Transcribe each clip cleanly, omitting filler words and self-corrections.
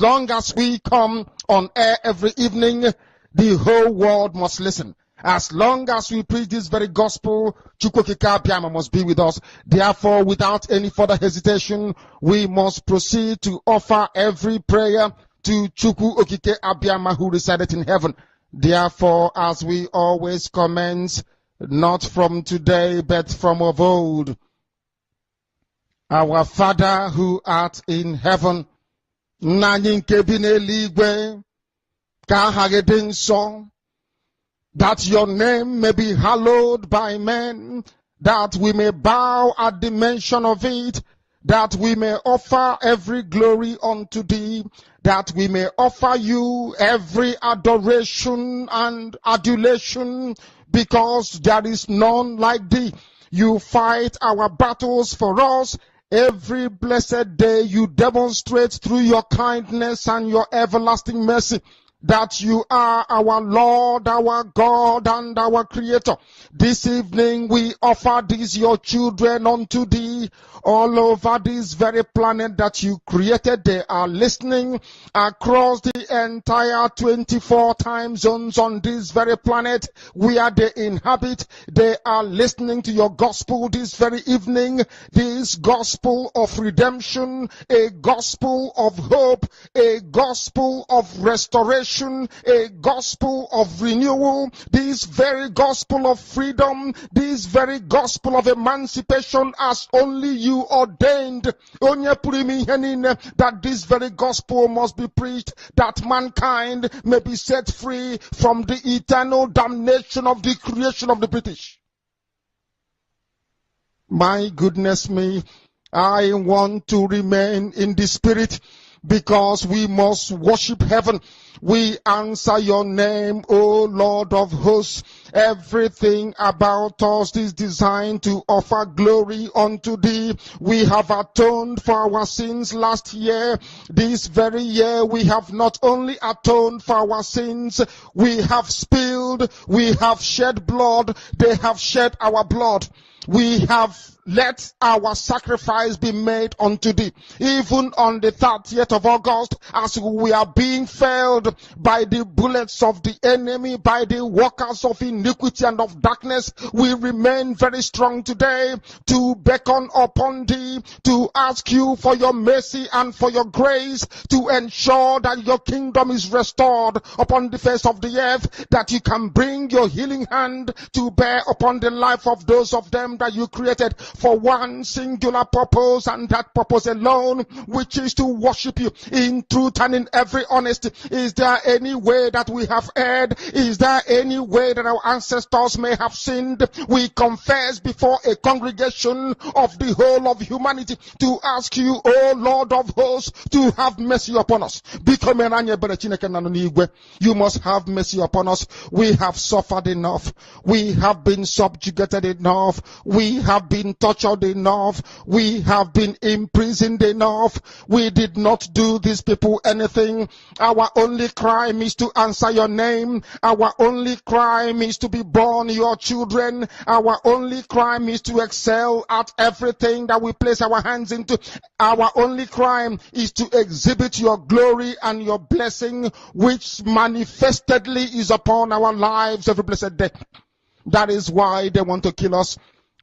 long as we come on air every evening, the whole world must listen. As long as we preach this very gospel, Chukwokika Abiyama must be with us. Therefore, without any further hesitation, we must proceed to offer every prayer to Chukwu Okike Abiyama who resided in heaven. Therefore, as we always commence, not from today, but from of old, our Father who art in heaven, Nanying Kebine Ligwe, Kahagedin Song, that your name may be hallowed by men, that we may bow at the mention of it, that we may offer every glory unto thee, that we may offer you every adoration and adulation, because there is none like thee. You fight our battles for us. Every blessed day you demonstrate through your kindness and your everlasting mercy that you are our Lord, our God, and our Creator. This evening we offer these your children unto thee all over this very planet that you created. They are listening across the entire 24 time zones on this very planet where they inhabit. They are listening to your gospel this very evening, this gospel of redemption, a gospel of hope, a gospel of restoration, a gospel of renewal, this very gospel of freedom, this very gospel of emancipation as only you ordained. That this very gospel must be preached, that mankind may be set free from the eternal damnation of the creation of the British. My goodness me, I want to remain in the spirit, because we must worship heaven. We answer your name, O Lord of hosts. Everything about us is designed to offer glory unto thee. We have atoned for our sins last year. This very year we have not only atoned for our sins, we have spilled, we have shed blood, they have shed our blood. We have let our sacrifice be made unto thee. Even on the 30th of August, as we are being felled by the bullets of the enemy, by the workers of iniquity and of darkness, we remain very strong today to beckon upon thee, to ask you for your mercy and for your grace, to ensure that your kingdom is restored upon the face of the earth, that you can bring your healing hand to bear upon the life of those of them that you created for one singular purpose, and that purpose alone, which is to worship you in truth and in every honesty. Is there any way that we have erred? Is there any way that our ancestors may have sinned? We confess before a congregation of the whole of humanity to ask you, O Lord of hosts, to have mercy upon us. You must have mercy upon us. We have suffered enough. We have been subjugated enough. We have been tortured enough. We have been imprisoned enough. We did not do these people anything. Our only crime is to answer your name. Our only crime is to be born your children. Our only crime is to excel at everything that we place our hands into. Our only crime is to exhibit your glory and your blessing, which manifestedly is upon our lives every blessed day. That is why they want to kill us.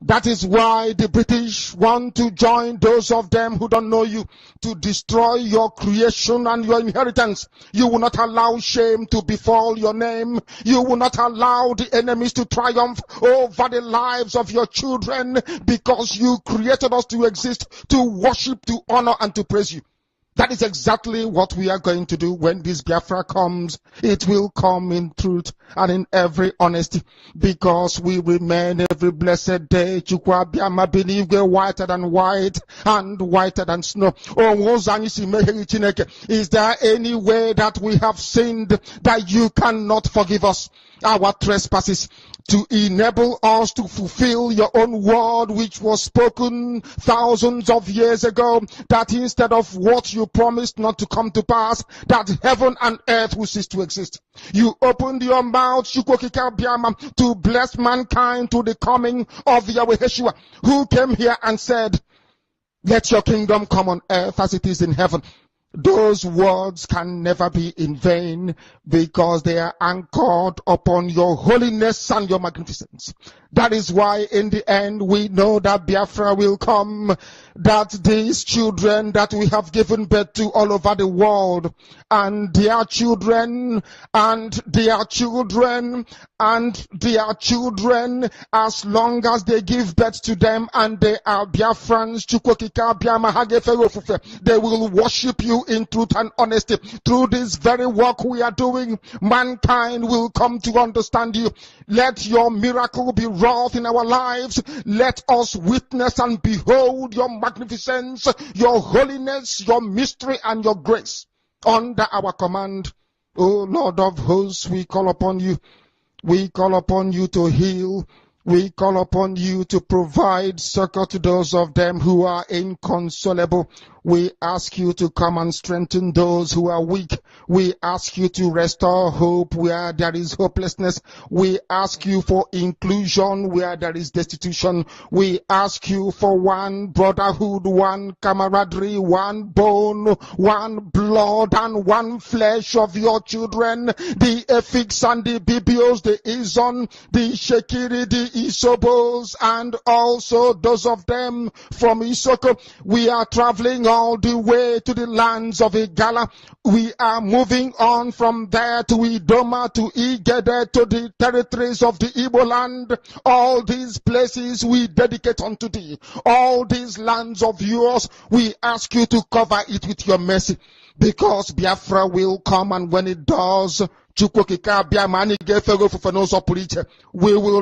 That is why the British want to join those of them who don't know you to destroy your creation and your inheritance. You will not allow shame to befall your name. You will not allow the enemies to triumph over the lives of your children, because you created us to exist, to worship, to honor, and to praise you. That is exactly what we are going to do when this Biafra comes. It will come in truth and in every honesty, because we remain every blessed day Chukwu Abiyama binigwe whiter than white and whiter than snow. Is there any way that we have sinned that you cannot forgive us our trespasses, to enable us to fulfill your own word which was spoken thousands of years ago, that instead of what you promised not to come to pass, that heaven and earth will cease to exist? You opened your mouth, Chukwokika Abiyama, to bless mankind to the coming of Yahweh Yeshua, who came here and said, let your kingdom come on earth as it is in heaven. Those words can never be in vain because they are anchored upon your holiness and your magnificence. That is why in the end we know that Biafra will come, that these children that we have given birth to all over the world, and their children, and their children, and their children, as long as they give birth to them and they are Biafrans, they will worship you in truth and honesty. Through this very work we are doing, mankind will come to understand you. Let your miracle be wrought in our lives. Let us witness and behold your magnificence, your holiness, your mystery, and your grace. Under our command, O Lord of hosts, we call upon you. We call upon you to heal. We call upon you to provide succor to those of them who are inconsolable. We ask you to come and strengthen those who are weak. We ask you to restore hope where there is hopelessness. We ask you for inclusion where there is destitution. We ask you for one brotherhood, one camaraderie, one bone, one blood, and one flesh of your children. The Efiks and the Bibios, the Izon, the Shekiri, the Isobos, and also those of them from Isoko. We are traveling all the way to the lands of Igala. We are moving on from there to Idoma, to Igede, to the territories of the Igbo land. All these places we dedicate unto thee. All these lands of yours, we ask you to cover it with your mercy. Because Biafra will come, and when it does, we will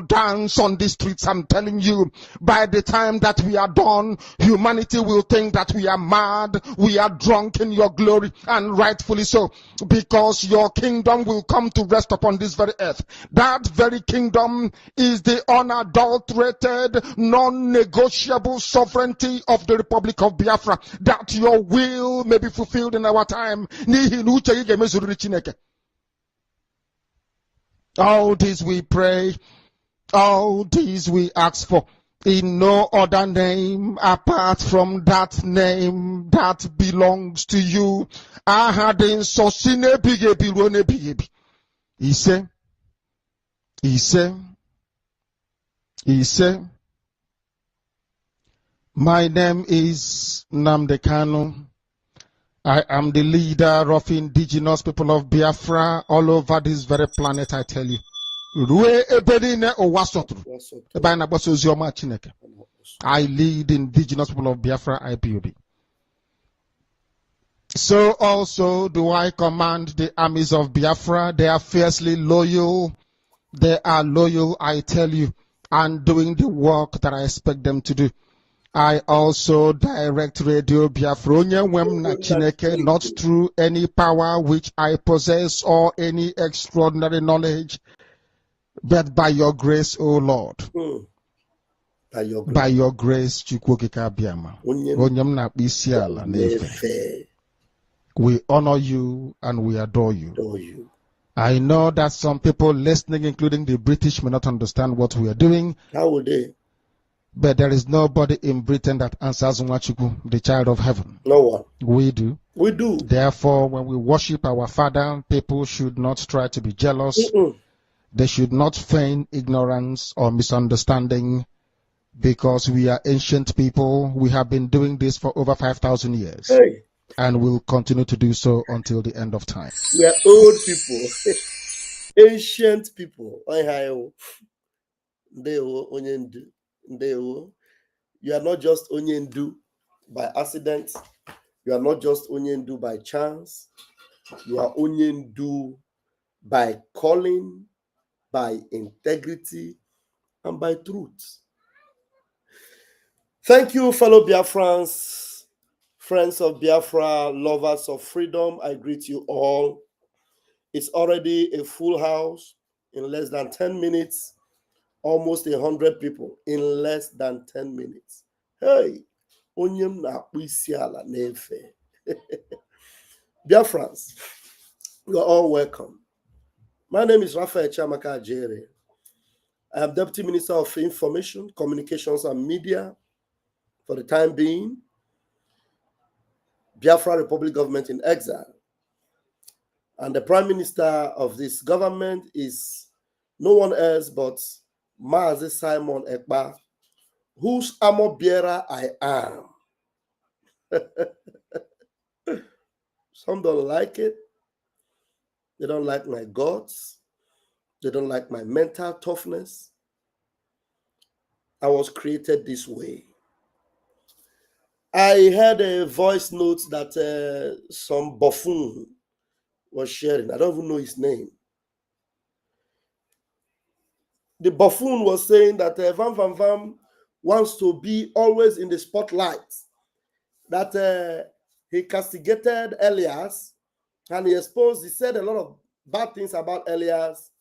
dance on the streets. I'm telling you, by the time that we are done, humanity will think that we are mad, we are drunk in your glory, and rightfully so, because your kingdom will come to rest upon this very earth. That very kingdom is the unadulterated, non-negotiable sovereignty of the Republic of Biafra, that your will may be fulfilled in our time. All this we pray, all this we ask for, in no other name apart from that name that belongs to you. He said, my name is Namdekano. I am the leader of indigenous people of Biafra all over this very planet, I tell you. I lead indigenous people of Biafra, IPOB. So also do I command the armies of Biafra. They are fiercely loyal. They are loyal, I tell you, and doing the work that I expect them to do. I also direct Radio Biafra, not through any power which I possess or any extraordinary knowledge, but by your grace, O Lord. By your grace, we honor you and we adore you. I know that some people listening, including the British, may not understand what we are doing. How would they? But there is nobody in Britain that answers Nwachuku, the child of heaven. No one. We do. We do. Therefore, when we worship our Father, people should not try to be jealous. They should not feign ignorance or misunderstanding, because we are ancient people. We have been doing this for over 5,000 years. Hey. And will continue to do so until the end of time. We are old people. Ancient people. You are not just onyendu by accident. You are not just onyendu by chance. You are onyendu by calling, by integrity, and by truth. Thank you, fellow Biafrans, friends of Biafra, lovers of freedom. I greet you all. It's already a full house in less than 10 minutes. Almost 100 people in less than 10 minutes. Hey, onyem na akpisiala nefe. Biafrans, you are all welcome. My name is Raphael Chamaka Ajere. I am Deputy Minister of Information, Communications and Media for the time being. Biafra Republic government in exile. And the prime minister of this government is no one else but Mazi Simon Ekpa, whose armor bearer I am. Some don't like it. They don't like my guts. They don't like my mental toughness. I was created this way. I heard a voice note that some buffoon was sharing. I don't even know his name. The buffoon was saying that Van Van Van wants to be always in the spotlight. That he castigated Elias and he said a lot of bad things about Elias.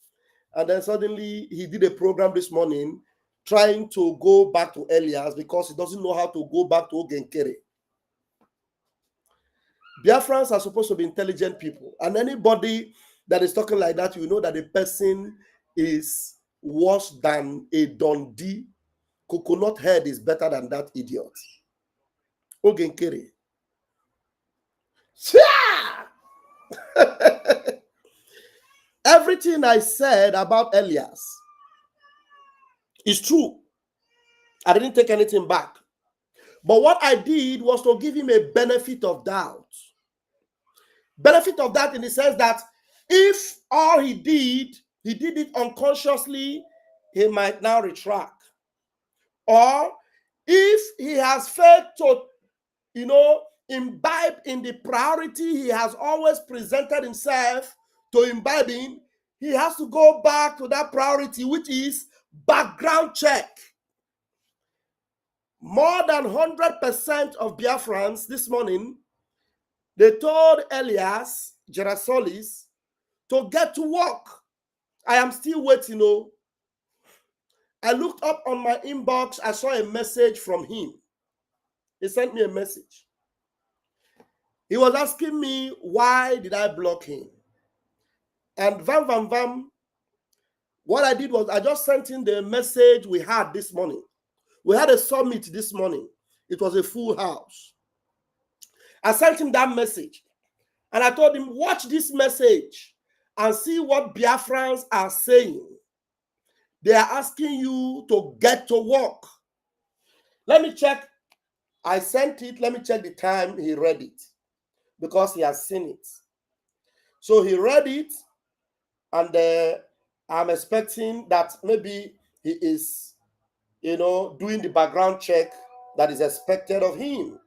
And then suddenly he did a program this morning trying to go back to Elias because he doesn't know how to go back to Ogenkere. Biafrans are supposed to be intelligent people. And anybody that is talking like that, you know that the person is worse than a Dundee. Coconut head is better than that idiot. Ogenkere. Everything I said about Elias is true. I didn't take anything back. But what I did was to give him a benefit of doubt. Benefit of doubt in the sense that if all he did it unconsciously, he might now retract. Or if he has failed to, imbibe in the priority he has always presented himself to imbibe in, he has to go back to that priority, which is background check. More than 100% of Biafrans this morning, they told Elias Gerasolis to get to work. I am still waiting. I looked up on my inbox. I saw a message from him. He sent me a message. He was asking me, why did I block him? And what I did was I just sent him the message we had this morning. We had a summit this morning. It was a full house. I sent him that message. And I told him, watch this message and see what Biafrans are saying. They are asking you to get to work. Let me check. I sent it. Let me check the time he read it because he has seen it. So he read it, and I'm expecting that maybe he is, doing the background check that is expected of him.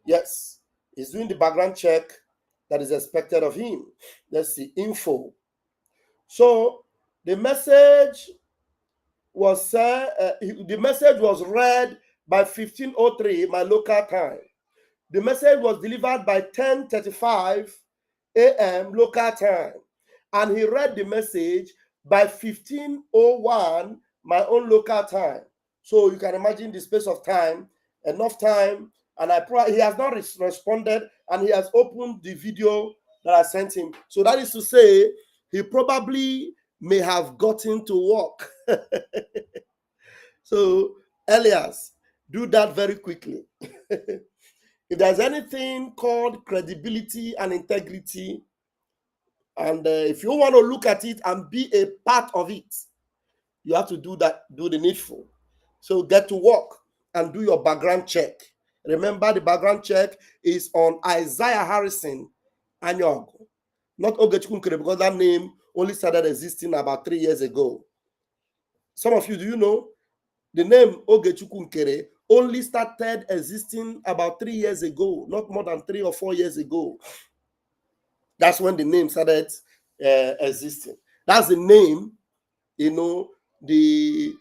Yes, he's doing the background check that is expected of him. Let's see, info. So the message was read by 15:03 my local time. The message was delivered by 10:35 a.m. local time, and he read the message by 15:01 my own local time. So you can imagine the space of time, enough time, and he has not responded, and he has opened the video that I sent him. So that is to say, he probably may have gotten to work. So, Elias, do that very quickly. If there's anything called credibility and integrity, and if you want to look at it and be a part of it, you have to do the needful. So get to work and do your background check. Remember, the background check is on Isaiah Harrison Anyog, not Ogechikunkere, because that name only started existing about 3 years ago. Some of you, do you know the name Ogechikunkere only started existing about 3 years ago, not more than 3 or 4 years ago. That's when the name started existing. That's the name, the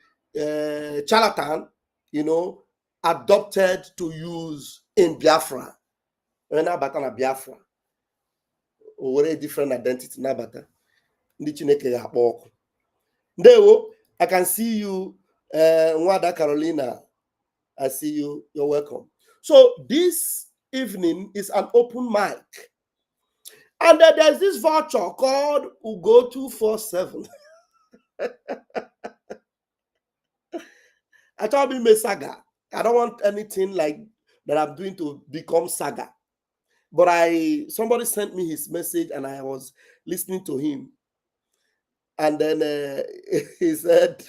charlatan, adopted to use in Biafra. When Abata Biafra, or a different identity, Nabata. I can see you, Nwada Carolina. I see you. You're welcome. So this evening is an open mic. And there's this voucher called Ugo 247. I told him a saga. I don't want anything like that I'm doing to become saga. But somebody sent me his message and I was listening to him. And then he said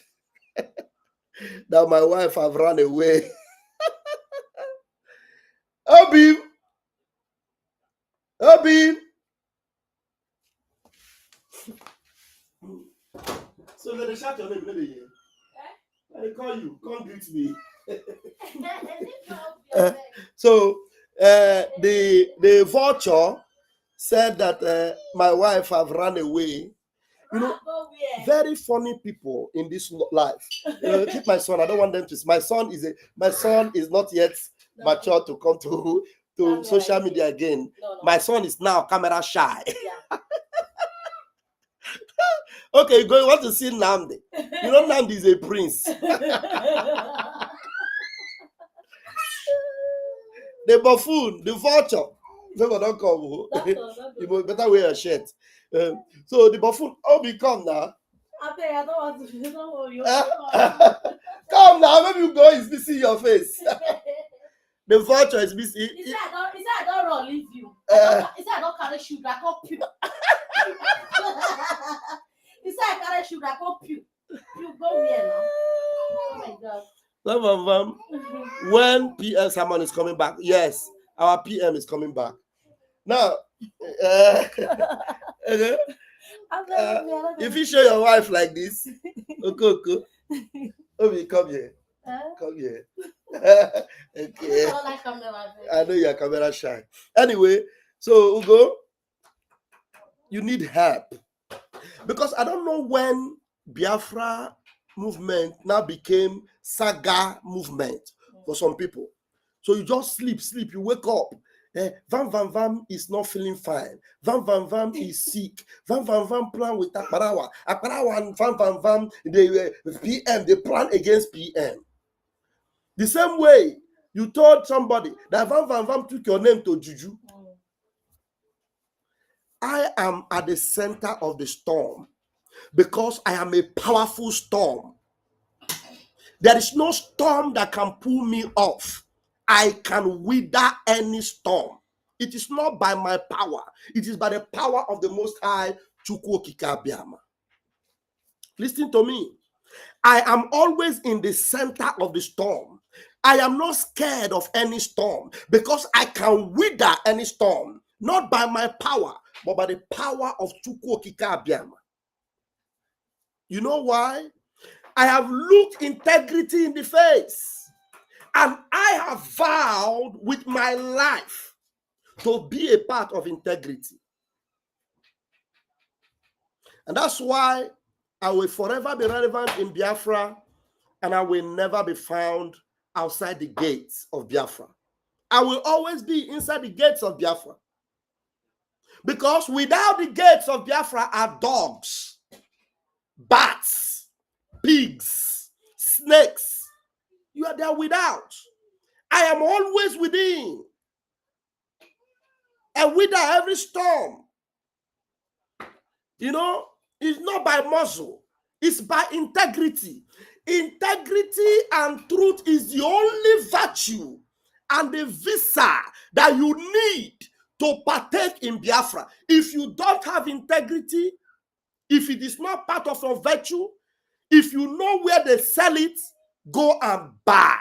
that my wife have run away. Obi! So let me shout your name, let me hear. I call you, come greet me. So the vulture said that my wife have run away. You know, very funny people in this life. Keep my son. I don't want them to. My son is not yet mature to come to social media again. No. My son is now camera shy. Yeah. Okay, you want to see Namdi? You know Namdi is a prince. The buffoon, the vulture. Never don't come. You better wear a shirt. So the buffoon, Obi, come now. I don't want to know you. Come now, maybe you go is missing your face. The vulture is missing. He said I don't run leave you. He said I don't carry shoe, I can't pew. He said I carry shoe, I can't pew. You go here now. Oh my God. Some of them, when PM someone is coming back, yes, our PM is coming back. Now, if you show your wife like this, okay. Obi, come here. Come here. Okay. I know you're camera shy. Anyway, so Ugo, you need help. Because I don't know when Biafra movement now became saga movement for some people. So you just sleep, you wake up. Vam is not feeling fine. Vam is sick. Vam plan with Akbarawa. Akbarawa and Vam, the PM, they plan against PM. The same way you told somebody that Vam took your name to Juju. I am at the center of the storm because I am a powerful storm. There is no storm that can pull me off. I can wither any storm. It is not by my power. It is by the power of the Most High, Chukwu Okike Abiama. Listen to me. I am always in the center of the storm. I am not scared of any storm because I can wither any storm, not by my power, but by the power of Chukwu Okike Abiama. You know why? I have looked integrity in the face, and I have vowed with my life to be a part of integrity. And that's why I will forever be relevant in Biafra, and I will never be found outside the gates of Biafra. I will always be inside the gates of Biafra. Because without the gates of Biafra are dogs, bats, pigs, snakes. You are there without. I am always within. And wither every storm. You know, it's not by muscle. It's by integrity. Integrity and truth is the only virtue and the visa that you need to partake in Biafra. If you don't have integrity, if it is not part of your virtue, if you know where they sell it, go and buy.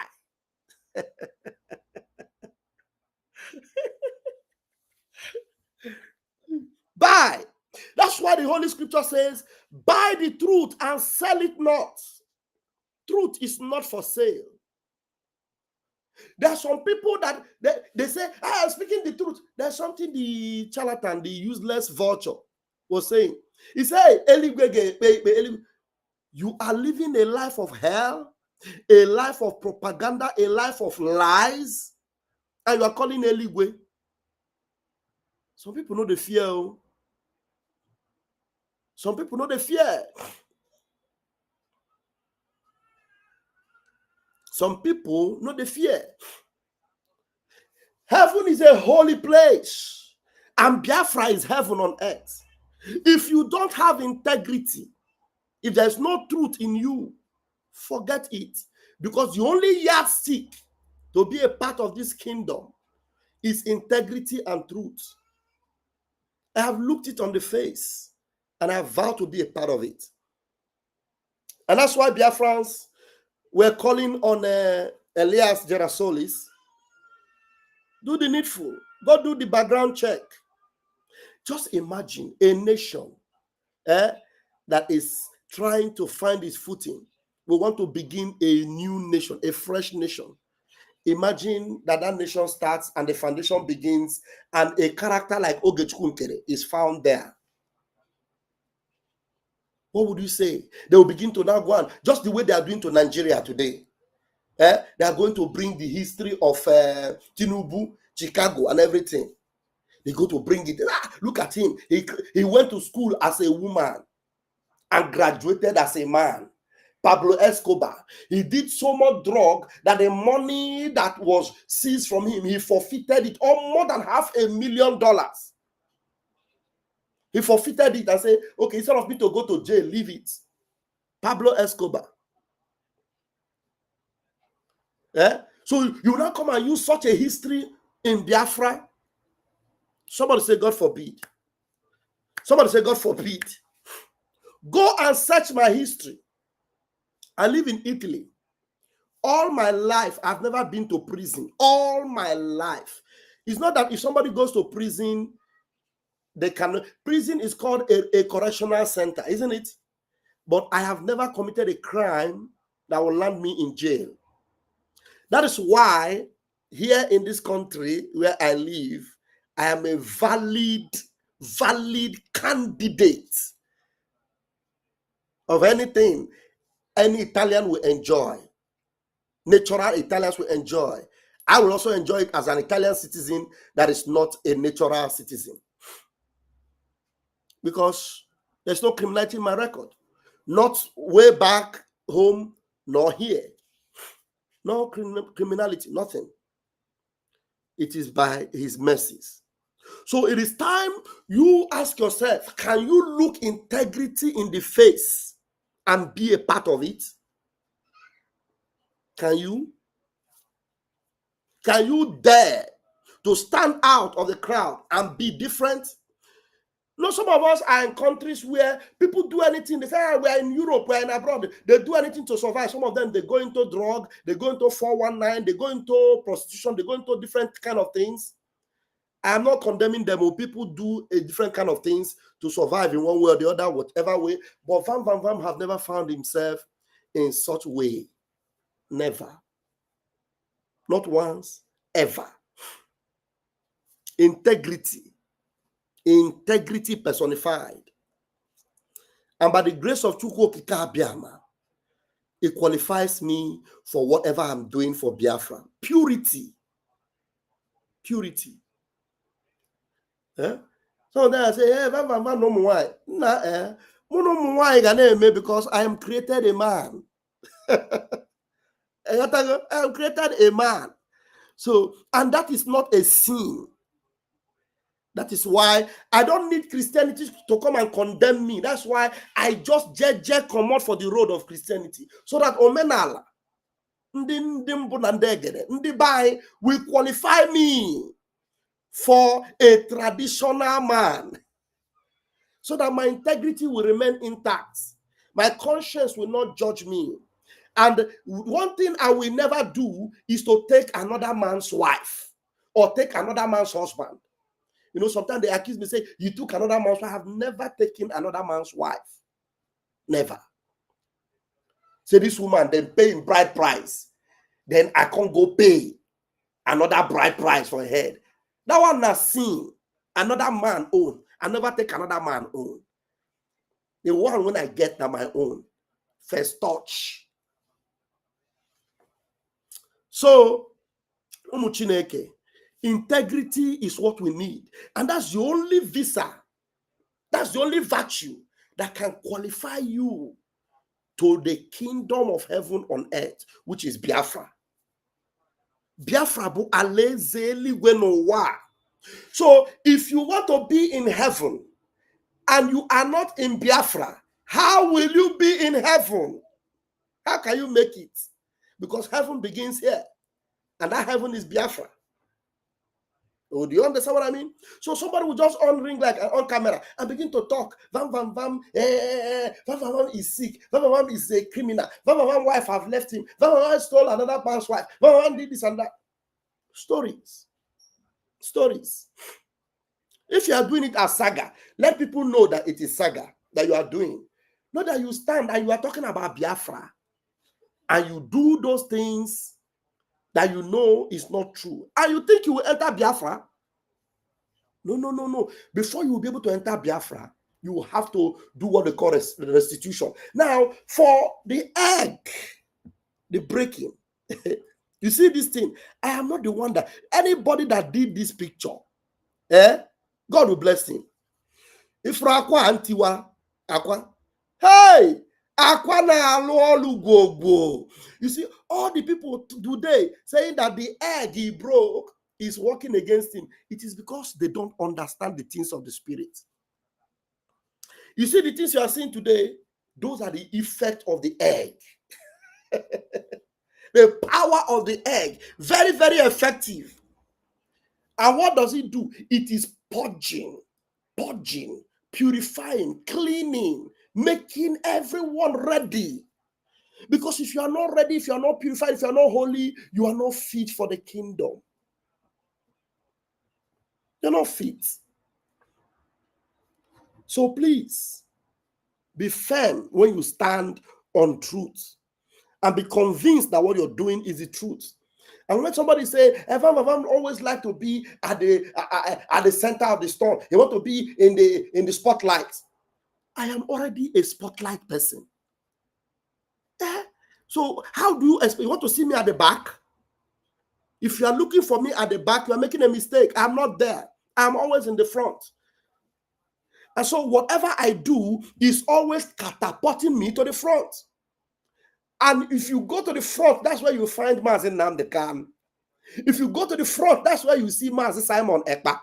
Buy. That's why the Holy Scripture says, buy the truth and sell it not. Truth is not for sale. There are some people that they say, I'm speaking the truth. There's something the charlatan, the useless vulture was saying. He said, you are living a life of hell, a life of propaganda, a life of lies, and you are calling Eligwe. Some people know the fear. Some people know the fear. Some people know the fear. Heaven is a holy place, and Biafra is heaven on earth. If you don't have integrity, if there's no truth in you, forget it. Because the only yardstick to be a part of this kingdom is integrity and truth. I have looked it on the face and I have vowed to be a part of it. And that's why Biafrans were calling on Elias Gerasolis, do the needful, go do the background check. Just imagine a nation that is trying to find its footing. We want to begin a new nation, a fresh nation. Imagine that nation starts and the foundation begins and a character like Ogechukwu Nkere is found there. What would you say? They will begin to now go on, just the way they are doing to Nigeria today. They are going to bring the history of Tinubu, Chicago, and everything. They go to bring it. Look at him. He went to school as a woman and graduated as a man. Pablo Escobar, he did so much drug that the money that was seized from him, he forfeited it, or more than $500,000. He forfeited it and said, okay, instead of me to go to jail, leave it. Pablo Escobar. So you now come and use such a history in Biafra? Somebody say, God forbid. Somebody say, God forbid. Go and search my history. I live in Italy. All my life, I've never been to prison. All my life. It's not that if somebody goes to prison, they can. Prison is called a correctional center, isn't it? But I have never committed a crime that will land me in jail. That is why here in this country where I live, I am a valid candidate of anything any Italian will enjoy. Natural Italians will enjoy. I will also enjoy it as an Italian citizen that is not a natural citizen. Because there's no criminality in my record. Not way back home, nor here. No criminality, nothing. It is by his mercies. So it is time you ask yourself, can you look integrity in the face and be a part of it? Can you? Can you dare to stand out of the crowd and be different? No, some of us are in countries where people do anything. They say, we're in Europe, we're in abroad. They do anything to survive. Some of them, they go into drug, they go into 419, they go into prostitution, they go into different kind of things. I'm not condemning them. People do a different kind of things to survive in one way or the other, whatever way. But Van have never found himself in such way. Never. Not once, ever. Integrity personified. And by the grace of Chukwu Okike Abiama, it qualifies me for whatever I'm doing for Biafra. Purity. So then I say, hey, because I am created a man. I am created a man. So, and that is not a sin. That is why I don't need Christianity to come and condemn me. That's why I just come out for the road of Christianity. So that Omenala, will qualify me for a traditional man. So that my integrity will remain intact. My conscience will not judge me. And one thing I will never do is to take another man's wife or take another man's husband. You know, sometimes they accuse me, say, you took another man's wife. I have never taken another man's wife. Never. Say, this woman, then pay him bride price. Then I can't go pay another bride price for her head. That one has seen another man own. I never take another man own. The one when I get that my own. First touch. So, Umuchineke, integrity is what we need. And that's the only visa, that's the only virtue that can qualify you to the kingdom of heaven on earth, which is Biafra. Biafra bu alezeli wenowa. So if you want to be in heaven and you are not in Biafra, how will you be in heaven? How can you make it? Because heaven begins here. And that heaven is Biafra. Oh, do you understand what I mean? So somebody will just on ring like on camera and begin to talk. Vam vam vam, vam vam vam is sick. Vam vam vam is a criminal. Vam vam vam wife have left him. Vam vam vam stole another man's wife. Vam vam vam did this and that. Stories. If you are doing it as saga, let people know that it is saga that you are doing. Not that you stand and you are talking about Biafra and you do those things that you know is not true. And you think you will enter Biafra? No. Before you will be able to enter Biafra, you will have to do what they call restitution. Now, for the egg, the breaking, you see this thing, I am not the one that, anybody that did this picture, God will bless him. If Rakwa Antiwa, Aqua, hey, Aqua na alu go. You see, all the people today saying that the egg he broke is working against him. It is because they don't understand the things of the spirit. You see, the things you are seeing today, those are the effect of the egg. The power of the egg, very, very effective. And what does it do? It is purging, purifying, cleaning, making everyone ready. Because if you are not ready, if you are not purified, if you are not holy, you are not fit for the kingdom. You're not fit. So please, be firm when you stand on truth and be convinced that what you're doing is the truth. And when somebody say, Evan always like to be at the center of the storm, he want to be in the spotlight. I am already a spotlight person. So how do you expect? You want to see me at the back? If you are looking for me at the back, you are making a mistake. I'm not there. I'm always in the front. And so whatever I do is always catapulting me to the front. And if you go to the front, that's where you find Mazi Nnamdi Kanu. If you go to the front, that's where you see Mazi Simon Ekpa.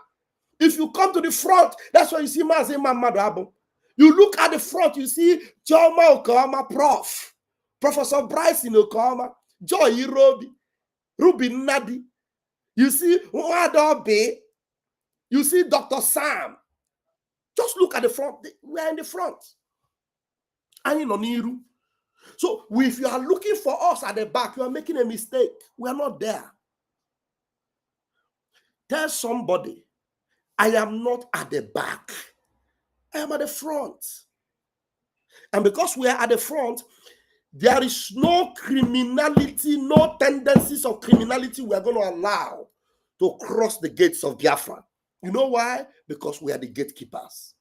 If you come to the front, that's where you see Mazi Mamadu Abu. You look at the front, you see Joma Okoma, Professor Bryson Okoma, Joy Irobi, Ruby Nadi. You see Wadabe. You see Dr. Sam. Just look at the front. We are in the front. So if you are looking for us at the back, you are making a mistake. We are not there. Tell somebody, I am not at the back. I am at the front. And because we are at the front, there is no criminality, no tendencies of criminality we are going to allow to cross the gates of Biafra. You know why? Because we are the gatekeepers.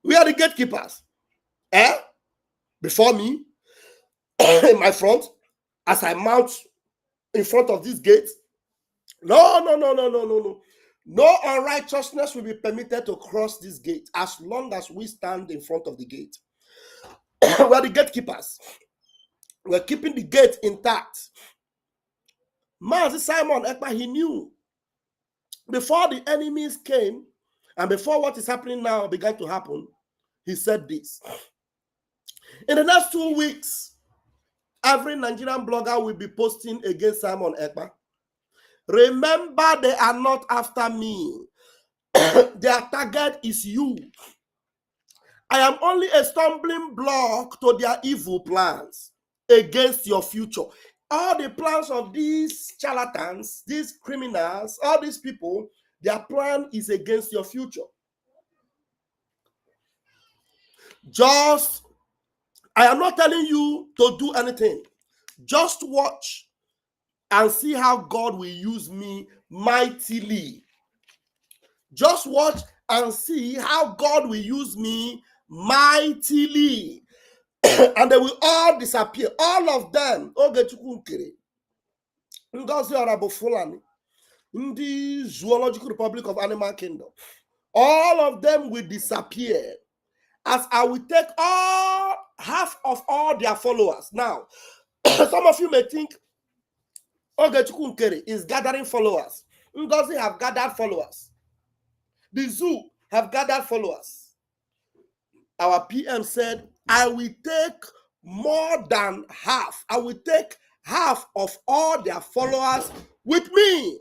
We are the gatekeepers. Before me, in my front, as I mount in front of this gate, no. No unrighteousness will be permitted to cross this gate as long as we stand in front of the gate. We are the gatekeepers. We're keeping the gate intact. Mazi Simon Ekpa, he knew before the enemies came and before what is happening now began to happen, he said this. In the next 2 weeks, every Nigerian blogger will be posting against Simon Ekpa. Remember, they are not after me. Their target is you. I am only a stumbling block to their evil plans against your future. All the plans of these charlatans, these criminals, all these people, their plan is against your future. I am not telling you to do anything. Just watch and see how God will use me mightily. Just watch and see how God will use me mightily. And they will all disappear. All of them. Ngozi Orabo Fulani. In the Zoological Republic of Animal Kingdom. All of them will disappear. As I will take half of all their followers. Now, some of you may think Ogechukwu Nkere is gathering followers. Ngozi have gathered followers. The zoo have gathered followers. Our PM said, I will take more than half. I will take half of all their followers with me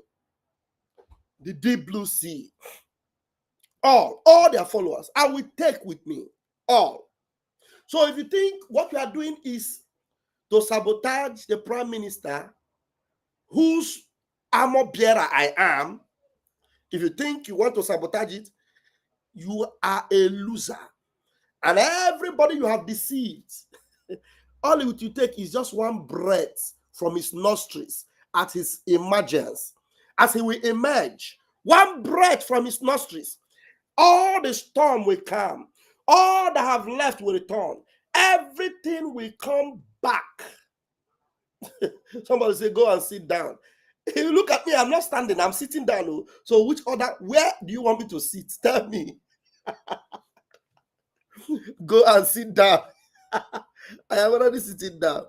the deep blue sea. All their followers, I will take with me all. So if you think what we are doing is to sabotage the prime minister, whose armor bearer I am, if you think you want to sabotage it, you are a loser. And everybody you have deceived, all it will take is just one breath from his nostrils at his emergence. As he will emerge, one breath from his nostrils, all the storm will come. All that have left will return. Everything will come back. Somebody say, go and sit down. You look at me, I'm not standing, I'm sitting down. So where do you want me to sit? Tell me. Go and sit down. I am already sitting down.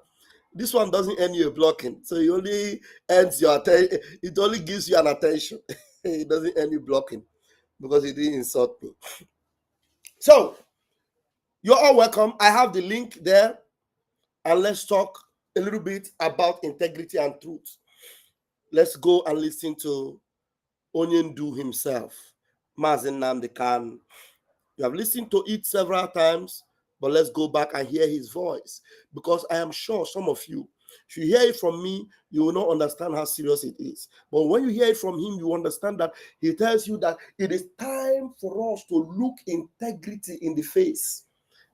This one doesn't end you blocking. So it only ends your attention. It only gives you an attention. It doesn't end you blocking because it didn't insult me. So you're all welcome. I have the link there. And let's talk a little bit about integrity and truth. Let's go and listen to Onyendu himself, Mazen Namdekan. You have listened to it several times, but let's go back and hear his voice, because I am sure some of you, if you hear it from me, you will not understand how serious it is. But when you hear it from him, you understand that he tells you that it is time for us to look integrity in the face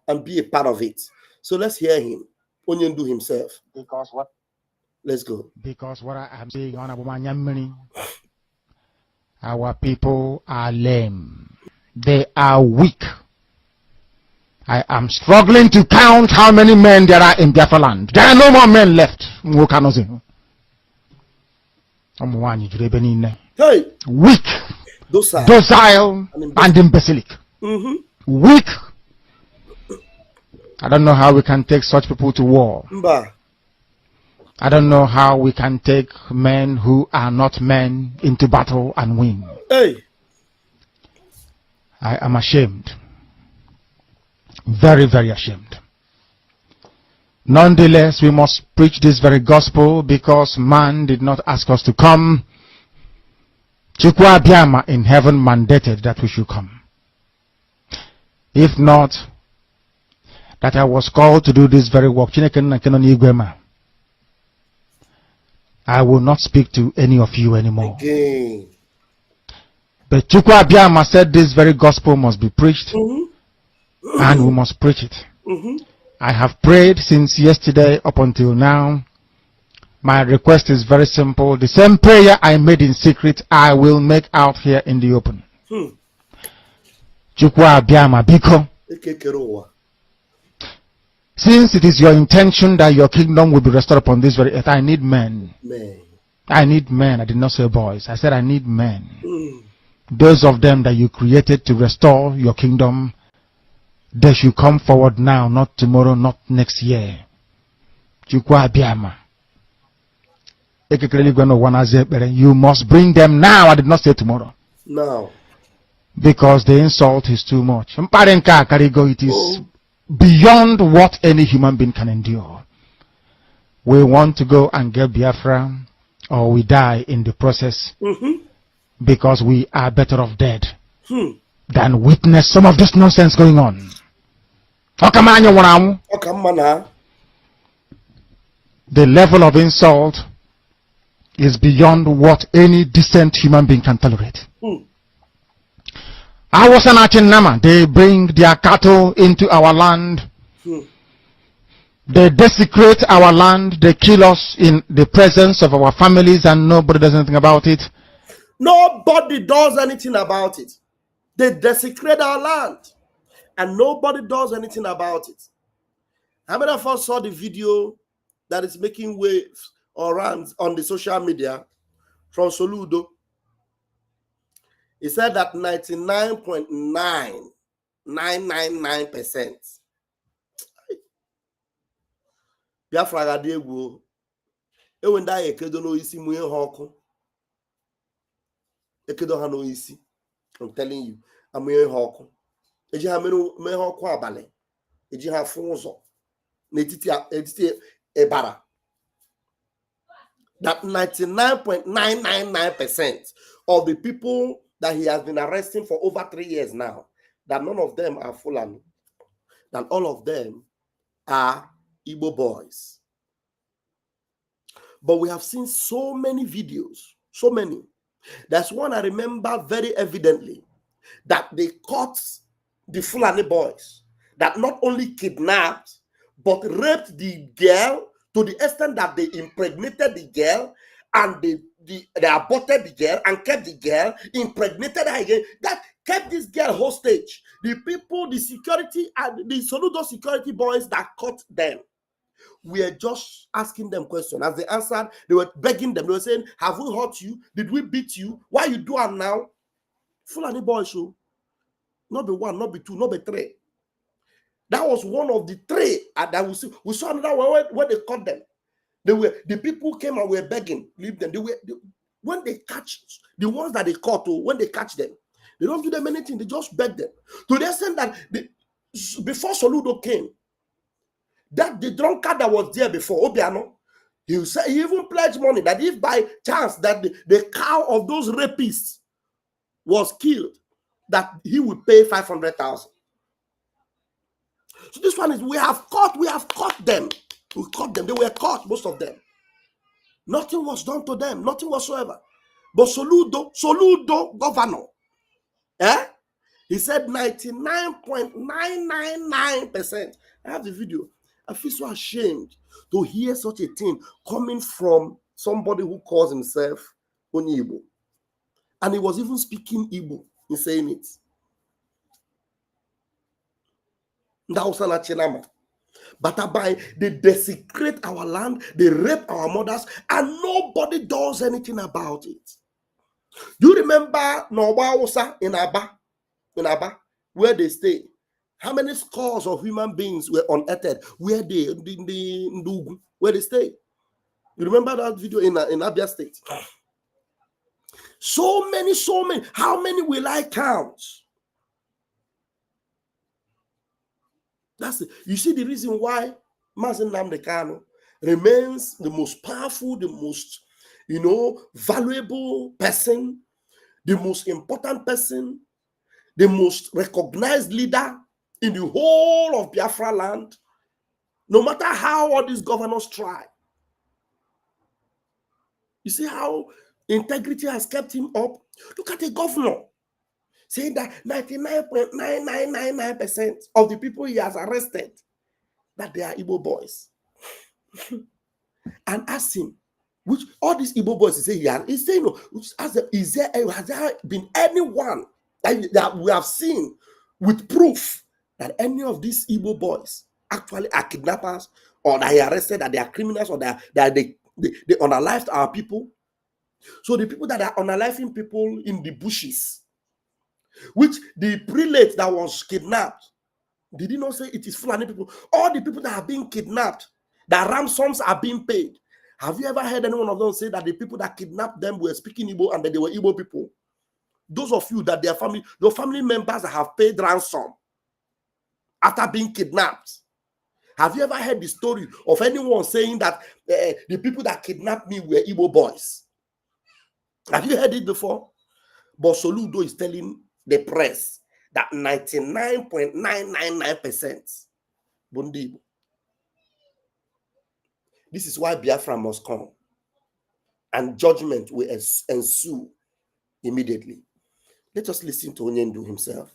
and be a part of it. So let's hear him, Onyendu himself. Because what? Let's go. Because what I am saying, Honorable Manyamini, our people are lame. They are weak. I am struggling to count how many men there are in Biafra land. There are no more men left. Hey, weak, docile, and imbecilic. Weak. I don't know how we can take such people to war. I don't know how we can take men who are not men into battle and win. Hey. I am ashamed. Very, very ashamed. Nonetheless, we must preach this very gospel because man did not ask us to come. Chukwa Biama in heaven mandated that we should come. If not, that I was called to do this very work, I will not speak to any of you anymore. Again. But Chukwa Biama said this very gospel must be preached, and we must preach it. I have prayed since yesterday up until now. My request is very simple. The same prayer I made in secret, I will make out here in the open. Chukwa Biama Biko. Since it is your intention that your kingdom will be restored upon this very earth, I need men. I need men. I did not say boys. I said I need men. Those of them that you created to restore your kingdom, they should come forward now, not tomorrow, not next year. You must bring them now. I did not say tomorrow. Now. Because the insult is too much. It is beyond what any human being can endure. We want to go and get Biafra, or we die in the process. Because we are better off dead than witness some of this nonsense going on. The level of insult is beyond what any decent human being can tolerate. I was an Achinama. They bring their cattle into our land. They desecrate our land. They kill us in the presence of our families, and nobody does anything about it. Nobody does anything about it. They desecrate our land, and nobody does anything about it. How many of us saw the video that is making waves or runs on the social media from Soludo? He said that 99.9999% Biafra gadegwo ewenda ekedo no isi mu hoku. Ekedo ha no isi. I'm telling you, I'm here hoku. Eji ha me hoku abale. Eji ha fun uzo. N'etiti ebara. that 99.999% of the people that he has been arresting for over 3 years now, that none of them are Fulani, that all of them are Igbo boys. But we have seen so many videos, so many. There's one I remember very evidently, that they caught the Fulani boys that not only kidnapped, but raped the girl to the extent that they impregnated the girl and they aborted the girl and kept the girl, impregnated her again, that kept this girl hostage. The people, the security, and the Soludo security boys that caught them, we are just asking them questions. As they answered, they were begging them. They were saying, have we hurt you? Did we beat you? Why you do it now? Fulani boys, so not be one, not be two, not be three. That was one of the three that we saw another one when they caught them. The people came and were begging, leave them. When they catch the ones that they caught, when they catch them, they don't do them anything. They just beg them. To the extent that before Soludo came, that the drunkard that was there before, Obiano, he even pledged money that if by chance that the cow of those rapists was killed, that he would pay 500,000. So this one is we have caught them. We caught them. They were caught, most of them. Nothing was done to them, nothing whatsoever. But Soludo governor, he said 99.999%. I have the video. I feel so ashamed to hear such a thing coming from somebody who calls himself Onyibo. And he was even speaking Igbo in saying it. But they desecrate our land, they rape our mothers, and nobody does anything about it. Do you remember Noba in Aba, where they stay? How many scores of human beings were unearthed where they stay? You remember that video in Abia State? So many. How many will I count? That's it. You see the reason why Mazen Nnamdi Kanu remains the most powerful, the most, valuable person, the most important person, the most recognized leader in the whole of Biafra land, no matter how all these governors try. You see how integrity has kept him up? Look at the governor saying that 99.9999% of the people he has arrested, that they are Igbo boys. And ask him, which all these Igbo boys he's saying, no, has there been anyone that we have seen with proof that any of these Igbo boys actually are kidnappers, or that he arrested, that they are criminals, or that they unalived our people? So the people that are unaliving people in the bushes, which the prelate that was kidnapped, did he not say it is Fulani people? All the people that are being kidnapped, that ransoms are being paid. Have you ever heard any one of them say that the people that kidnapped them were speaking Igbo and that they were Igbo people? Those of you that your family members have paid ransom after being kidnapped. Have you ever heard the story of anyone saying that the people that kidnapped me were Igbo boys? Have you heard it before? But Soludo is telling the press that 99.999% Bundi. This is why Biafra must come, and judgment will ensue immediately. Let us listen to Onyendu himself.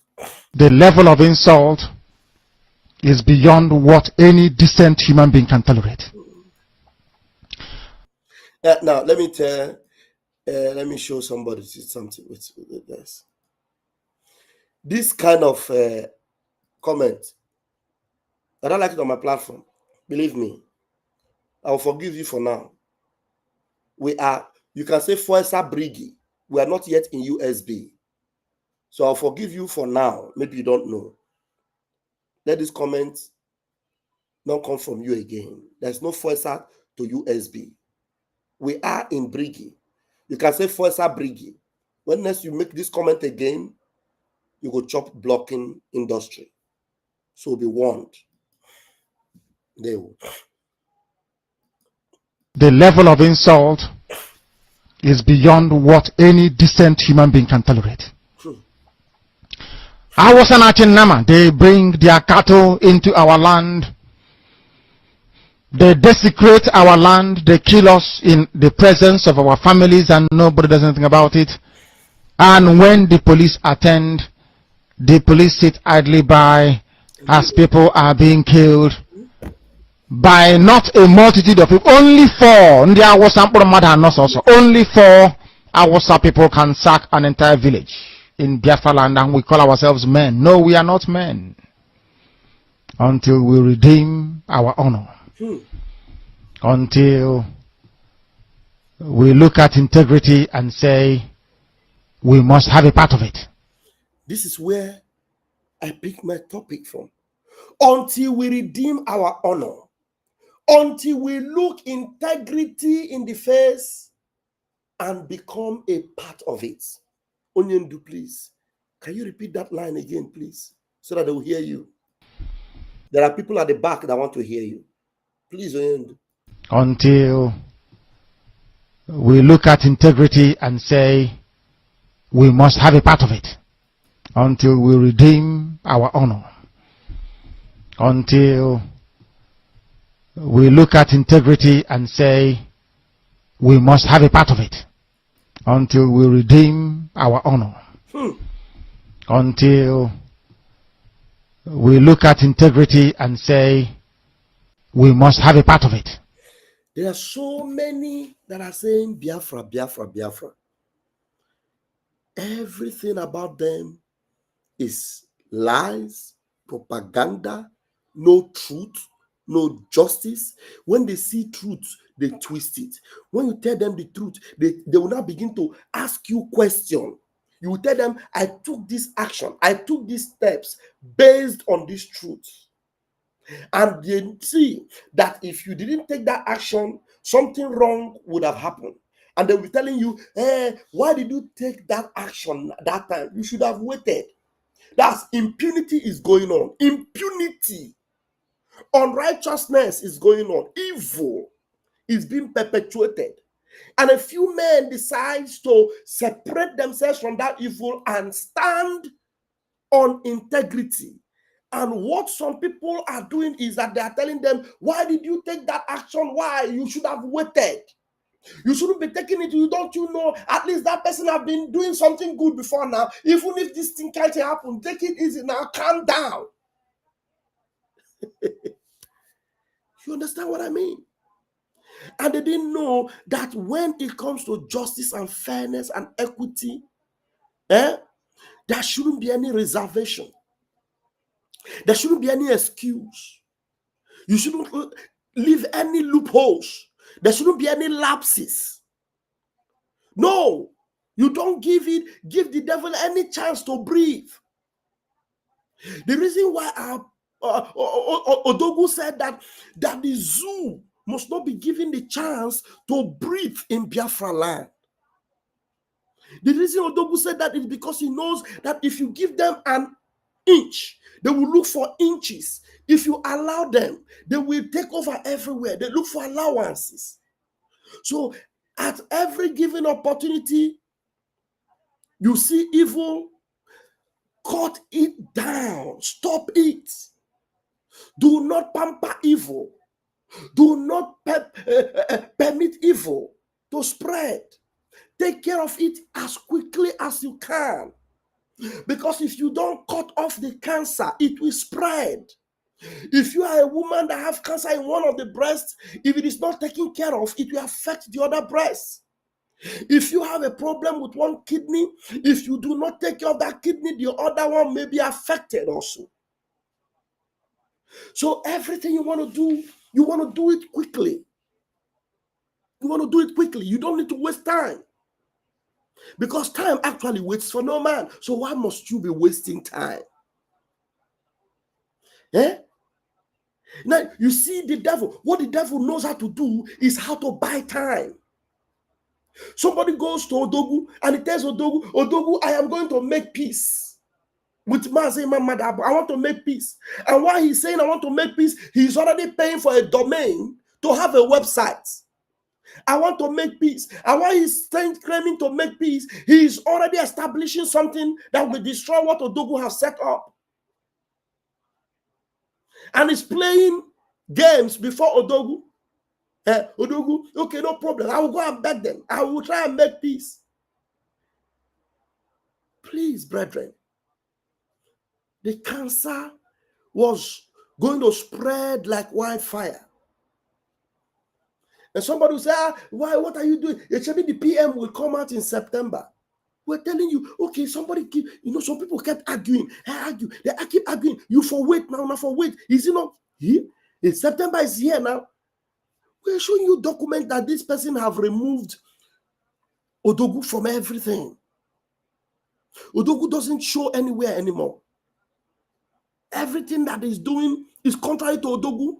The level of insult is beyond what any decent human being can tolerate. Now, let me show somebody something with this. This kind of comment, I don't like it on my platform. Believe me, I'll forgive you for now. You can say Foesa Brigi. We are not yet in USB. So I'll forgive you for now. Maybe you don't know. Let this comment not come from you again. There's no Foesa to USB. We are in Brigi. You can say Foesa Brigi. When next you make this comment again, you go chop blocking industry. So be warned. There. The level of insult is beyond what any decent human being can tolerate. I was an Nama. They bring their cattle into our land. They desecrate our land. They kill us in the presence of our families and nobody does anything about it. And when the police attend, the police sit idly by as people are being killed by not a multitude of people. Only 4. Only 4 Awasa people can sack an entire village in Biafra land, and we call ourselves men. No, we are not men until we redeem our honor. Until we look at integrity and say we must have a part of it. This is where I pick my topic from. Until we redeem our honor, until we look integrity in the face and become a part of it. Onyendu, please. Can you repeat that line again, please? So that they will hear you. There are people at the back that want to hear you. Please, Onyendu. Until we look at integrity and say we must have a part of it. Until we redeem our honor. Until we look at integrity and say we must have a part of it. Until we redeem our honor. Until we look at integrity and say we must have a part of it. There are so many that are saying Biafra, Biafra, Biafra. Everything about them is lies, propaganda, no truth, no justice. When they see truth, they twist it. When you tell them the truth, they will now begin to ask you questions. You will tell them, I took this action, I took these steps based on this truth. And they see that if you didn't take that action, something wrong would have happened. And they'll be telling you, why did you take that action that time? You should have waited. That's impunity is going on. Impunity. Unrighteousness is going on. Evil is being perpetuated. And a few men decide to separate themselves from that evil and stand on integrity. And what some people are doing is that they are telling them, why did you take that action? Why? You should have waited. You shouldn't be taking it. You know, at least that person have been doing something good before now. Even if this thing can't happen, take it easy now, calm down. You understand what I mean? And they didn't know that when it comes to justice and fairness and equity, there shouldn't be any reservation. There shouldn't be any excuse. You shouldn't leave any loopholes. There shouldn't be any lapses. No, you don't give the devil any chance to breathe. The reason why Odogu said that the zoo must not be given the chance to breathe in Biafra land. The reason Odogu said that is because he knows that if you give them an inch, they will look for inches. If you allow them, they will take over everywhere. They look for allowances. So at every given opportunity, you see evil, cut it down, stop it. Do not pamper evil. Do not permit evil to spread. Take care of it as quickly as you can. Because if you don't cut off the cancer, it will spread. If you are a woman that have cancer in one of the breasts, if it is not taken care of, it will affect the other breast. If you have a problem with one kidney, if you do not take care of that kidney, the other one may be affected also. So everything you want to do it quickly. You want to do it quickly. You don't need to waste time. Because time actually waits for no man. So why must you be wasting time? Now, you see the devil. What the devil knows how to do is how to buy time. Somebody goes to Odogu and he tells Odogu, I am going to make peace with Mazema Madabo. I want to make peace. And while he's saying I want to make peace, he's already paying for a domain to have a website. I want to make peace. And while he's claiming to make peace, he is already establishing something that will destroy what Odogwu has set up. And he's playing games before Odogwu. Odogwu, okay, no problem. I will go and beg them. I will try and make peace. Please, brethren, the cancer was going to spread like wildfire. And somebody will say, why? What are you doing? The PM will come out in September. We're telling you, okay, somebody keep, some people kept arguing. They keep arguing. You for wait now for wait. Is it not here? September is here now. We're showing you document that this person have removed Odogwu from everything. Odogwu doesn't show anywhere anymore. Everything that he's doing is contrary to Odogwu,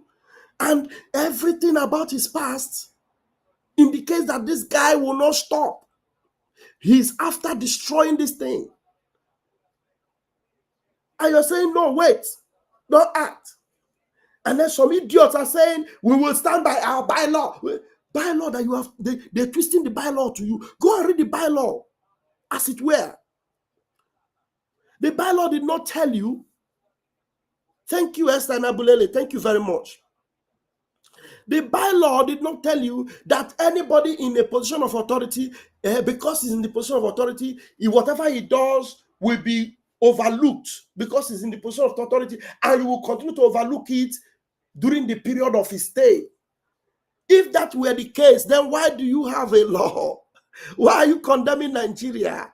and everything about his past indicates that this guy will not stop. He's after destroying this thing. And you're saying, no, wait, don't act. And then some idiots are saying, we will stand by our bylaw. Bylaw that you have, they're twisting the bylaw to you. Go and read the bylaw, as it were. The bylaw did not tell you. Thank you, Esther Nabulele. Thank you very much. The bylaw did not tell you that anybody in a position of authority, because he's in the position of authority, whatever he does will be overlooked because he's in the position of authority, and you will continue to overlook it during the period of his stay. If that were the case, then why do you have a law? Why are you condemning Nigeria?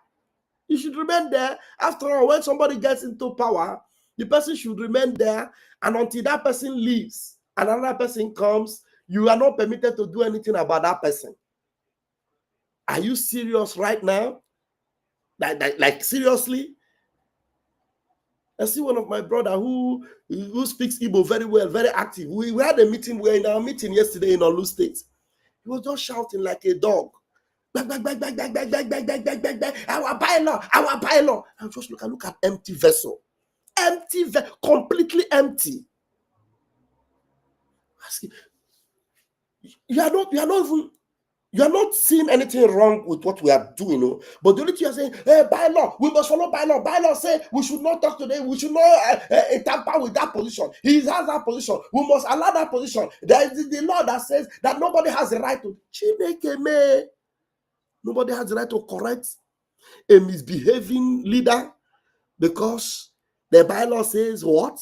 You should remain there. After all, when somebody gets into power, the person should remain there, and until that person leaves, another person comes, you are not permitted to do anything about that person. Are you serious right now? Like seriously? I see one of my brother who speaks Igbo very well, very active. We had a meeting. We were in our meeting yesterday in Olu State. He was just shouting like a dog. Our bylaw, our bylaw. And just look at empty vessel. Completely empty. You are not seeing anything wrong with what we are doing, but the only thing you are saying, hey, bylaw, we must follow bylaw. Bylaw say we should not talk today, we should not tamper with that position. He has that position. We must allow that position. There is the law that says that nobody has the right to nobody has the right to correct a misbehaving leader because the bylaw says what?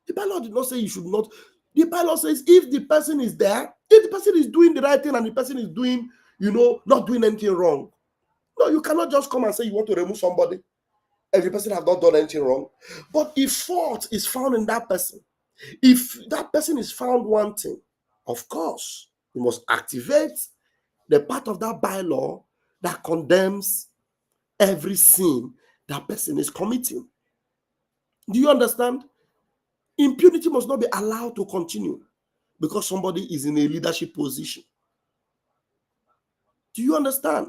The bylaw did not say you should not. The bylaw says if the person is there, if the person is doing the right thing and the person is doing, not doing anything wrong. No, you cannot just come and say you want to remove somebody if the person has not done anything wrong. But if fault is found in that person, if that person is found wanting, of course, you must activate the part of that bylaw that condemns every sin that person is committing. Do you understand? Impunity must not be allowed to continue because somebody is in a leadership position. Do you understand?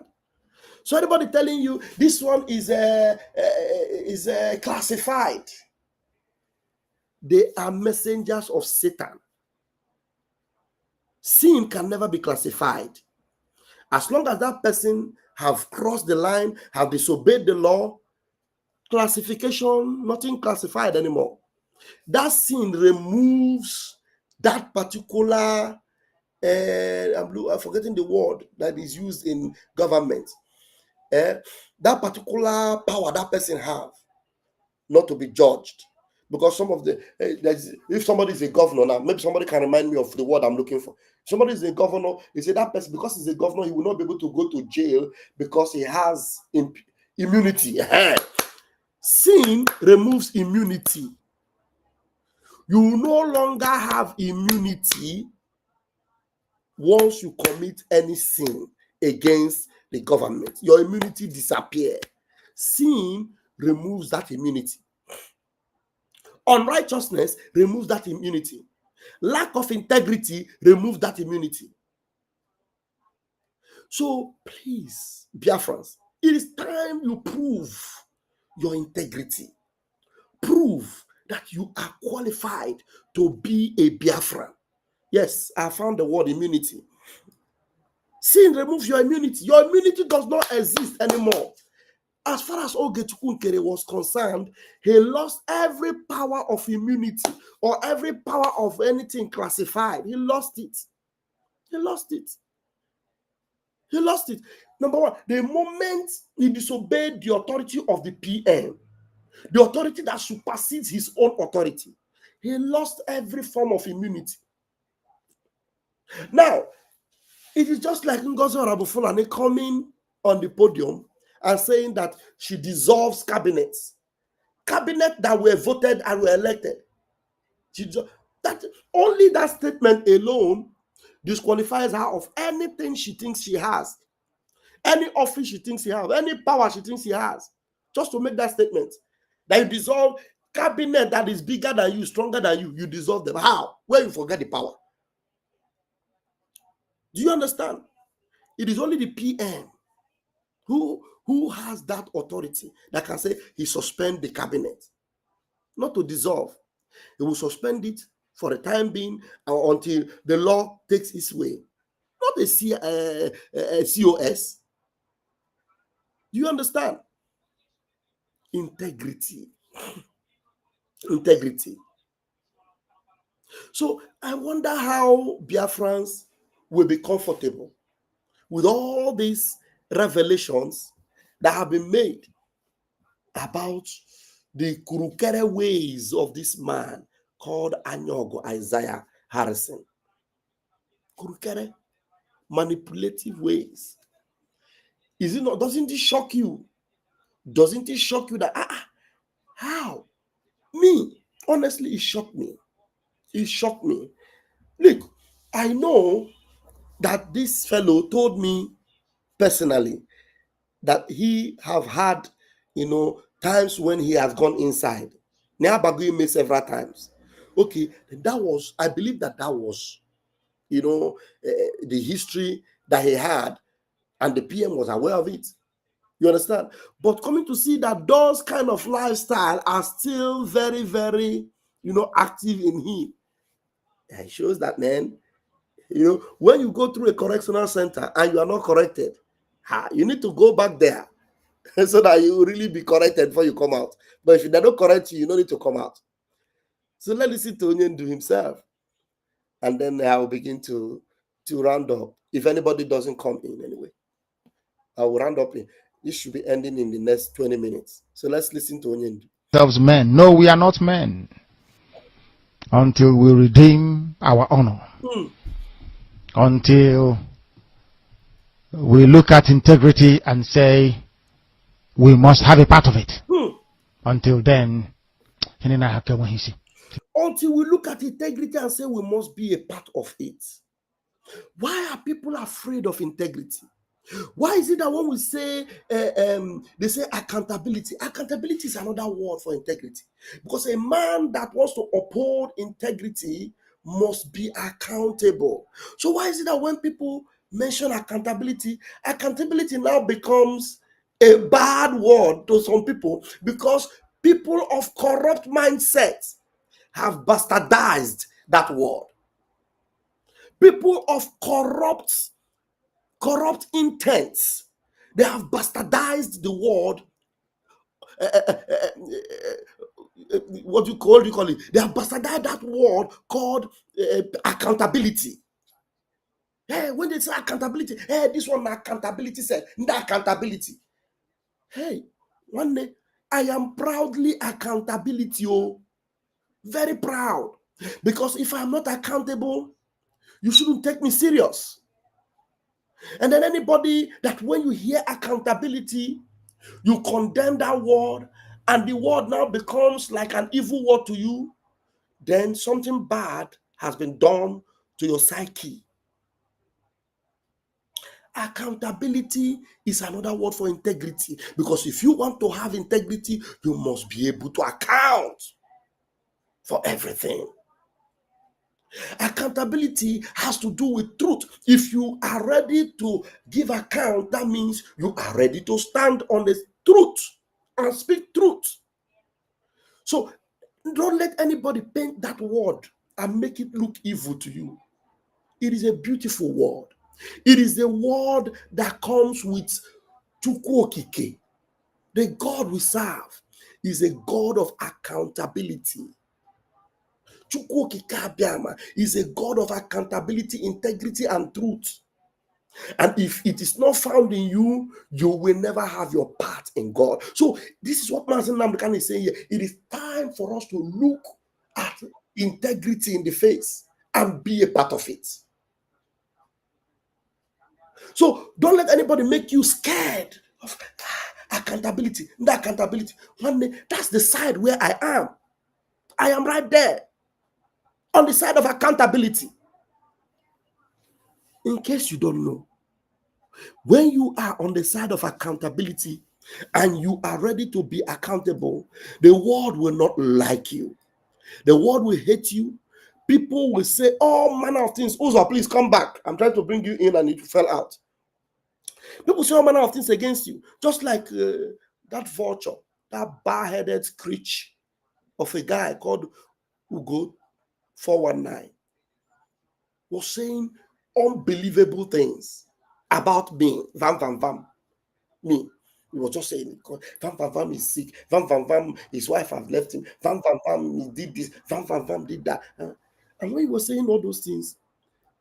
So anybody telling you this one is classified, they are messengers of Satan. Sin can never be classified. As long as that person have crossed the line, have disobeyed the law, classification, nothing classified anymore. That sin removes that particular, I'm forgetting the word that is used in government. That particular power that person have not to be judged. Because some of the, if somebody is a governor now, maybe somebody can remind me of the word I'm looking for. Somebody is a governor, you say that person, because he's a governor, he will not be able to go to jail because he has immunity. Sin removes immunity. You no longer have immunity once you commit any sin against the government. Your immunity disappears. Sin removes that immunity. Unrighteousness removes that immunity. Lack of integrity removes that immunity. So please, Biafrans, it is time you prove your integrity. Prove that you are qualified to be a Biafran. Yes, I found the word immunity. Sin removes your immunity. Your immunity does not exist anymore. As far as Ogechukwu Nkere was concerned, he lost every power of immunity or every power of anything classified. He lost it. He lost it. He lost it. Number one, the moment he disobeyed the authority of the PM, the authority that supersedes his own authority, he lost every form of immunity. Now, it is just like Ngozi Orabufulani coming on the podium and saying that she dissolves cabinets that were voted and were elected. That only that statement alone disqualifies her of anything she thinks she has, any office she thinks she has, any power she thinks she has. Just to make that statement, that you dissolve cabinet that is bigger than you, stronger than you, you dissolve them. How? Where you forget the power. Do you understand? It is only the PM who has that authority that can say he suspend the cabinet, not to dissolve. He will suspend it for the time being until the law takes its way, not a COS. Do you understand? Integrity. Integrity. So I wonder how Biafrans will be comfortable with all these revelations that have been made about the kurukere ways of this man called Anyogo Isaiah Harrison. Kurukere, manipulative ways. Is it not? Doesn't it shock you? Doesn't it shock you that how? Me, honestly, it shocked me. It shocked me. Look, I know that this fellow told me personally that he have had, times when he has gone inside. Neabagui made several times. Okay, I believe that was, the history that he had, and the PM was aware of it. You understand? But coming to see that those kind of lifestyle are still very, very, active in him. It shows that, man, when you go through a correctional center and you are not corrected, you need to go back there so that you will really be corrected before you come out. But if they don't correct you, you don't need to come out. So let's listen to Onyendu himself. And then I will begin to round up. If anybody doesn't come in anyway, I will round up. This should be ending in the next 20 minutes. So let's listen to Onyendu. Ourselves men. No, we are not men until we redeem our honor. Until we look at integrity and say we must have a part of it. Until then, until we look at integrity and say we must be a part of it. Why are people afraid of integrity? Why is it that when we say, they say accountability is another word for integrity? Because a man that wants to uphold integrity must be accountable. So why is it that when people mention accountability now becomes a bad word to some people? Because people of corrupt mindsets have bastardized that word. People of corrupt intents, they have bastardized the word. What do you call it? They have bastardized that word called accountability. Hey, when they say accountability, hey, this one accountability said, that accountability. Hey, one day, I am proudly accountability, very proud. Because if I'm not accountable, you shouldn't take me serious. And then anybody that when you hear accountability, you condemn that word, and the word now becomes like an evil word to you, then something bad has been done to your psyche. Accountability is another word for integrity, because if you want to have integrity, you must be able to account for everything. Accountability has to do with truth. If you are ready to give account, that means you are ready to stand on the truth and speak truth. So don't let anybody paint that word and make it look evil to you. It is a beautiful word. It is the word that comes with Chukwokike. The God we serve is a God of accountability. Chukwokike Abiama is a God of accountability, integrity, and truth. And if it is not found in you, you will never have your part in God. So this is what Master Namdekan is saying here. It is time for us to look at integrity in the face and be a part of it. So don't let anybody make you scared of accountability. That accountability. One day, that's the side where I am. I am right there on the side of accountability. In case you don't know, when you are on the side of accountability and you are ready to be accountable, the world will not like you. The world will hate you. People will say all manner of things. Uzo, please come back. I'm trying to bring you in and it fell out. People say all manner of things against you. Just like that vulture, that bar-headed screech of a guy called Ugo 419 was saying unbelievable things about me. Vam, vam, vam. Me. He was just saying, Vam Vam Vam is sick. Vam Vam Vam, his wife has left him. Vam Vam Vam, he did this. Vam Vam Vam did that. And when he was saying all those things,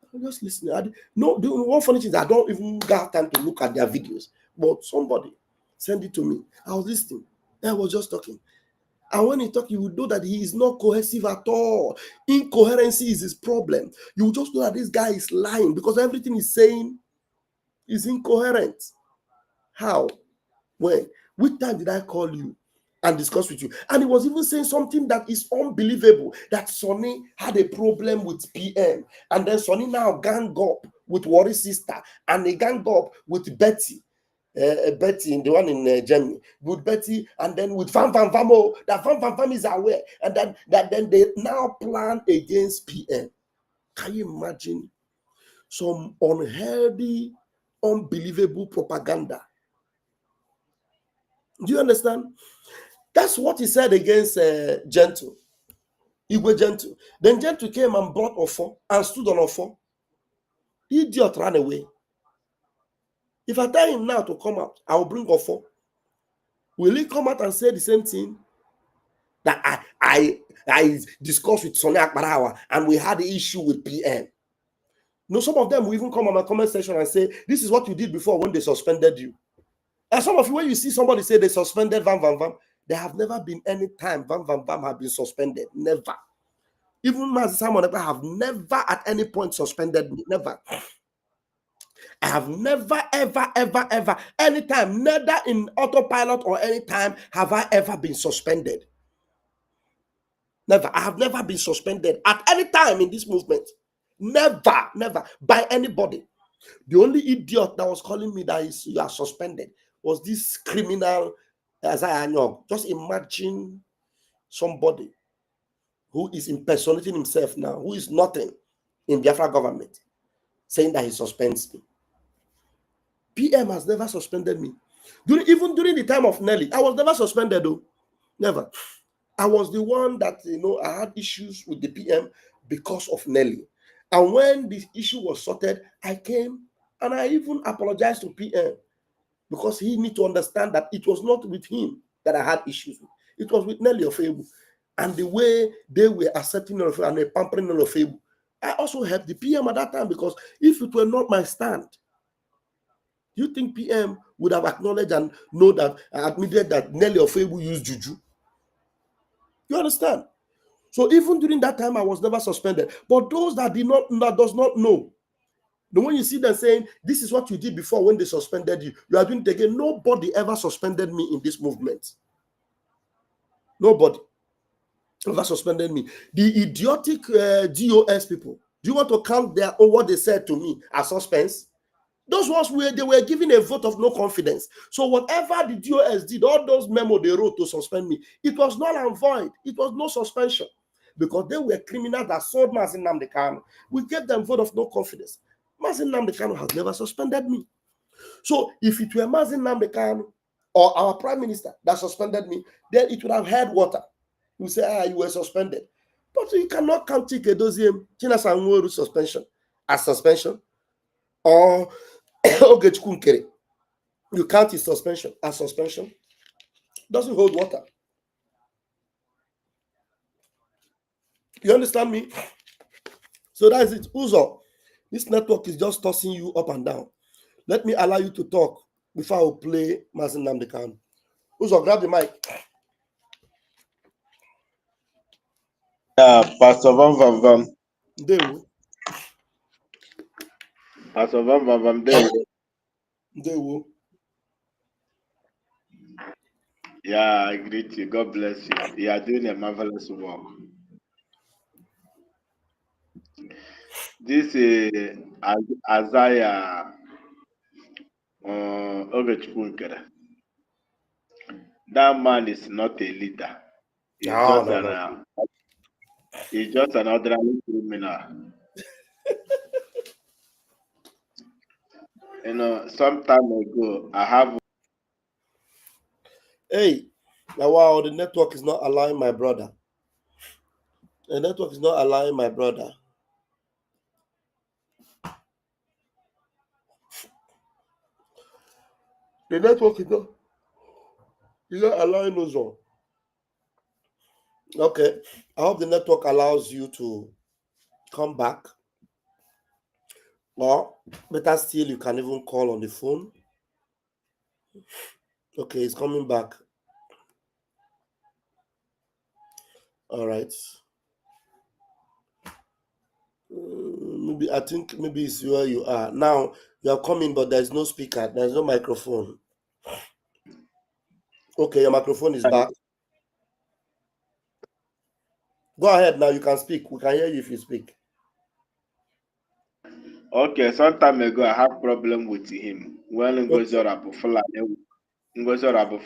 I was just listening. The one funny thing is I don't even have time to look at their videos. But somebody sent it to me. I was listening. I was just talking. And when he talk, you will know that he is not cohesive at all. Incoherency is his problem. You will just know that this guy is lying because everything he's saying is incoherent. How? When? Which time did I call you and discuss with you? And he was even saying something that is unbelievable, that Sonny had a problem with PM. And then Sonny now gang up with Worry's sister. And they gang up with Betty. Betty, the one in Germany, with Betty, and then with Van Van Vamo, that Van Van Vam is aware, and then they now plan against PM. Can you imagine some unhealthy, unbelievable propaganda? Do you understand? That's what he said against Gentle, Igwe Gentle. Then Gentle came and brought Ofo and stood on Ofo. Idiot ran away. If I tell him now to come out, I will bring Ofo. Will he come out and say the same thing that I discussed with Sonny Akbarawa and we had the issue with PM? No, some of them will even come on my comment section and say, this is what you did before when they suspended you. And some of you, when you see somebody say they suspended Van Van Vam, there have never been any time Van Van Vam have been suspended. Never. Even Master Simon have never at any point suspended me. Never. I have never, ever, anytime, neither in autopilot or any time have I ever been suspended. Never. I have never been suspended at any time in this movement. Never by anybody. The only idiot that was calling me that you are suspended was this criminal Isaiah Anyog. Just imagine somebody who is impersonating himself now, who is nothing in Biafra government, saying that he suspends me. PM has never suspended me. Even during the time of Nelly, I was never suspended though. Never. I was the one that, I had issues with the PM because of Nelly. And when the issue was sorted, I came and I even apologized to PM because he need to understand that it was not with him that I had issues with. It was with Nelly Ofebu. And the way they were accepting Nelly and pampering Nelly Ofebu. I also helped the PM at that time because if it were not my stand, do you think PM would have acknowledged and know that admitted that Nelly Ofebu used juju? You understand? So even during that time, I was never suspended. But those that does not know, when you see them saying, this is what you did before when they suspended you, you are doing it again. Nobody ever suspended me in this movement. Nobody ever suspended me. The idiotic DOS people, do you want to count what they said to me as suspense? Those ones they were given a vote of no confidence. So whatever the DOS did, all those memos they wrote to suspend me, it was null and void. It was no suspension because they were criminals that sold Mazi Nnamdi Kanu. We gave them vote of no confidence. Mazi Nnamdi Kanu has never suspended me. So if it were Mazi Nnamdi Kanu or our prime minister that suspended me, then it would have had water. You say, you were suspended. But you cannot count Chike Doziem, Chinasa Nworu suspension as suspension. or Ogechukwu Nkere, you count his suspension as suspension. Doesn't hold water. You understand me? So that's it. Uzo, this network is just tossing you up and down. Let me allow you to talk before I will play Mazin Namdekan. Uzo, grab the mic. Yeah, Pastor Van Van Van. Ndewo. Pastor Van Van Van. Ndewo. Yeah, I greet you. God bless you. You are doing a marvelous work. This is Isaiah Ogechukwu. That man is not a leader. No. He's just an ordinary criminal. You know, some time ago, I have. Hey, now wow, the network is not allowing my brother. The network is not allowing my brother. The network is not allowing us on. Okay. I hope the network allows you to come back. Or better still, you can even call on the phone. Okay, it's coming back. All right. Maybe I think maybe it's where you are now. You are coming, but there's no speaker. There's no microphone. Okay, your microphone is back. Go ahead now. You can speak. We can hear you if you speak. Okay, some time ago, I had problem with him when Ngozi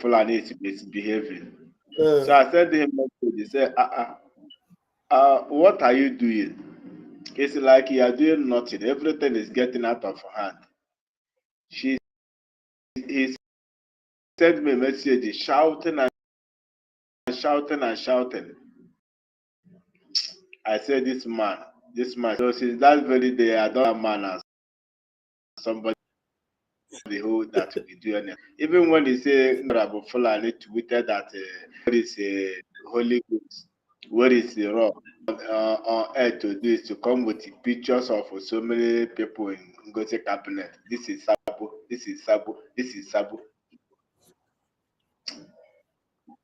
Fulani is misbehaving. So I said to him, he said, what are you doing? It's like you are doing nothing. Everything is getting out of hand. He sent me a message shouting and shouting and shouting. I said, this man. So since that very day, I don't have man as somebody who that will be doing it. Even when they say Abu Fulani tweeted that where is Holy Ghost, where is the raw on earth to do is to come with pictures of so many people in Ngozi cabinet. This is Sabu, this is Sabu, this is Sabu.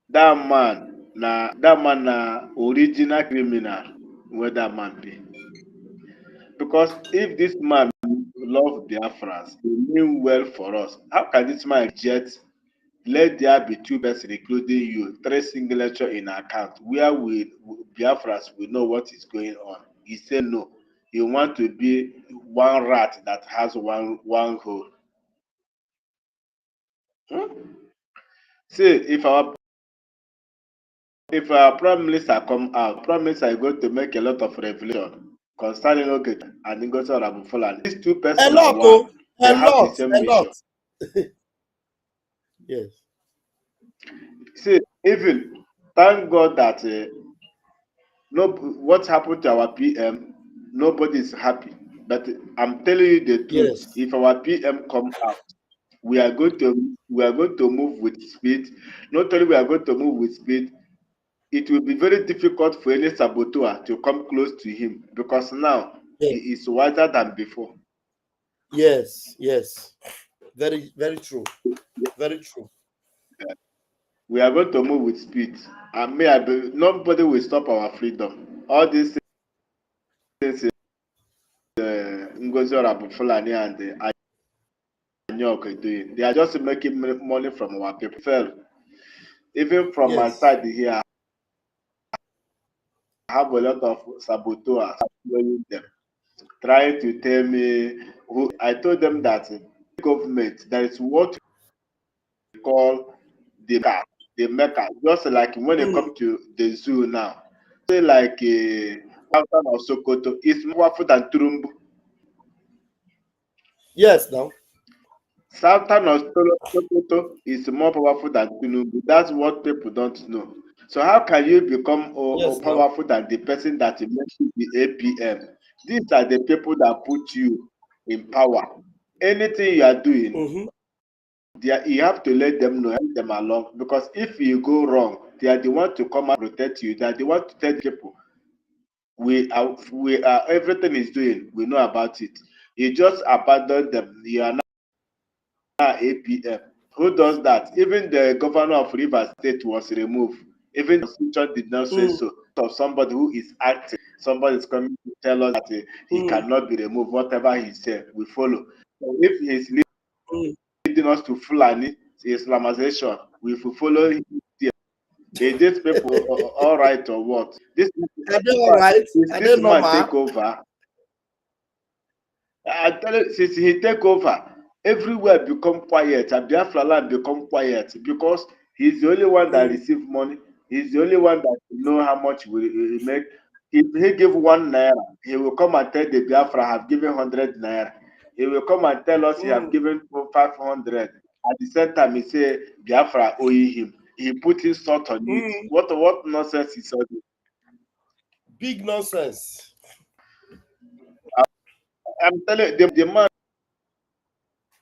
That man na original criminal where that man be. Because if this man love Biafrans, he mean well for us. How can this man reject? Let there be two persons, including you, three signature in account, where we Biafras will know what is going on. He said no. He want to be one rat that has one hole. See, if our prime minister come out, prime minister is going to make a lot of revelation concerning Ogechi and Ngozi Oramufula. These two persons are one. They have the same mission. Yes. See, even thank God that no, what happened to our PM, nobody is happy. But I'm telling you the truth. Yes. If our PM come out, we are going to move with speed. Not only we are going to move with speed, it will be very difficult for any saboteur to come close to him because now he is wiser than before. Yes. Very, very true. Very true. We are going to move with speed. And nobody will stop our freedom. All these things, Ngozi Fulani and Anyok doing, they are just making money from our people. Even from my side here, I have a lot of saboteurs following them, trying to tell me who. I told them that government, there is what we call the maker. Just like when it comes to the zoo now, say like Biafran of Sokoto is more powerful than Turumbu. Yes, now. Sultan of Sokoto is more powerful than Tinubu. That's what people don't know. So how can you become powerful than the person that makes you the APM? These are the people that put you in power. Anything you are doing, Mm-hmm. you have to let them know, help them along. Because if you go wrong, they are the one to come and protect you. They are the one to tell people we are everything is doing. We know about it. You just abandon them. You are now APM. Who does that? Even the governor of Rivers State was removed. Even the constitution did not say so. Of somebody who is acting, somebody is coming to tell us that he cannot be removed. Whatever he said, we follow. So if he's leading us to Fulani Islamization, we will follow him. Is this people all right or what? This Are they all right? is Are this they man normal? take over? I tell you, since he take over, everywhere become quiet, and Biafra land become quiet because he's the only one that receive money. He's the only one that know how much we make. If he give 1 naira, he will come and tell the Biafra have given 100 naira. He will come and tell us he have given 500. At the same time, he say Biafra owe him. He put his salt on it. What nonsense is all this? Big nonsense. I'm telling you, the man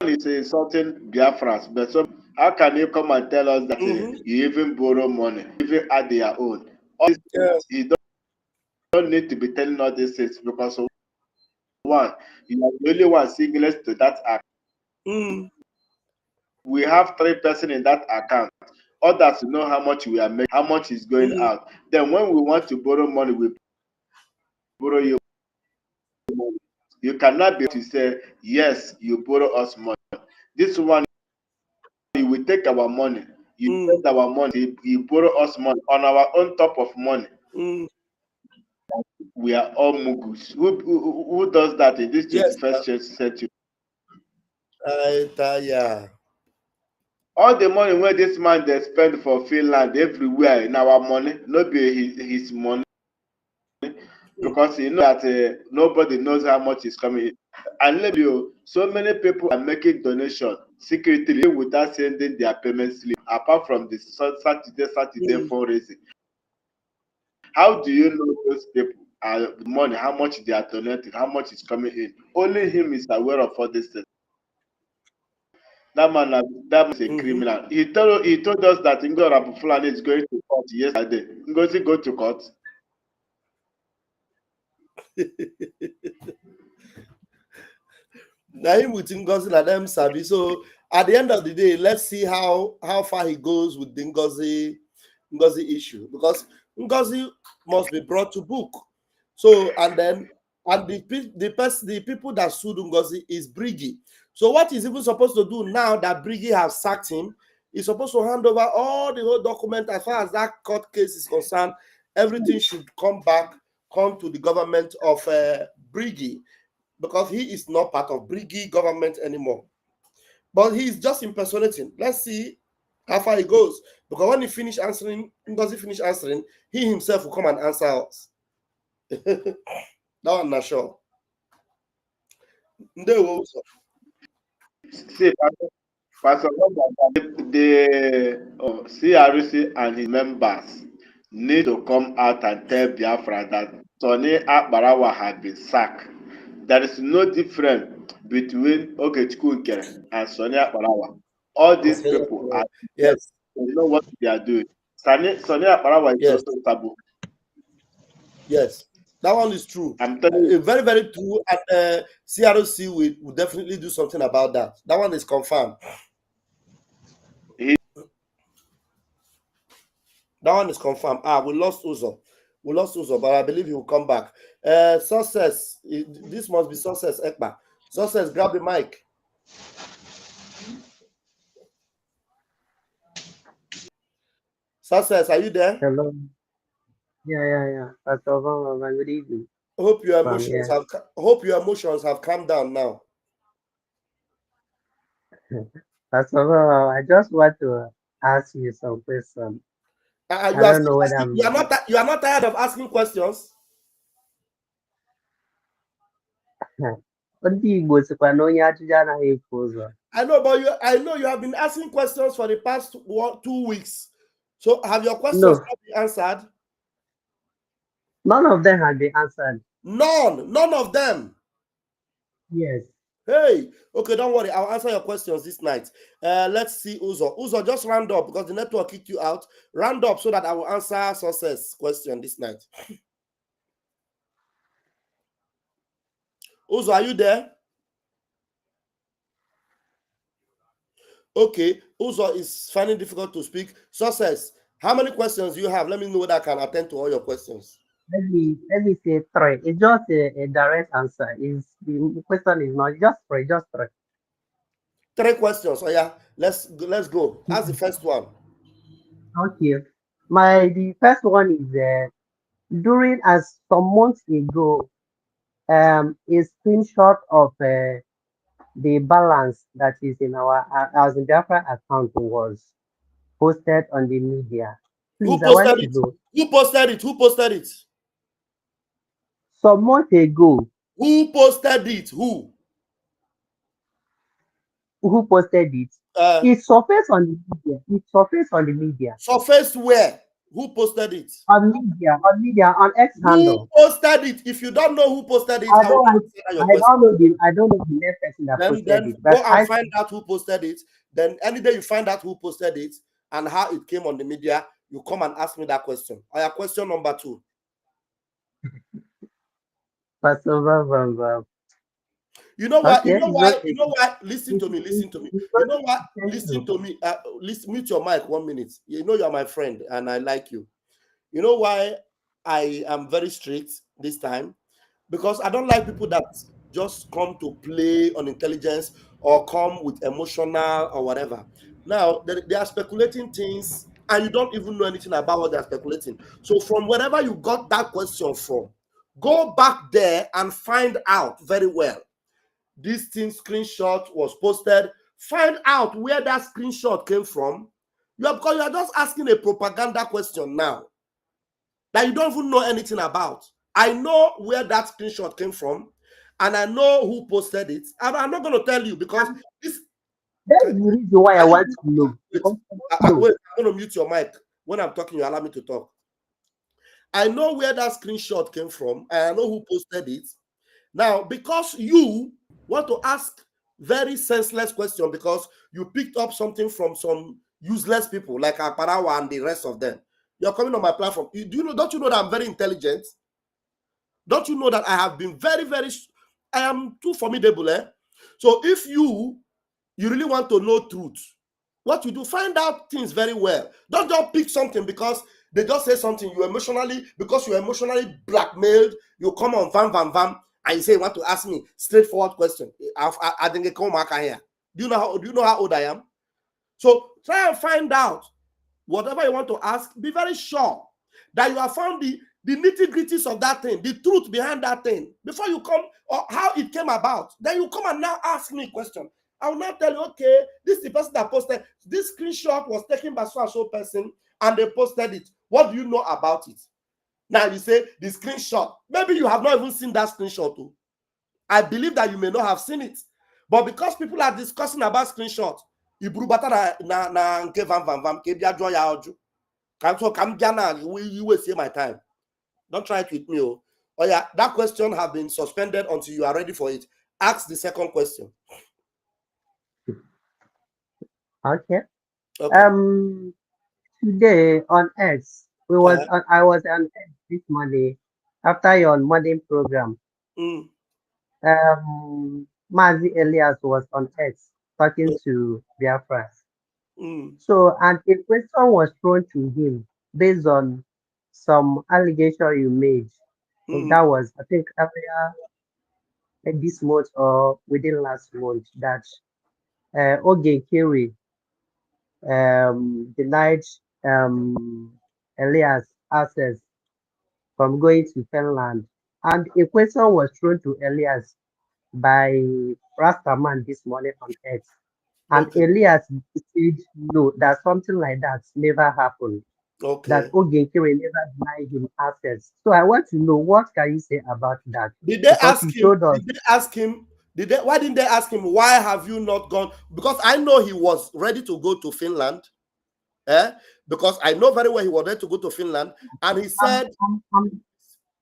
is insulting Biafrans, but so how can you come and tell us that you even borrow money, even add your own? All this, you don't need to be telling all these things because one, you are the only one signalist to that account. We have 3 persons in that account. Others know how much we are making, how much is going out. Then when we want to borrow money, we borrow you money. You cannot be able to say, yes, you borrow us money. This one, you will take our money. You spend our money. You borrow us money on our own top of money. We are all mugus. Who does that in this 21st century? Yeah. All the money where this man they spend for Finland everywhere in our money, not be his money, because you know that nobody knows how much is coming in. And let you, so many people are making donation secretly without sending their payment slip, apart from the Saturday fundraising. How do you know those people are money, how much they are donating, how much is coming in? Only him is aware of all these things. That man is a criminal. He told us that Ngo Rabufulani is going to court yesterday. Ngozi go to court. Now him with Ngozi and them sabi. So at the end of the day, let's see how far he goes with the Ngozi issue, because Ngozi must be brought to book. So the people that sued Ngozi is Brigi. So what he's even supposed to do now that Brigi has sacked him, he's supposed to hand over all the whole document as far as that court case is concerned. Everything should come to the government of Brigi, because he is not part of Brigi government anymore. But he's just impersonating. Let's see how far he goes. Because when he finish answering, he himself will come and answer us. That I'm not sure. See, Pastor the CRC and his members need to come out and tell Biafra that Sonny Akbarawa had been sacked. There is no difference between Okechukwu Nkere and Sonny Akbarawa. All these people are they know what they are doing. Sonny Akbarawa is also taboo. Yes, that one is true. I'm telling you, very, very true. And CRC will definitely do something about that. That one is confirmed. That one is confirmed. We lost Uzo. But I believe he will come back. Success. This must be Success Ekba. Success, grab the mic. Success, are you there? Hello. Yeah. Pastor Obama, good evening. Hope your emotions have calmed down now. Pastor Obama, I just want to ask you some questions. I don't know whether you are not tired of asking questions. I know, but I know you have been asking questions for the past 2 weeks. So have your questions been answered? None of them have been answered. None of them. Yes. Hey, okay, don't worry. I'll answer your questions this night. Let's see Uzo. Uzo, just round up because the network kicked you out. Round up so that I will answer Success question this night. Uzo, are you there? Okay, Uzo is finding difficult to speak. Success, how many questions do you have? Let me know that I can attend to all your questions. Let me say three. It's just a direct answer. Is the question is not just three, just three. Three questions. Oh yeah, let's go. That's the first one. Okay. The first one is during as some months ago, a screenshot of the balance that is in our as in Biafra account was posted on the media. Who Please, I want posted to it? know. Who posted it? Who posted it? Some months ago, Who posted it? Who? who posted it? It surfaced on the media. It surfaced on the media. Surfaced where? Who posted it? On X Who handle. posted it? If you don't know who posted it, I will not answer your question. I don't know the next person that posted Then it, go but and find out who posted it. Then any day you find out who posted it and how it came on the media, you come and ask me that question. I have question number 2. You know why? You okay, know it's why? okay. You know why? Listen to me. Listen to me. It's You know okay. what? Thank Listen you. to me. Listen. Mute your mic 1 minute. You know you're my friend and I like you. You know why I am very strict this time? Because I don't like people that just come to play on intelligence or come with emotional or whatever. Now they are speculating things and you don't even know anything about what they're speculating. So from wherever you got that question from, go back there and find out very well. This thing screenshot was posted. Find out where that screenshot came from. Because you are just asking a propaganda question now that you don't even know anything about. I know where that screenshot came from, and I know who posted it. And I'm not going to tell you because this. That's Can, the reason why I can want you to know. wait? No. Wait, I'm going to mute your mic. When I'm talking, you allow me to talk. I know where that screenshot came from, and I know who posted it. Now, because you want to ask very senseless question because you picked up something from some useless people like Akparawa and the rest of them. You're coming on my platform. Don't you know that I'm very intelligent? Don't you know that I have been very, very, I am too formidable, eh? So if you really want to know truth, what you do, find out things very well. Don't just pick something because they just say something, because you're emotionally blackmailed, you come on vam, and you say you want to ask me straightforward question. I think come back here. Do you know how old I am? So try and find out whatever you want to ask, be very sure that you have found the nitty-gritties of that thing, the truth behind that thing, before you come, or how it came about. Then you come and now ask me a question. I will now tell you, okay, this is the person that posted. This screenshot was taken by so and so person, and they posted it. What do you know about it? Now you say the screenshot. Maybe you have not even seen that screenshot too. I believe that you may not have seen it. But because people are discussing about screenshot, iburu bata na nke vam ke bia jụọ ya ọjụ. Come you waste my time. Don't try it with me. Oh yeah, that question have been suspended until you are ready for it. Ask the second question. Okay. Okay. Today on X, I was on X this morning after your morning program. Mazi Elias was on X talking to Biafra. So, and a question was thrown to him based on some allegation you made. That was, I think, earlier this month or within last month that Oge Kiri denied Elias access from going to Finland. And a question was thrown to Elias by Rastaman this morning on X. And Elias said no, that something like that never happened. Okay. That Ogenkere never denied him access. So I want to know, what can you say about that? Did they ask him? Did they ask him? Why didn't they ask him, why have you not gone? Because I know he was ready to go to Finland. Because I know very well he was ready to go to Finland. And he said,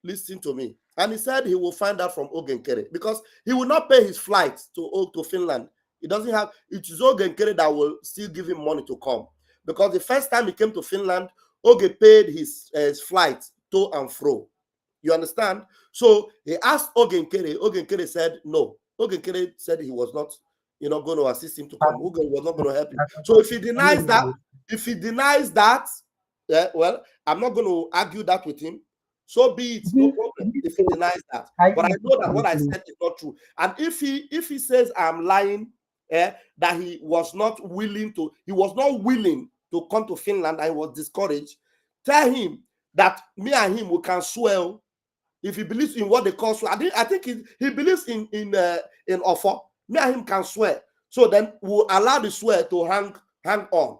Listen to me. And he said he will find out from Ogenkere because he will not pay his flight to Finland. He doesn't have, it is Ogenkere that will still give him money to come. Because the first time he came to Finland, Oge paid his flight to and fro. You understand? So he asked Ogenkere. Ogenkere said no. Ogenkere said he was not, going to assist him to come. Oge was not going to help him. So if he denies that, well, I'm not going to argue that with him. So be it, no problem if he denies that. But I know that what I said is not true. And if he says I'm lying, that he was not willing to come to Finland and was discouraged, tell him that me and him, we can swear. If he believes in what they call swear, I think he believes in offer. Me and him can swear. So then we'll allow the swear to hang on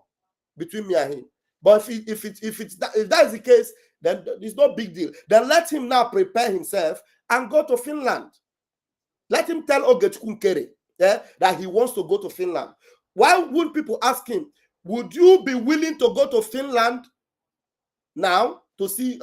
between me and him. But if that is the case, then it's no big deal. Then let him now prepare himself and go to Finland. Let him tell Ogechkunkere that he wants to go to Finland. Why would people ask him, would you be willing to go to Finland now to see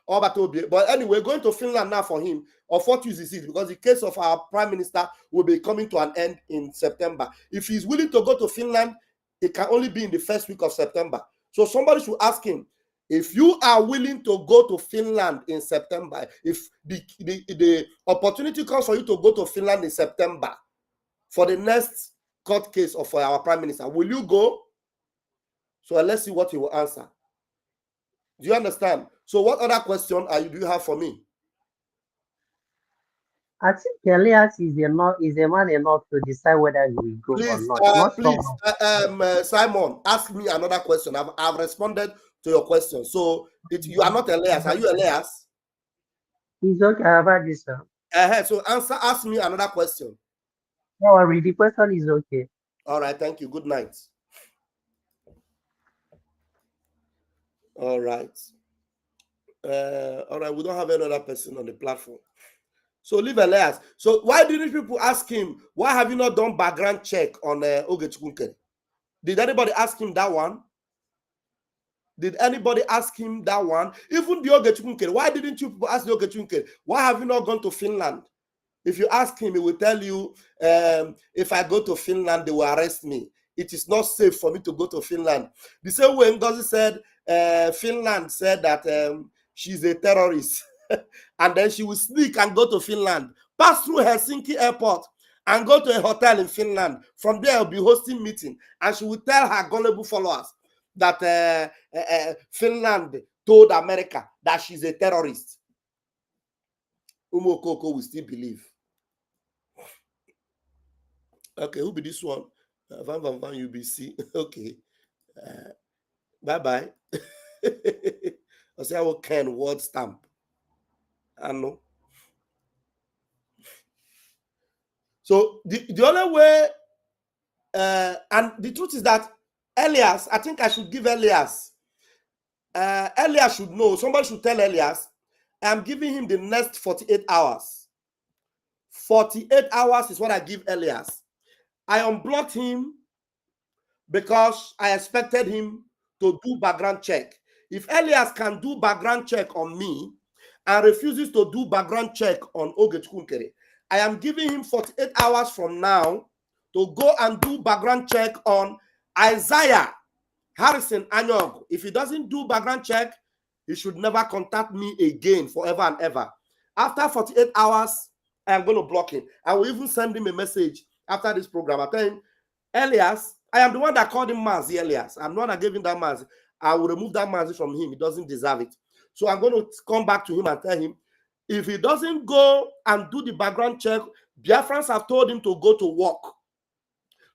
Obatobi? But anyway, going to Finland now for him, of what use is it? Because the case of our prime minister will be coming to an end in September. If he's willing to go to Finland, it can only be in the first week of September. So somebody should ask him, if you are willing to go to Finland in September, if the opportunity comes for you to go to Finland in September for the next court case of our prime minister, will you go? So let's see what he will answer. Do you understand? So what other question do you have for me? I think Elias is a man enough to decide whether he will go or not. Please, Simon, ask me another question. I've responded to your question. So you are not Elias. Are you Elias? He's okay. I've heard this, sir. So ask me another question. No worry, the question is okay. All right, thank you. Good night. All right. All right, we don't have any other person on the platform. So leave Elias. So why didn't people ask him, why have you not done background check on Ogechkunkere? Did anybody ask him that one? Did anybody ask him that one? Even the Ogechkunkere, why didn't you people ask the Ogechkunkere? Why have you not gone to Finland? If you ask him, he will tell you, if I go to Finland, they will arrest me. It is not safe for me to go to Finland. The same way Ngozi said, Finland said that she's a terrorist. And then she will sneak and go to Finland, pass through Helsinki airport, and go to a hotel in Finland. From there, will be hosting meeting. And she will tell her gullible followers that Finland told America that she's a terrorist. Umokoko will still believe. Okay, who be this one? Van UBC. Okay. Bye-bye. I say I will can word stamp. I know. So the only way, and the truth is that Elias, I think I should give Elias. Elias should know. Somebody should tell Elias, I'm giving him the next 48 hours. 48 hours is what I give Elias. I unblocked him because I expected him to do background check. If Elias can do background check on me and refuses to do background check on Ogechkunkere, I am giving him 48 hours from now to go and do background check on Isaiah Harrison Anyog. If he doesn't do background check, he should never contact me again forever and ever. After 48 hours, I am going to block him. I will even send him a message after this program. I tell him, Elias, I am the one that called him Mazi Elias. I'm the one that gave him that Mazi. I will remove that Mazi from him. He doesn't deserve it. So I'm going to come back to him and tell him, if he doesn't go and do the background check, Biafrans have told him to go to work,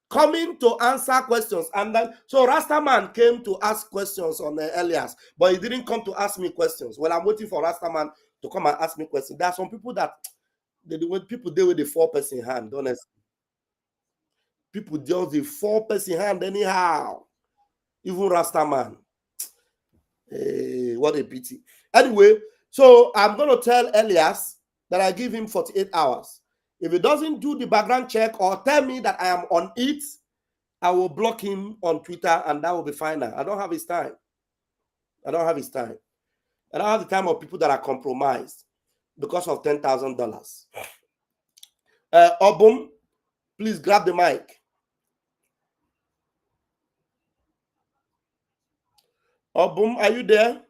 coming to answer questions. And then, so Rastaman came to ask questions on Elias, but he didn't come to ask me questions. Well, I'm waiting for Rastaman to come and ask me questions. There are some people that, when people deal with the 4-person hand, honestly. People deal with the 4-person hand anyhow. Even Rastaman. Hey, what a pity. Anyway, so I'm going to tell Elias that I give him 48 hours. If he doesn't do the background check or tell me that I am on it, I will block him on Twitter and that will be final. I don't have his time. I don't have his time. I don't have the time of people that are compromised because of $10,000. Obum, please grab the mic. Obum, are you there?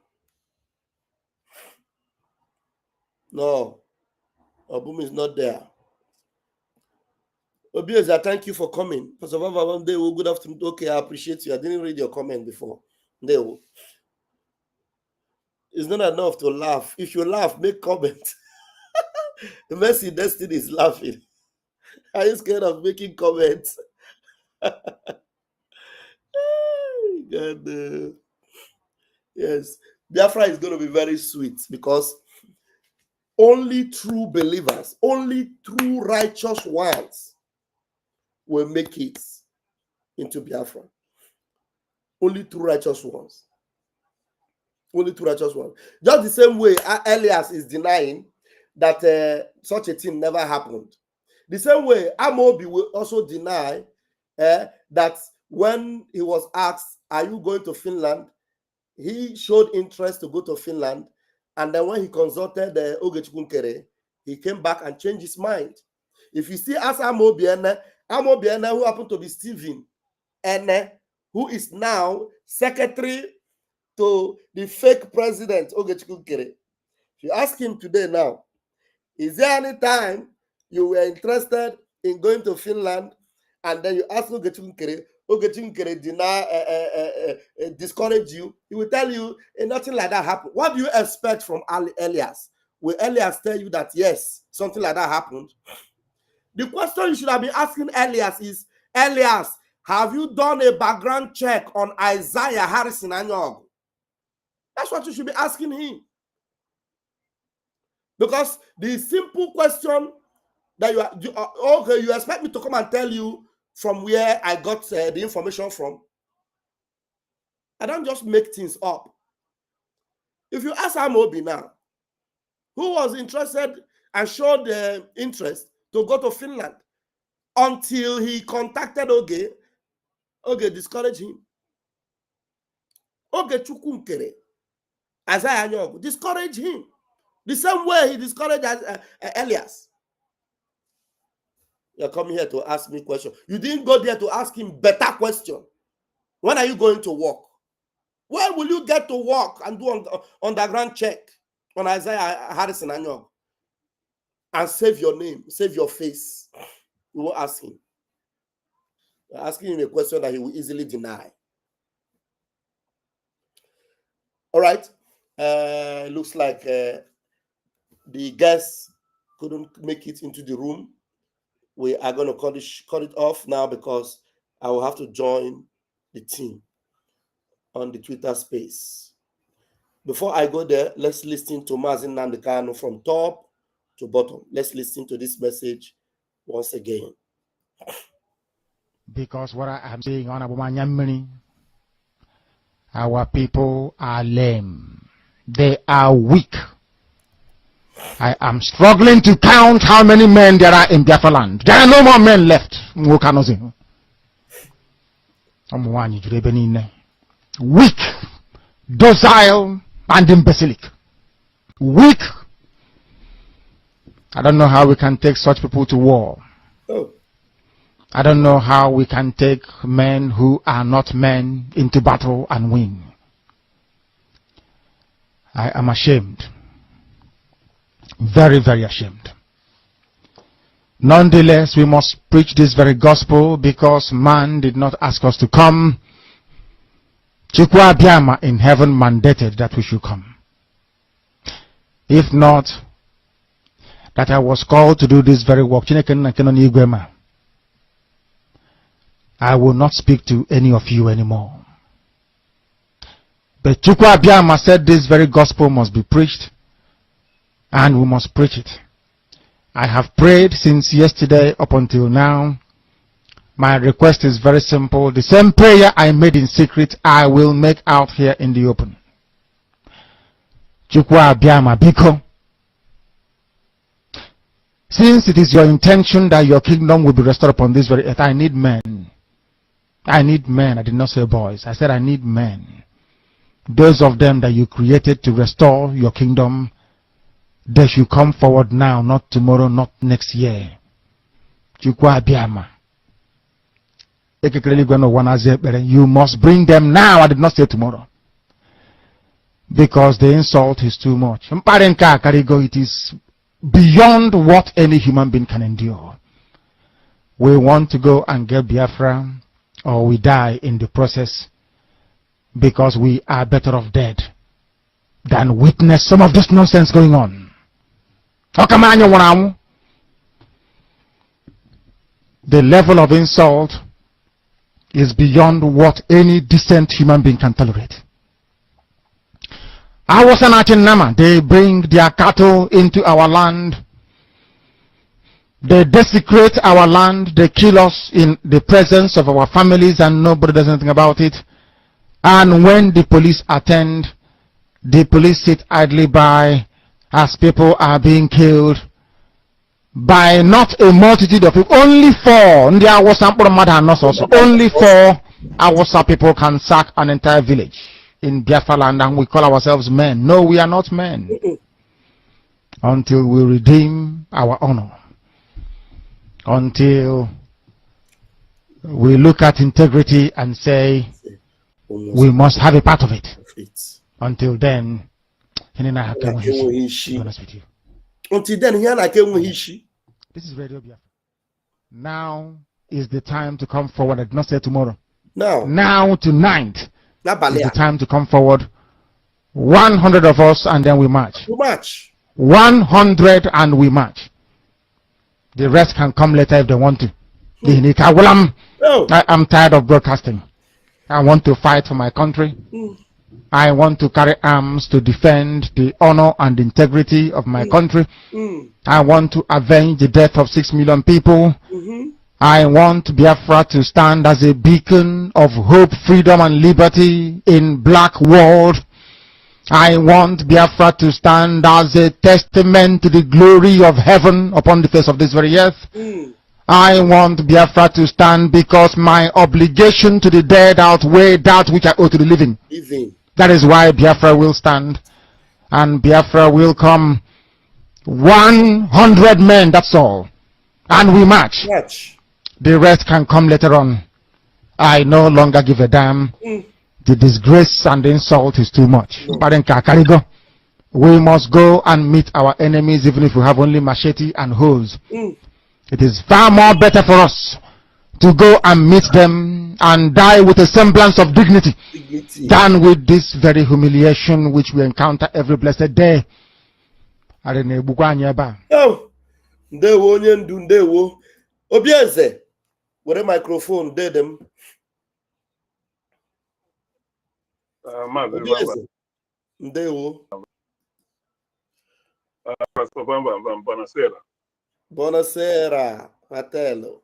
No, Obum is not there. Obieza, thank you for coming. First of all, one day, good afternoon. Okay, I appreciate you. I didn't read your comment before. It's not enough to laugh. If you laugh, make comment. The Mercy Destiny is laughing. Are you scared of making comments? God, yes, Biafra is going to be very sweet because only true believers, only true righteous ones will make it into Biafra. Only true righteous ones. Only true righteous ones. Just the same way Elias is denying that such a thing never happened. The same way Amobi will also deny that when he was asked, are you going to Finland? He showed interest to go to Finland. And then when he consulted Ogechikunkere, he came back and changed his mind. If you see as Amobiene, who happened to be Stephen Ene, who is now secretary to the fake president, Ogechikunkere. If you ask him today now, is there any time you were interested in going to Finland and then you ask Ogechikunkere discourage you? He will tell you nothing like that happened. What do you expect from Elias? Will Elias tell you that yes, something like that happened? The question you should have been asking Elias is, Elias, have you done a background check on Isaiah Harrison Anyog? That's what you should be asking him. Because the simple question that you expect me to come and tell you from where I got the information from. I don't just make things up. If you ask Amobi now, who was interested and showed interest to go to Finland until he contacted Oge discouraged him. Oge Chukunkere, Isaiah Anyog, discouraged him. The same way he discouraged Elias. You're coming here to ask me questions. You didn't go there to ask him better question. When are you going to work? When will you get to work and do underground check on Isaiah Harrison Anyog and save your name, save your face? We will ask him. We're asking him a question that he will easily deny. All right. Looks like the guests couldn't make it into the room. We are going to cut it off now because I will have to join the team on the Twitter space. Before I go there, let's listen to Mazin Nandekano from top to bottom. Let's listen to this message once again. Because what I am saying, Honorable Manyamini, our people are lame. They are weak. I am struggling to count how many men there are in Biafra land. There are no more men left. Weak, docile, and imbecilic. Weak. I don't know how we can take such people to war. Oh. I don't know how we can take men who are not men into battle and win. I am ashamed. Very, very ashamed. Nonetheless, we must preach this very gospel because man did not ask us to come. Chukwu Abiyama in heaven mandated that we should come. If not, that I was called to do this very work, I will not speak to any of you anymore. But Chukwu Abiyama said this very gospel must be preached, and we must preach it. I have prayed since yesterday up until now. My request is very simple. The same prayer I made in secret, I will make out here in the open. Chukwu Abiyama Biko, since it is your intention that your kingdom will be restored upon this very earth, I need men. I need men. I did not say boys. I said I need men those of them that you created to restore your kingdom, they should come forward now, not tomorrow, not next year. You must bring them now. I did not say tomorrow. Because the insult is too much. It is beyond what any human being can endure. We want to go and get Biafra, or we die in the process, because we are better off dead than witness some of this nonsense going on. The level of insult is beyond what any decent human being can tolerate. They bring their cattle into our land. They desecrate our land. They kill us in the presence of our families and nobody does anything about it. And when the police attend, the police sit idly by as people are being killed by not a multitude of people. Only 4. Only 4 Awasa people can sack an entire village in Biafra land, and we call ourselves men. No, we are not men. Until we redeem our honor. Until we look at integrity and say we must have a part of it. Until then, be honest with you. Until then, this is Radio Biafra. Now is the time to come forward. I did not say tomorrow. Now tonight is the time to come forward. 100 of us, and then we march. 100 and we march. The rest can come later if they want to. I'm tired of broadcasting. I want to fight for my country. I want to carry arms to defend the honor and integrity of my country. I want to avenge the death of 6 million people. I want Biafra to stand as a beacon of hope, freedom, and liberty in black world. I want Biafra to stand as a testament to the glory of heaven upon the face of this very earth. I want Biafra to stand because my obligation to the dead outweigh that which I owe to the living. That is why Biafra will stand, and Biafra will come. 100 men, that's all. And we march. The rest can come later on. I no longer give a damn. The disgrace and the insult is too much. We must go and meet our enemies even if we have only machete and hoes. It is far more better for us to go and meet them and die with a semblance of dignity than with this very humiliation which we encounter every blessed day. Oh, ndewo onye ndu, ndewo. Obieze, were microphone, de them. Obieze, ndewo. Buonasera. Buonasera, fratello.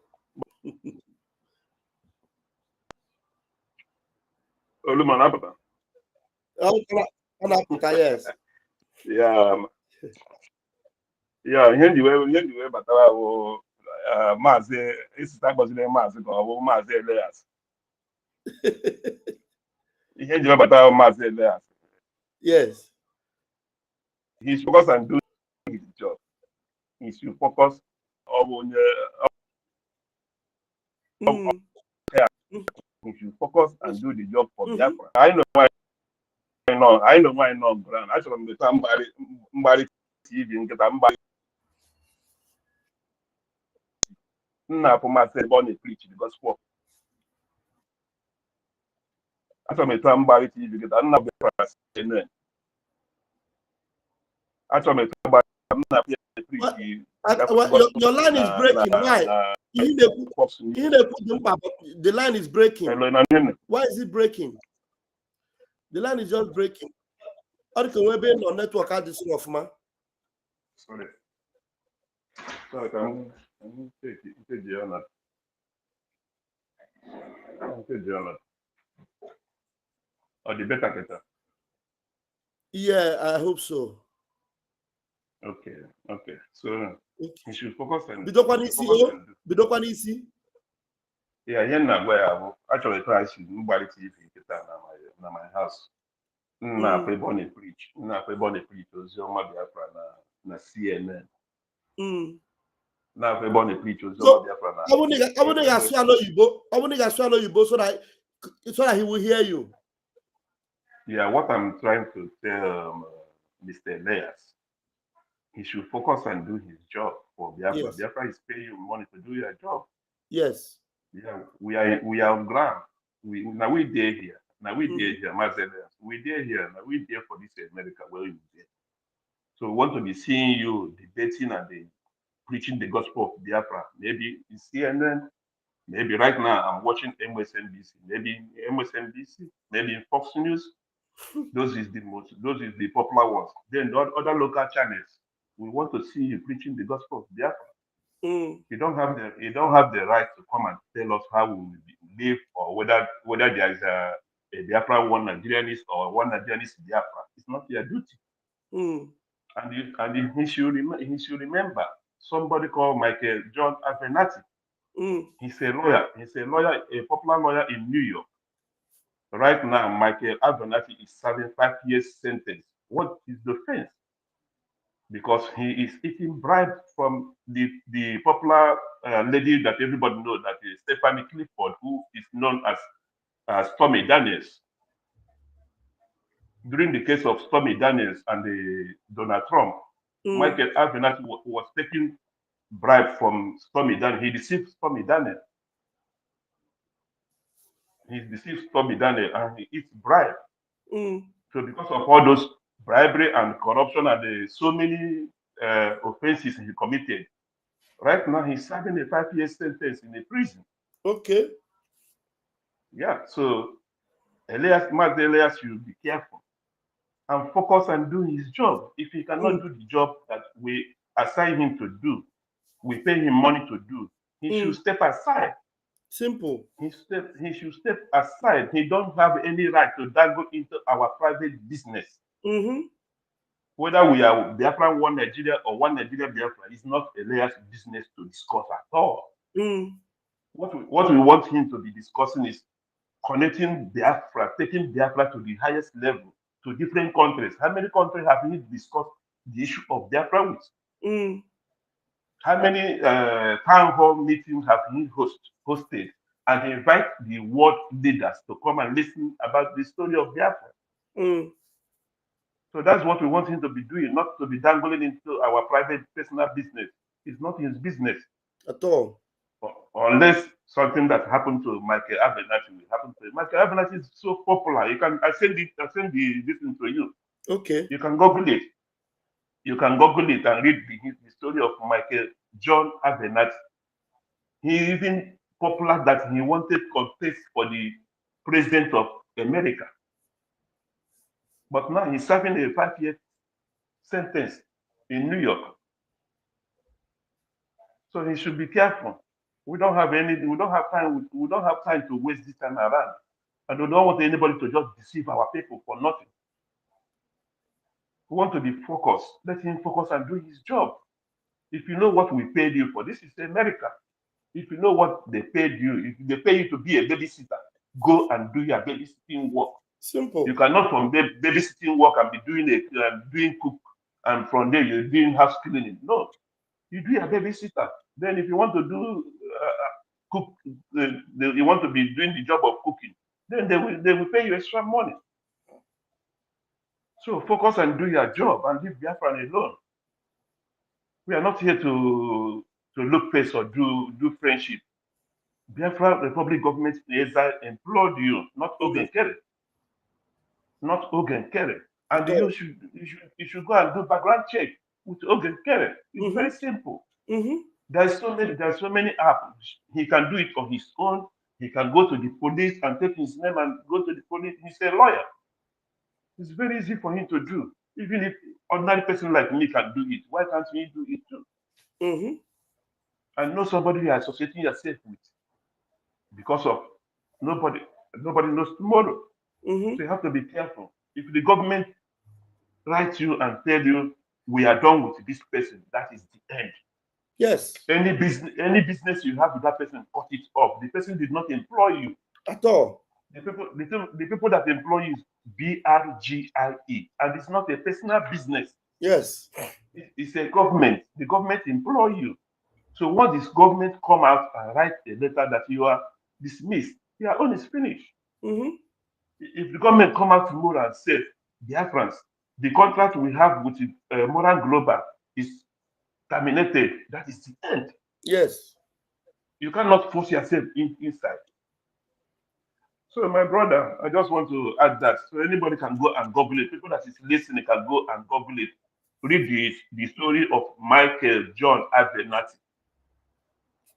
Olumanapata. Oh, yes. Yeah, here batara wo Mazi isita gbazile Mazi ko wo Mazi Elias. Here you batara Mazi Elias. Yes. He should focus and do his job. He should focus on he should focus and do the job for Biafra. I know why not brand. Actually, somebody TV and get somebody. Now for myself, born a preach the gospel. Actually, somebody TV get another person. Actually, somebody preach. Your line is breaking. Why? The line is breaking. Why is it breaking? The line is just breaking. How can we be on network at this off, man? Sorry. Sorry, I'm take the honor. Or the better getter. Yeah, I hope so. Okay. So you should focus on. Bidokwanisi. Yeah, where I actually try to nobody TV get down at my house. Na prebone preach. Na prebone preach. Ozioma Biafra na CNN. Na prebone preach. Ozioma Biafra na. I want to swallow you, so that he will hear you. Yeah, what I'm trying to tell Mr. Elias, he should focus and do his job for Biafra. Yes. Biafra is paying you money to do your job. Yes. Yeah, we are on ground. Now we there here. Now we there here, Master Elias. We there here. Now we there for this America where you there. So we want to be seeing you debating and preaching the gospel of Biafra. Maybe in CNN, maybe right now I'm watching MSNBC, maybe MSNBC, maybe in Fox News. Those is the popular ones. Then the other local channels, we want to see you preaching the gospel of Biafra. You don't have the right to come and tell us how we will live or whether there is a Biafra one Nigerianist or one Nigerianist Biafra. It's not your duty. And he should remember somebody called Michael John Avenatti. He's a lawyer. He's a popular lawyer in New York. Right now, Michael Avenatti is serving 5 years sentence. What is the offense? Because he is eating bribes from the popular lady that everybody knows, that is Stephanie Clifford, who is known as Stormy Daniels. During the case of Stormy Daniels and Donald Trump, Michael Avenatti was taking bribe from Stormy Daniels. He deceived Stormy Daniels. He deceived Stormy Daniels and he eats bribe. So because of all those bribery and corruption and so many offenses he committed, right now he's serving a 5 year sentence in a prison. Okay. Yeah, so Master Elias should be careful and focus on doing his job. If he cannot do the job that we assign him to do, we pay him money to do, he should step aside. Simple. He should step aside. He don't have any right to dangle into our private business. Whether we are Biafran one Nigeria or one Nigeria Biafra, it's not Elias' business to discuss at all. What we want him to be discussing is connecting Biafra, taking Biafra to the highest level, to different countries. How many countries have he discussed the issue of Biafra with? How many town hall meetings have he hosted and invite the world leaders to come and listen about the story of Biafra? So that's what we want him to be doing, not to be dangling into our private personal business. It's not his business at all. Unless something that happened to Michael Avenatti will happen to him. Michael Avenatti is so popular. I send this thing to you. Okay. You can Google it. You can Google it and read the story of Michael John Avenatti. He is even popular that he wanted to contest for the president of America. But now he's serving a 5 year sentence in New York. So he should be careful. We don't have time. We don't have time to waste this time around. And we don't want anybody to just deceive our people for nothing. We want to be focused. Let him focus and do his job. If you know what we paid you for, this is America. If you know what they paid you, if they pay you to be a babysitter, go and do your babysitting work. Simple. You cannot from babysitting work and be doing cook, and from there you're doing house cleaning. No, you do a babysitter. Then if you want to do cook, you want to be doing the job of cooking, then they will pay you extra money. So focus and do your job and leave Biafran alone. We are not here to look face or do friendship. Biafra Republic government employed you, not Ogen Kere. Not Ogen Kere. And you should go and do background check with Ogen Kere. It's very simple. There's so many apps. He can do it on his own. He can go to the police and take his name and go to the police. He's a lawyer. It's very easy for him to do. Even if ordinary person like me can do it, why can't he do it too? And know somebody you are associating yourself with, because of nobody knows tomorrow. So you have to be careful. If the government writes you and tell you we are done with this person, that is the end. Yes. Any business you have with that person, cut it off. The person did not employ you at all. The people that employ you BRGIE, and it's not a personal business. Yes. It's a government. The government employ you. So once this government come out and write a letter that you are dismissed, your own is finished. Mm-hmm. If the government come out tomorrow and say, Biafrans, the contract we have with Moral Global is terminated, that is the end. Yes. You cannot force yourself inside. So, my brother, I just want to add that. So anybody can go and Google it. People that is listening can go and Google it. Read the story of Michael John Abernathy.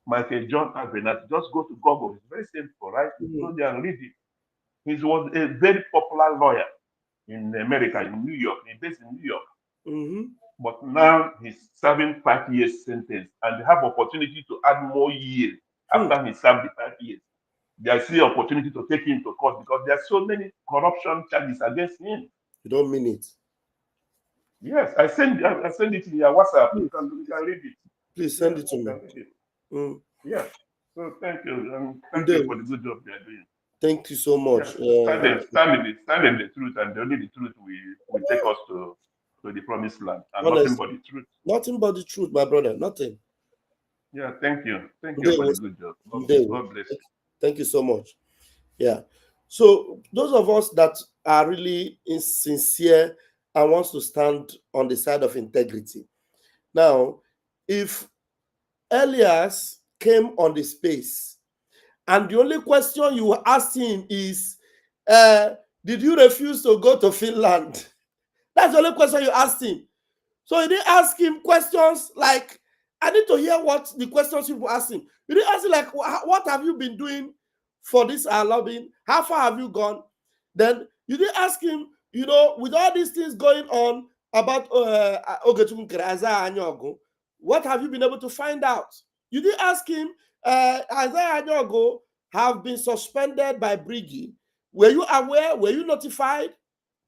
Michael John Abernathy. Just go to Google. It's very simple, right? Go there and read it. He was a very popular lawyer in America, in New York. He's based in New York. Mm-hmm. But now he's serving 5 years sentence, and they have opportunity to add more years after he served the 5 years. There's still opportunity to take him to court because there are so many corruption charges against him. You don't mean it. Yes, I send it in your WhatsApp. You can read it. Please send it to me. Yeah. So thank you. Thank you for the good job they are doing. Thank you so much. Yeah. Stand in the truth, and only the truth will take us to the promised land, and honestly, nothing but the truth. Nothing but the truth, my brother. Nothing. Yeah, thank you. Thank you for the good job. God bless you. Thank you so much. Yeah. So those of us that are really sincere and wants to stand on the side of integrity. Now, if Elias came on the space and the only question you were asking is, did you refuse to go to Finland? That's the only question you asked him. So you didn't ask him questions like, I need to hear what the questions people ask him. You didn't ask him like, what have you been doing for this lobbying? How far have you gone? Then you didn't ask him, with all these things going on about what have you been able to find out? You didn't ask him, Isaiah Anyogo have been suspended by Brigi. Were you aware? Were you notified?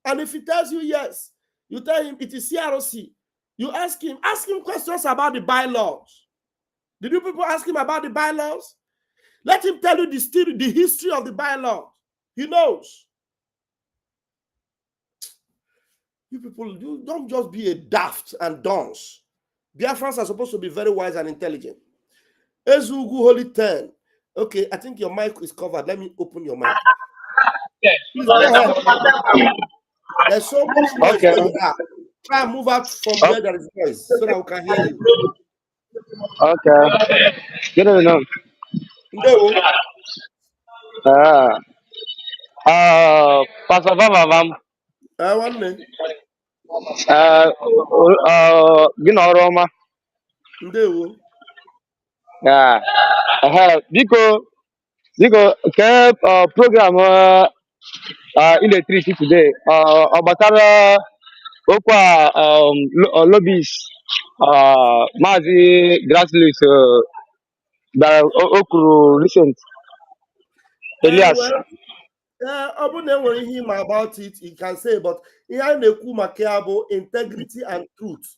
And if he tells you yes, you tell him it is CROC. You ask him questions about the bylaws. Did you people ask him about the bylaws? Let him tell you the history of the bylaws. He knows. You people, you don't just be a daft and dunce. Biafrans are supposed to be very wise and intelligent. Ezugu Holy 10. Okay, I think your mic is covered. Let me open your mic. Please go ahead. There's so much noise where you are. Try and move out from where there is noise so that we can hear you. Okay. Good enough. No. Pastor Baba, One minute. Roma. Ndewo. Biko, program in the 3 today. Obatara Okwa lobbies, Mazi grassroots, that Okuru recent. Elias. About it, he can say, but integrity and truth.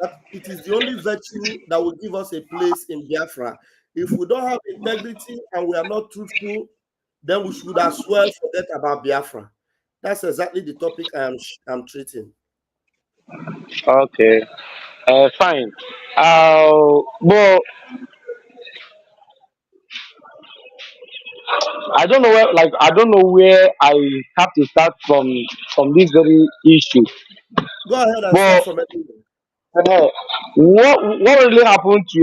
That it is the only virtue that will give us a place in Biafra. If we don't have integrity and we are not truthful, then we should as well forget about Biafra. That's exactly the topic I'm treating. Okay, fine. But I don't know where I have to start from this very issue. Go ahead and start from everywhere. What really happened to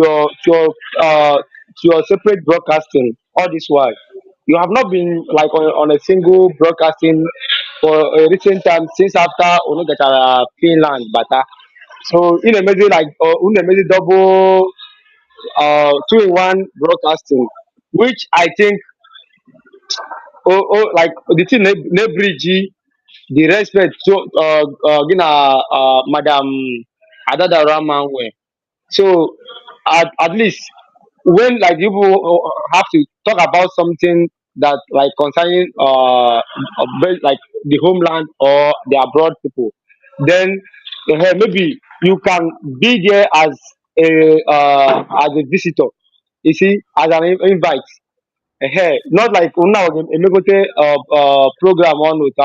your separate broadcasting all this while? You have not been like on a single broadcasting for a recent time since after Onogatara Finland Bata. So in a measure like double 2-in-1 broadcasting, which I think like the thing ne bridge the respect to Madam Adada Ramanwe. So at least when like people have to talk about something that like concerning like the homeland or the abroad people, then maybe you can be there as a visitor. You see, as an invite. Not like una emegote program on with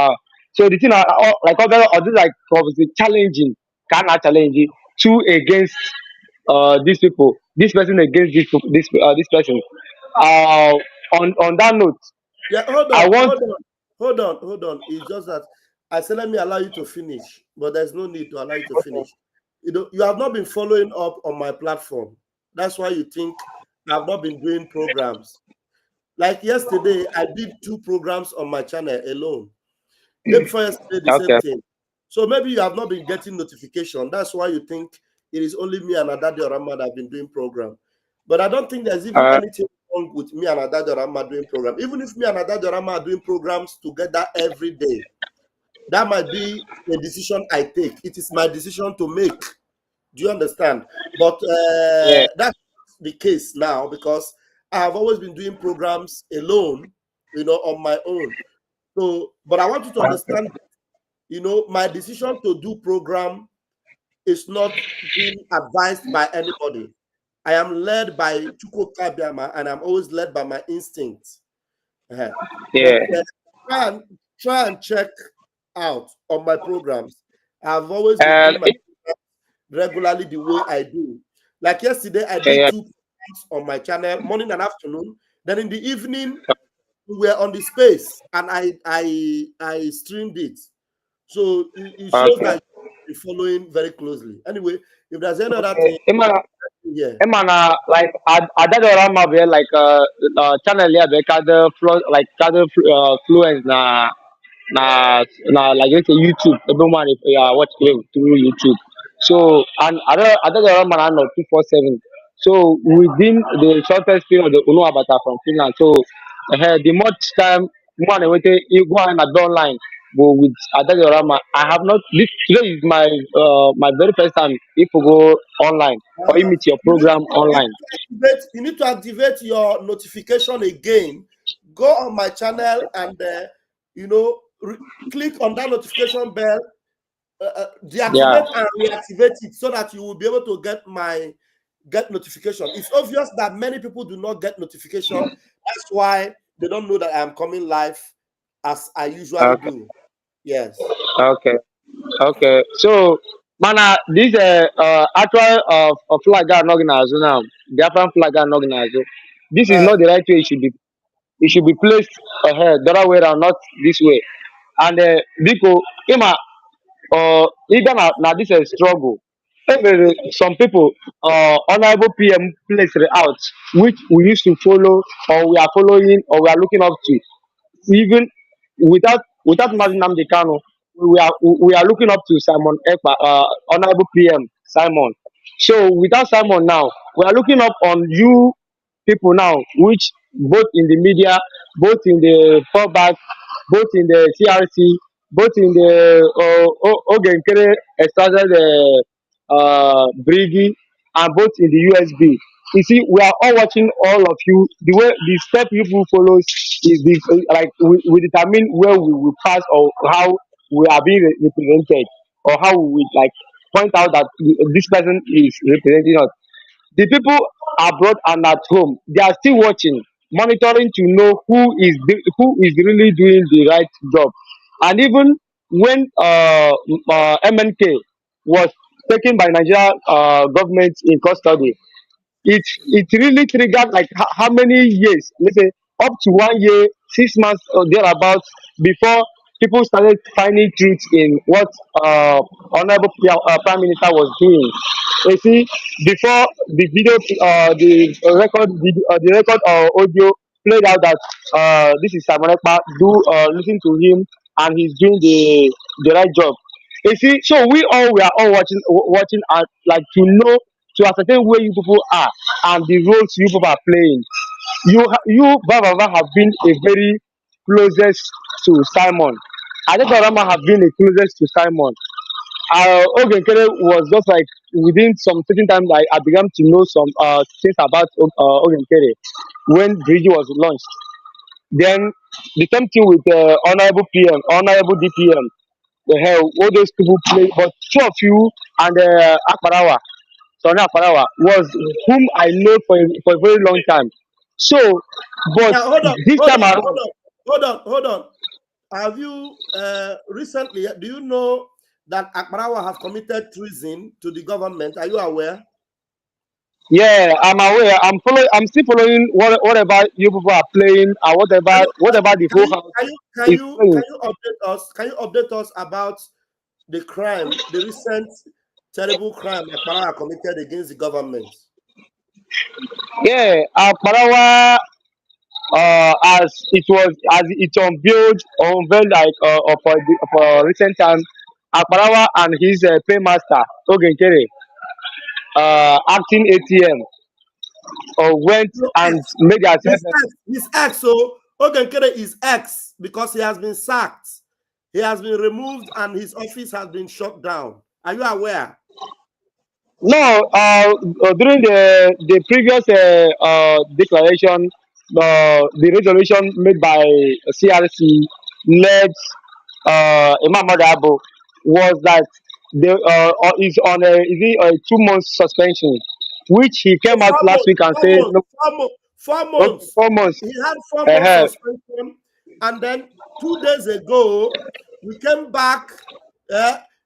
So the thing like all this like obviously challenging, cannot challenge it, two against these people, this person against this person. Uh, on that note, Yeah, hold I on, want hold on, hold on, hold on. It's just that I said let me allow you to finish, but there's no need to allow you to finish. You know, you have not been following up on my platform. That's why you think I've not been doing programs. Like yesterday, I did 2 programs on my channel alone. Day before yesterday, the same okay. thing. So maybe you have not been getting notification. That's why you think it is only me and Adade Orama that have been doing program. But I don't think there's even Uh, anything wrong with me and Adade Orama doing program. Even if me and Adade Orama are doing programs together every day, that might be a decision I take. It is my decision to make. Do you understand? But yeah. that's the case now because I have always been doing programs alone, you know, on my own. So, but I want you to understand, you know, my decision to do program is not being advised by anybody. I am led by Chuko Kabiama and I'm always led by my instincts. Uh-huh. But Yeah. try and check out on my programs. I've always been And doing my regularly the way I do. Like yesterday, I did yeah, 2 programs on my channel, morning and afternoon. Then in the evening, we were on the space and I streamed it. So it shows okay. that you're following very closely. Anyway, if there's any other Okay. thing, yeah. Emana like ada orang mah be like channel ya be kada flow like kada fluence na like let's say YouTube everyone if watch film through YouTube. So and ada orang mana no 247. So within the shortest period the Uno Abata from Finland. So the much time one wait you go on a online go with ada orang mah. I have not today is my very first time if you go online or you meet your You need, program online. you need to activate your notification again. Go on my channel and you know click on that notification bell, Yeah. deactivate and reactivate it so that you will be able to get notification. It's obvious that many people do not get notification. That's why they don't know that I'm coming live as I usually Okay. do. Yes. Okay. Okay. So mana this actual flag are organized now. Biafran flag are organized. This is Uh, not the right way it should be placed ahead, the other way around, not this way. And Biko, Ima even now this is a struggle. Some people honorable PM place it out, which we used to follow or we are following or we are looking up to. Even without Mazinam Kano, we are looking up to Simon Ekpa, honorable PM Simon. So without Simon now, we are looking up on you people now, which both in the media, both in the fallback, both in the CRC, both in the Ogenkere started Brigi, and both in the USB. You see, we are all watching all of you. The way the step you people follows is the like we determine where we will pass or how we are being represented or how we like point out that this person is representing us. The people abroad and at home, they are still watching, monitoring to know who is really doing the right job. And even when MNK was taken by Nigeria government in custody, it really triggered like how many years? Let's say up to 1 year, 6 months or thereabouts before people started finding truth in what Honorable Prime Minister was doing. You see, before the video, the record audio played out that this is Simon Ekpa, do listen to him, and he's doing the right job. You see, so we are all watching like to know to ascertain where you people are and the roles you people are playing. You Baba have been a very closest to Simon. Adetorama have been the closest to Simon. Ogenkere was just like within some certain time I began to know some things about Ogenkere when Bridge was launched. Then the same thing with Honorable PM, Honorable DPM. The hell, all those people play, but two of you and Akbarawa, Sona Akbarawa was whom I know for a very long time. So, but now hold on, this hold time on, around, hold on, hold on, hold on. have you recently, do you know that Akbarawa have committed treason to the government? Are you aware? Yeah, I'm aware. I'm still following whatever you people are playing and Can whatever the whole house is playing. can you update us about the crime, the recent terrible crime Akbarawa committed against the government? Yeah, Parawa, as it unveiled like for recent time, Parawa and his paymaster Ogenkere, acting ATM, went No, and X. made themselves. His ex. So Ogenkere is ex because he has been sacked. He has been removed and his office has been shut down. Are you aware? No, during the previous declaration, the resolution made by CRC led Imam Madabo was that they is on a 2 month suspension, which he No, came out last week and said no, 4 months. okay, 4 months. He had 4 months Uh-huh. suspension, and then 2 days ago, we came back.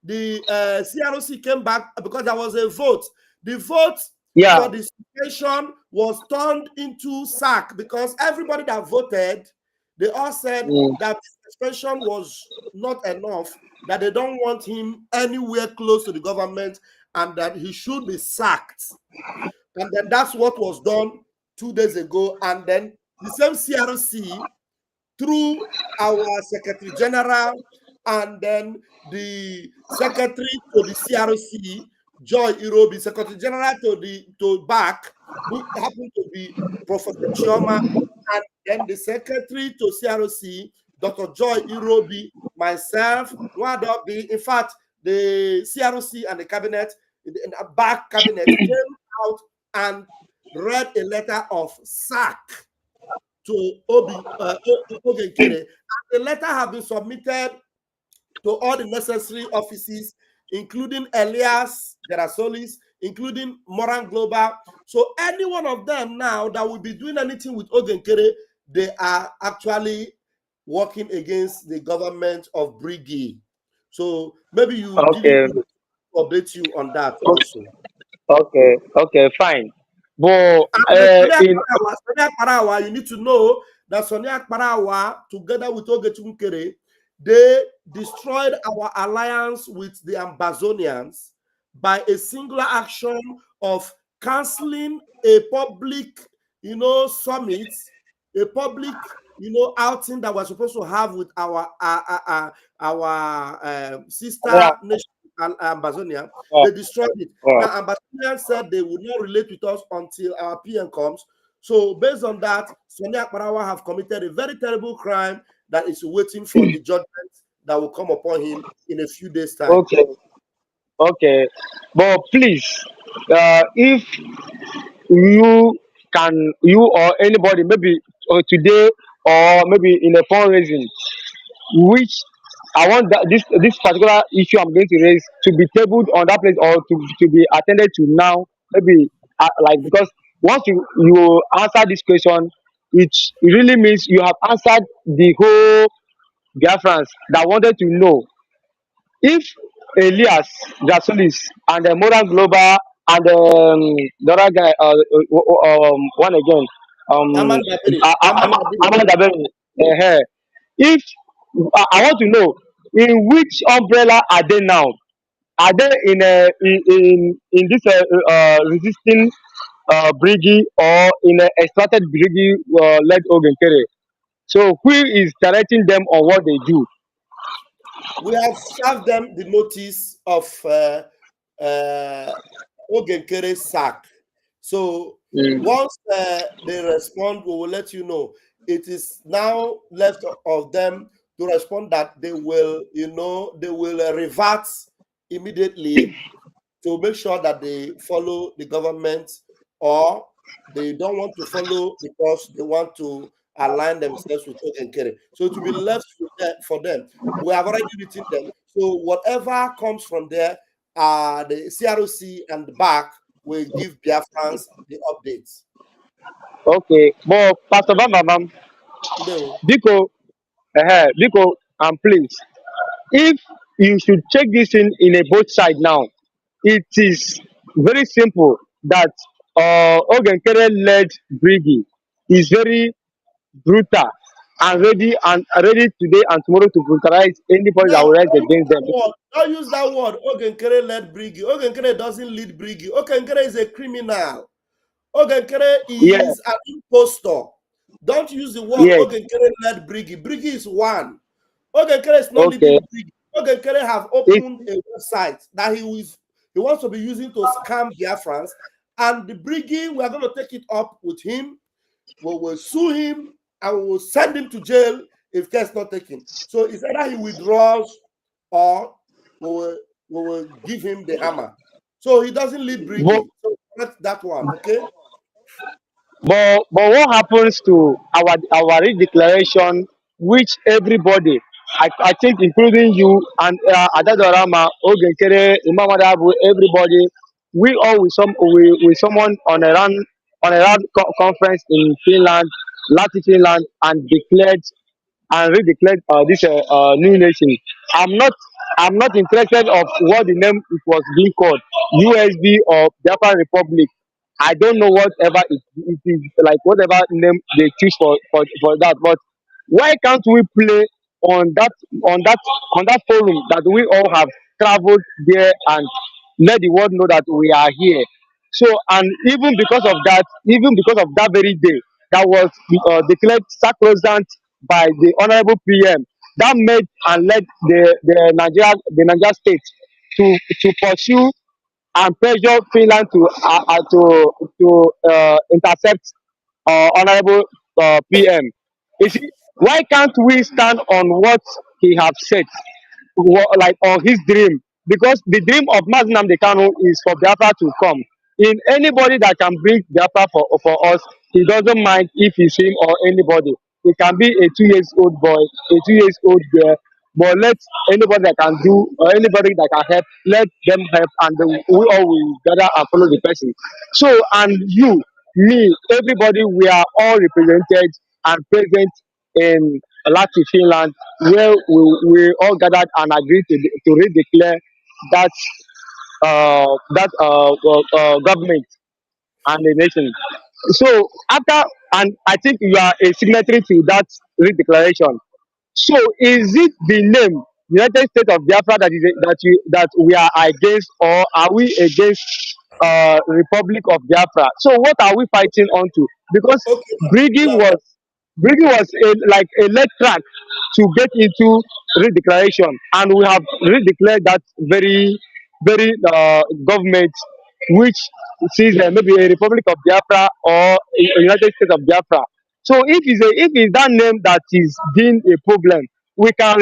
The CROC came back because there was a vote. The vote Yeah. for the suspension was turned into sack because everybody that voted, they all said Mm. that suspension was not enough, that they don't want him anywhere close to the government, and that he should be sacked. And then that's what was done 2 days ago. And then the same CRC, through our Secretary General and then the Secretary to the CRC, Joy Irobi, Secretary General to BAC, who happened to be Professor Chioma, and then the Secretary to CRC, Dr. Joy Irobi, myself, Nwadobi. In fact, the CRC and the cabinet, the BAC cabinet came out and read a letter of sack to Ogenkere. And the letter has been submitted to all the necessary offices, including Elias Gerasolis, including Moran Global. So any one of them now that will be doing anything with Ogenkere, they are actually working against the government of Brigi. So maybe you Okay. didn't update you on that also. Okay, fine. But And Sonia Parawa, you need to know that Sonia Parawa, together with Ogechunkere, they destroyed our alliance with the Ambazonians by a singular action of canceling a public, summit, a public, outing that we're supposed to have with our yeah, sister nation, Ambazonia. yeah, They destroyed it. yeah. Now, Ambassador said they would not relate with us until our PM comes. So, based on that, Sonia Akbarawa have committed a very terrible crime that is waiting for the judgment that will come upon him in a few days' time. Okay, okay. But please, if you or anybody, maybe today or maybe in a fundraising, which I want this particular issue I'm going to raise to be tabled on that place or to be attended to now, maybe like because once you answer this question, it really means you have answered the whole Biafrans that wanted to know if Elias Jasulis and the Moral Global and the other guy, one again, um, Amanda Dabiri, if I want to know in which umbrella are they now? Are they in this resisting Brigi or in a extracted Brigi led Ogenkere? So who is directing them on what they do? We have served them the notice of Ogenkere sack. So Mm. once they respond, we will let you know. It is now left of them to respond that they will, they will revert immediately to make sure that they follow the government, or they don't want to follow because they want to align themselves with Ogenkere. So to be left for them, we have already written them. So whatever comes from there, the CROC and the BAC will give Biafrans the updates. Okay, but Pastor Bambam, No. Biko, and please, if you should check this in a both side now, it is very simple that Ogenkere led Brigi is very brutal and ready today and tomorrow to brutalize anybody that Now, will rise against them. don't use that word. Ogenkere led Brigi. Ogenkere doesn't lead Brigi. Ogenkere is a criminal. Ogenkere Yeah, is an impostor. Don't use the word yes, Ogenkere led Brigi. Brigi is one. Ogenkere is not okay. leading Brigi. Ogenkere have It, opened a website that he wants to be using to scam Biafrans. And the Brigi, we are going to take it up with him. We will sue him and we will send him to jail if case not taken. So it's either he withdraws or we will give him the hammer. So he doesn't lead but, Brigi. So correct that one, okay? but what happens to our declaration, which everybody, I think, including you and Adadorama, Ogenkere, Imam Adabu, everybody, we all with someone on a round conference in Finland, Latin Finland, and declared and redeclared this new nation. I'm not I'm not interested of what the name it was being called, USB or Biafran Republic. I don't know whatever it is, like whatever name they choose for that. But why can't we play on that forum that we all have traveled there and let the world know that we are here? So, and even because of that very day that was declared sacrosanct by the honorable PM, that made and led the Nigeria state to pursue and pressure Finland to intercept honorable PM. You see, why can't we stand on what he have said, like on his dream? Because the dream of Mazi Nnamdi Kanu is for Biafra to come. In anybody that can bring Biafra for us, he doesn't mind if it's him or anybody. It can be a 2 years old boy, a 2 years old girl, but let anybody that can do or anybody that can help, let them help, and we all will gather and follow the person. So, and you, me, everybody, we are all represented and present in Latin Finland, where we all gathered and agreed to redeclare that government and the nation. So after, and I think you are a signatory to that redeclaration. So is it the name United States of Biafra that we are against, or are we against Republic of Biafra? So what are we fighting on to? Because Okay. Brigi Now, was Brigi was like a led track to get into redeclaration, and we have redeclared that very government which sees maybe a Republic of Biafra or a United States of Biafra. So if it's that name that is being a problem, we can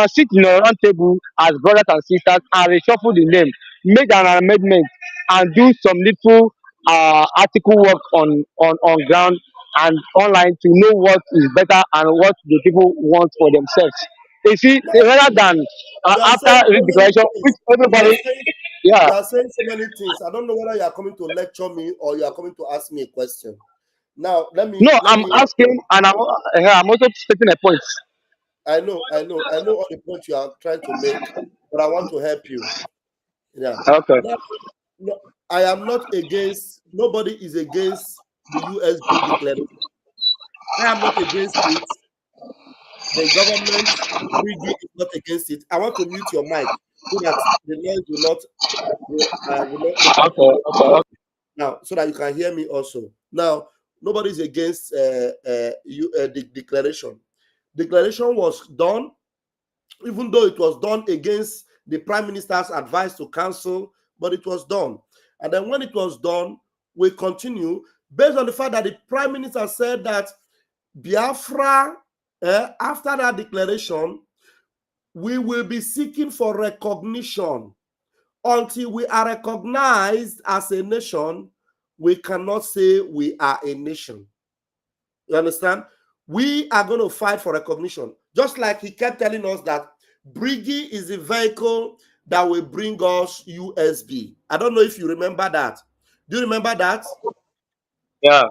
sit in a round table as brothers and sisters and reshuffle the name, make an amendment, and do some little article work on ground and online to know what is better and what the people want for themselves. You see, now rather than you are after saying so many redeclaration, which things. everybody, yeah. You are saying so many things. I don't know whether you are coming to lecture me or you are coming to ask me a question. Now, No, I'm asking, and I'm also stating a point. I know all the points you are trying to make, but I want to help you. Yeah. Okay. Now, no, I am not against. Nobody is against the USB declaration. I am not against it. The government really is not against it. I want to mute your mic so that the noise will not make Okay. you Okay. now, so that you can hear me also. Now, nobody is against the declaration. Declaration was done, even though it was done against the prime minister's advice to council, but it was done. And then when it was done, we continue based on the fact that the prime minister said that Biafra, after that declaration, we will be seeking for recognition. Until we are recognized as a nation, we cannot say we are a nation. You understand? We are going to fight for recognition. Just like he kept telling us that Brigi is the vehicle that will bring us USB. I don't know if you remember that. Do you remember that? Yeah.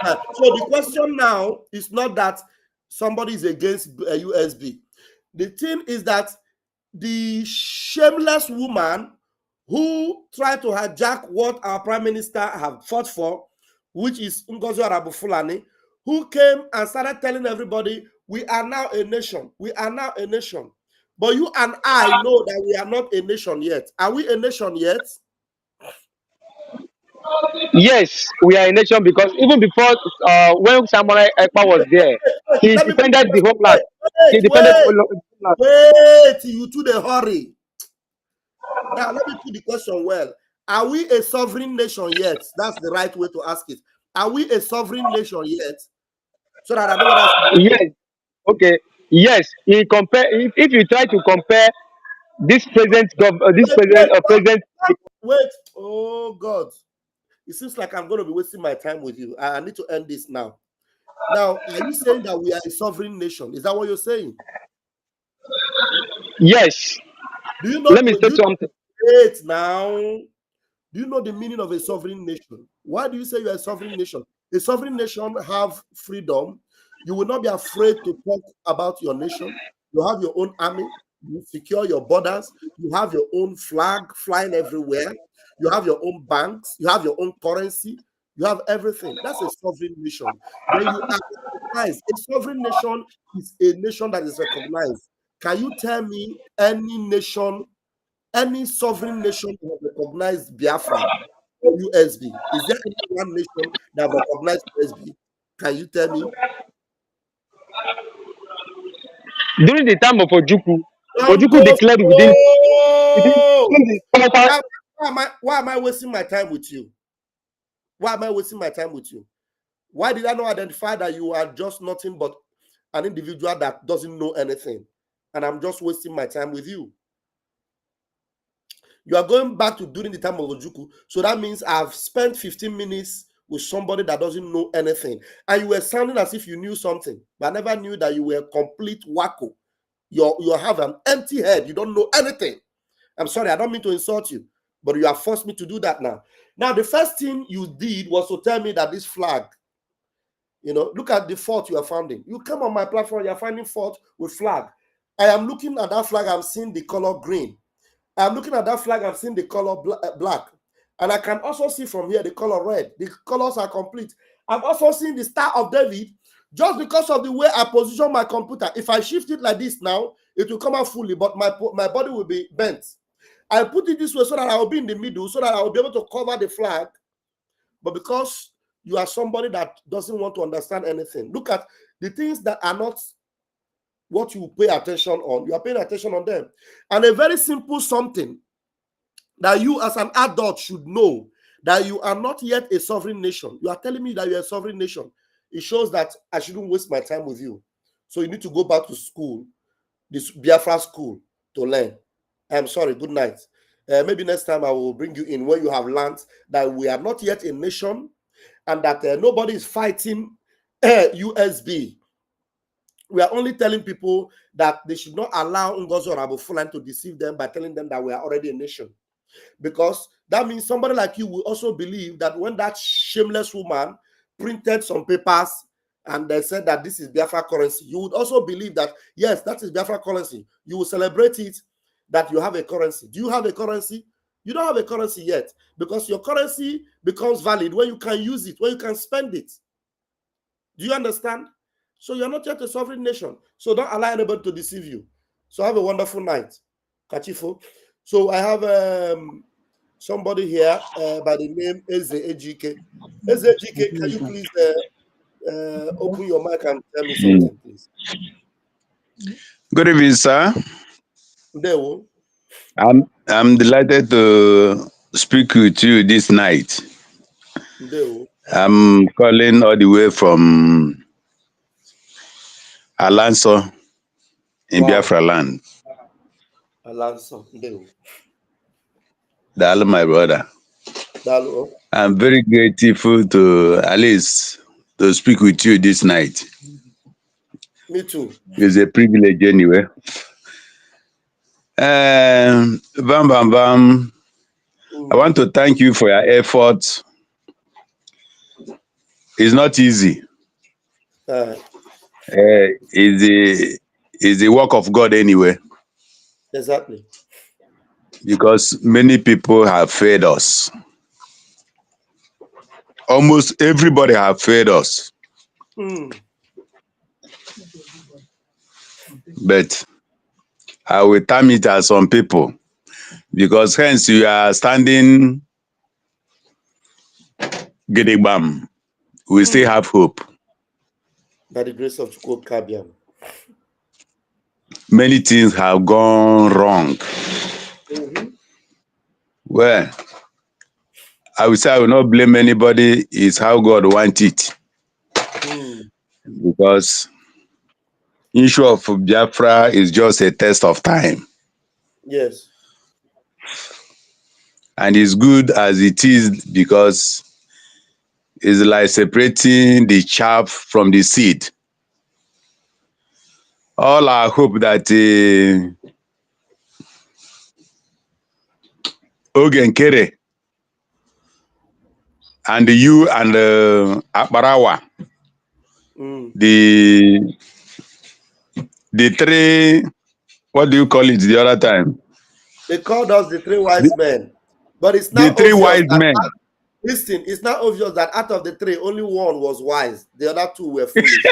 So the question now is not that somebody is against USB. The thing is that the shameless woman who tried to hijack what our prime minister have fought for, which is Ngozi Arabu-Fulani, who came and started telling everybody, we are now a nation. We are now a nation. But you and I know that we are not a nation yet. Are we a nation yet? Yes, we are a nation because even before when Samurai Ekpa was there, he Let me put defended the homeland. He wait, defended the homeland. wait, you to the hurry. Now, let me put the question well. Are we a sovereign nation yet? That's the right way to ask it. Are we a sovereign nation yet? So that I know what I should do. Yes. Okay. Yes. If you try to compare this president. Wait. Oh, God. It seems like I'm going to be wasting my time with you. I need to end this now. Now, are you saying that we are a sovereign nation? Is that what you're saying? Yes. Do you know? Let me say something. Wait now. Do you know the meaning of a sovereign nation? Why do you say you're a sovereign nation? A sovereign nation have freedom. You will not be afraid to talk about your nation. You have your own army. You secure your borders. You have your own flag flying everywhere. You have your own banks. You have your own currency. You have everything. That's a sovereign nation. Then you are recognized. A sovereign nation is a nation that is recognized. Can you tell me any nation, any sovereign nation that has recognized Biafra or USB? Is there any one nation that have recognized USB? Can you tell me? During the time of Ojukwu, Number Ojukwu declared within four. the power. Why am I wasting my time with you? Why am I wasting my time with you? Why did I not identify that you are just nothing but an individual that doesn't know anything? And I'm just wasting my time with you. You are going back to during the time of Ojukwu. So that means I've spent 15 minutes with somebody that doesn't know anything. And you were sounding as if you knew something. But I never knew that you were a complete wacko. You have an empty head. You don't know anything. I'm sorry, I don't mean to insult you. But you have forced me to do that now. Now, the first thing you did was to tell me that this flag, look at the fault you are finding. You come on my platform, you're finding fault with flag. I am looking at that flag, I'm seeing the color green. I'm looking at that flag, I'm seeing the color black. And I can also see from here the color red. The colors are complete. I'm also seeing the Star of David just because of the way I position my computer. If I shift it like this now, it will come out fully, but my body will be bent. I put it this way so that I will be in the middle, so that I will be able to cover the flag. But because you are somebody that doesn't want to understand anything, look at the things that are not what you pay attention on. You are paying attention on them. And a very simple something that you as an adult should know, that you are not yet a sovereign nation. You are telling me that you're a sovereign nation. It shows that I shouldn't waste my time with you. So you need to go back to school, this Biafra school, to learn. I'm sorry, good night. Maybe next time I will bring you in when you have learned that we are not yet a nation and that nobody is fighting USB. We are only telling people that they should not allow Ngozi Arabu-Fulani to deceive them by telling them that we are already a nation. Because that means somebody like you will also believe that when that shameless woman printed some papers and they said that this is Biafra currency, you would also believe that, yes, that is Biafra currency. You will celebrate it, that you have a currency. Do you have a currency? You don't have a currency yet, because your currency becomes valid when you can use it, when you can spend it. Do you understand? So you're not yet a sovereign nation. So don't allow anybody to deceive you. So have a wonderful night. Kachifo. So I have somebody here by the name Eze Ejike. Eze Ejike, can you please open your mic and tell me something, please? Good evening, sir. There. I'm delighted to speak with you this night. There. I'm calling all the way from Alanso in Biafra land. Alanso. There. Dalo, my brother. Dalo. I'm very grateful to Alice to speak with you this night. Me too. It's a privilege anyway. Bam, bam, bam. I want to thank you for your efforts. It's not easy. is the work of God anyway. Exactly. Because many people have failed us. Almost everybody have failed us. But I will term it as some people. Because hence you are standing gidigbam. We still have hope. By the grace of Chukwu Kabiam. Many things have gone wrong. Well, I will say I will not blame anybody. It's how God wants it. Because issue of Biafra is just a test of time. Yes. And it's good as it is because it's like separating the chaff from the seed. All I hope that Ogenkere and you and Akbarawa, the three, what do you call it the other time? They called us the three wise men. But it's The now three obvious wise men. Listen, it's now obvious that out of the three, only one was wise. The other two were foolish.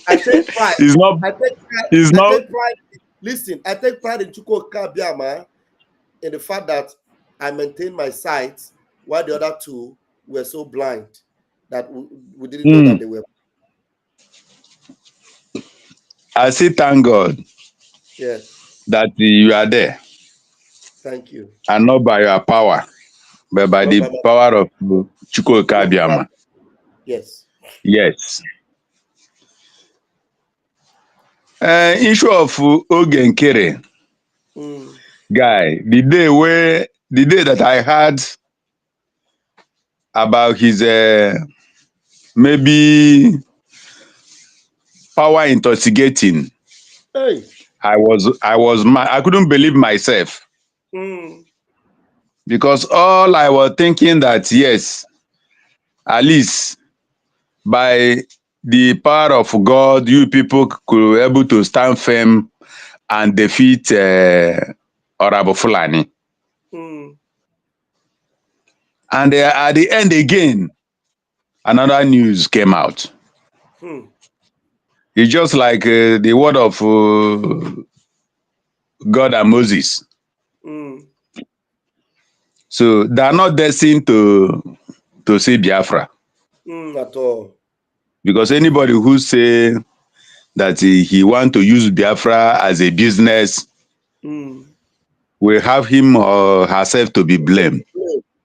I take pride. It's not. I take pride. Listen, I take pride in Chukwu Kabiama in the fact that I maintained my sight while the other two were so blind that we didn't know that they were. I say thank God. Yes. That you are there. Thank you. And not by your power, but by the power of Chukwu Kabiama. Yes. Yes. Issue of Ogenkere, guy, the day that I heard about his maybe power intoxicating, hey. I was mad. I couldn't believe myself. Because all I was thinking that yes, at least by the power of God, you people could be able to stand firm and defeat Orabo Fulani. And at the end again, another news came out. It's just like the word of God and Moses. So they are not destined to see Biafra. At all. Because anybody who say that he want to use Biafra as a business will have him or herself to be blamed.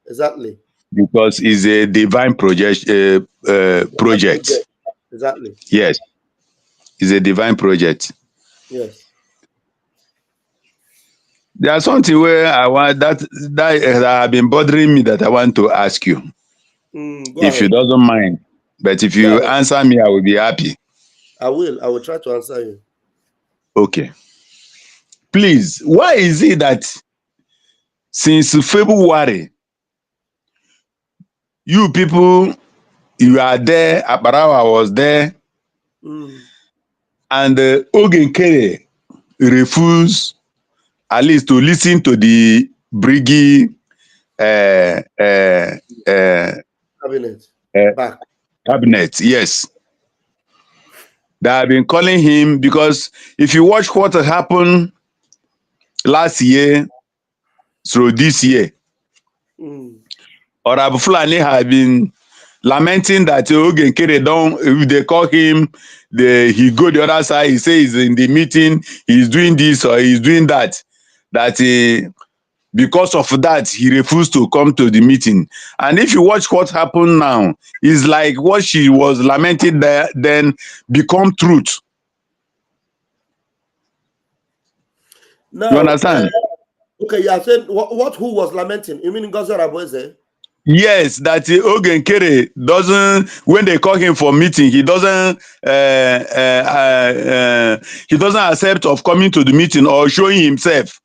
Exactly. Because it's a divine project. Exactly. Yes. It's a divine project. Yes. There's something where I want that have been bothering me that I want to ask you. If you doesn't mind. But if you answer me, I will be happy. I will try to answer you. Okay. Please, why is it that since February, you people, you are there, Aparawa was there, and Ogenkere refused at least to listen to the Briggy cabinet, yes. They have been calling him because if you watch what happened last year through this year, Orabu Fulani have been lamenting that Ogenkere don't, if they call him, he go the other side, he says in the meeting, he's doing this or he's doing that. That because of that, he refused to come to the meeting. And if you watch what happened now, it's like what she was lamenting there, then become truth. Now, you understand? Okay, yeah, I said who was lamenting? You mean Ngozi Araboeze? Yes, that Ogenkere doesn't, when they call him for meeting, he doesn't accept of coming to the meeting or showing himself.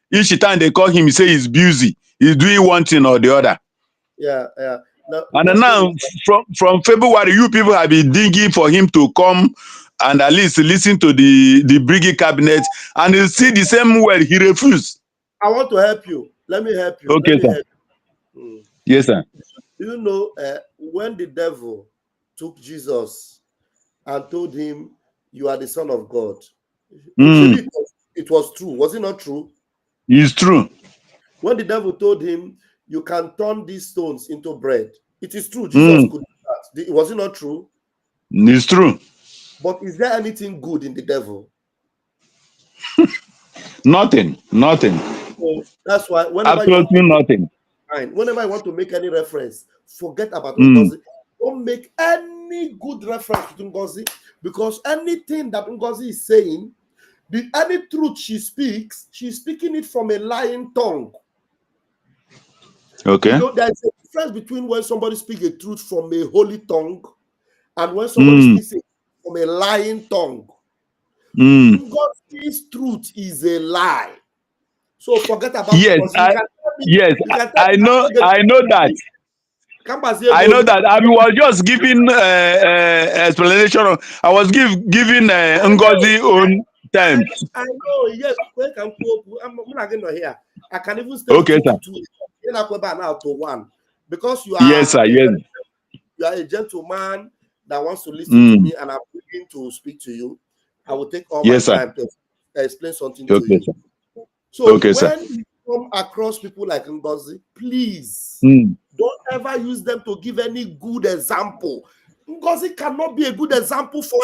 Each time they call him, he say he's busy. He's doing one thing or the other. Yeah, yeah. And now, from February, you people have been digging for him to come and at least listen to the Brigade cabinet, and you see the same word he refused. I want to help you. Let me help you. Okay, sir. Yes, sir. You know, when the devil took Jesus and told him, "You are the Son of God," it was true. Was it not true? It's true. When the devil told him, "You can turn these stones into bread," it is true. Jesus could do that. Was it not true? It's true. But is there anything good in the devil? Nothing. So that's why Absolutely nothing. whenever I want to make any reference, forget about Ngozi. Don't make any good reference to Ngozi, because anything that Ngozi is saying, any truth she speaks, she's speaking it from a lying tongue. Okay. You know, there's a difference between when somebody speaks a truth from a holy tongue and when somebody speaks it from a lying tongue. Ngozi's truth is a lie. So forget about Ngozi. I know that. I know that. I was just giving explanation. I was giving Ngozi own time. I know, yes. I'm not going to hear. I can even stay okay, with you sir. to 2. You're not going back now to 1 because you are. Yes, sir. Yes. You are a gentleman that wants to listen to me, and I'm willing to speak to you. I will take all my time to explain something to you. Sir. So when you come across people like Ngozi, please don't ever use them to give any good example. Ngozi cannot be a good example for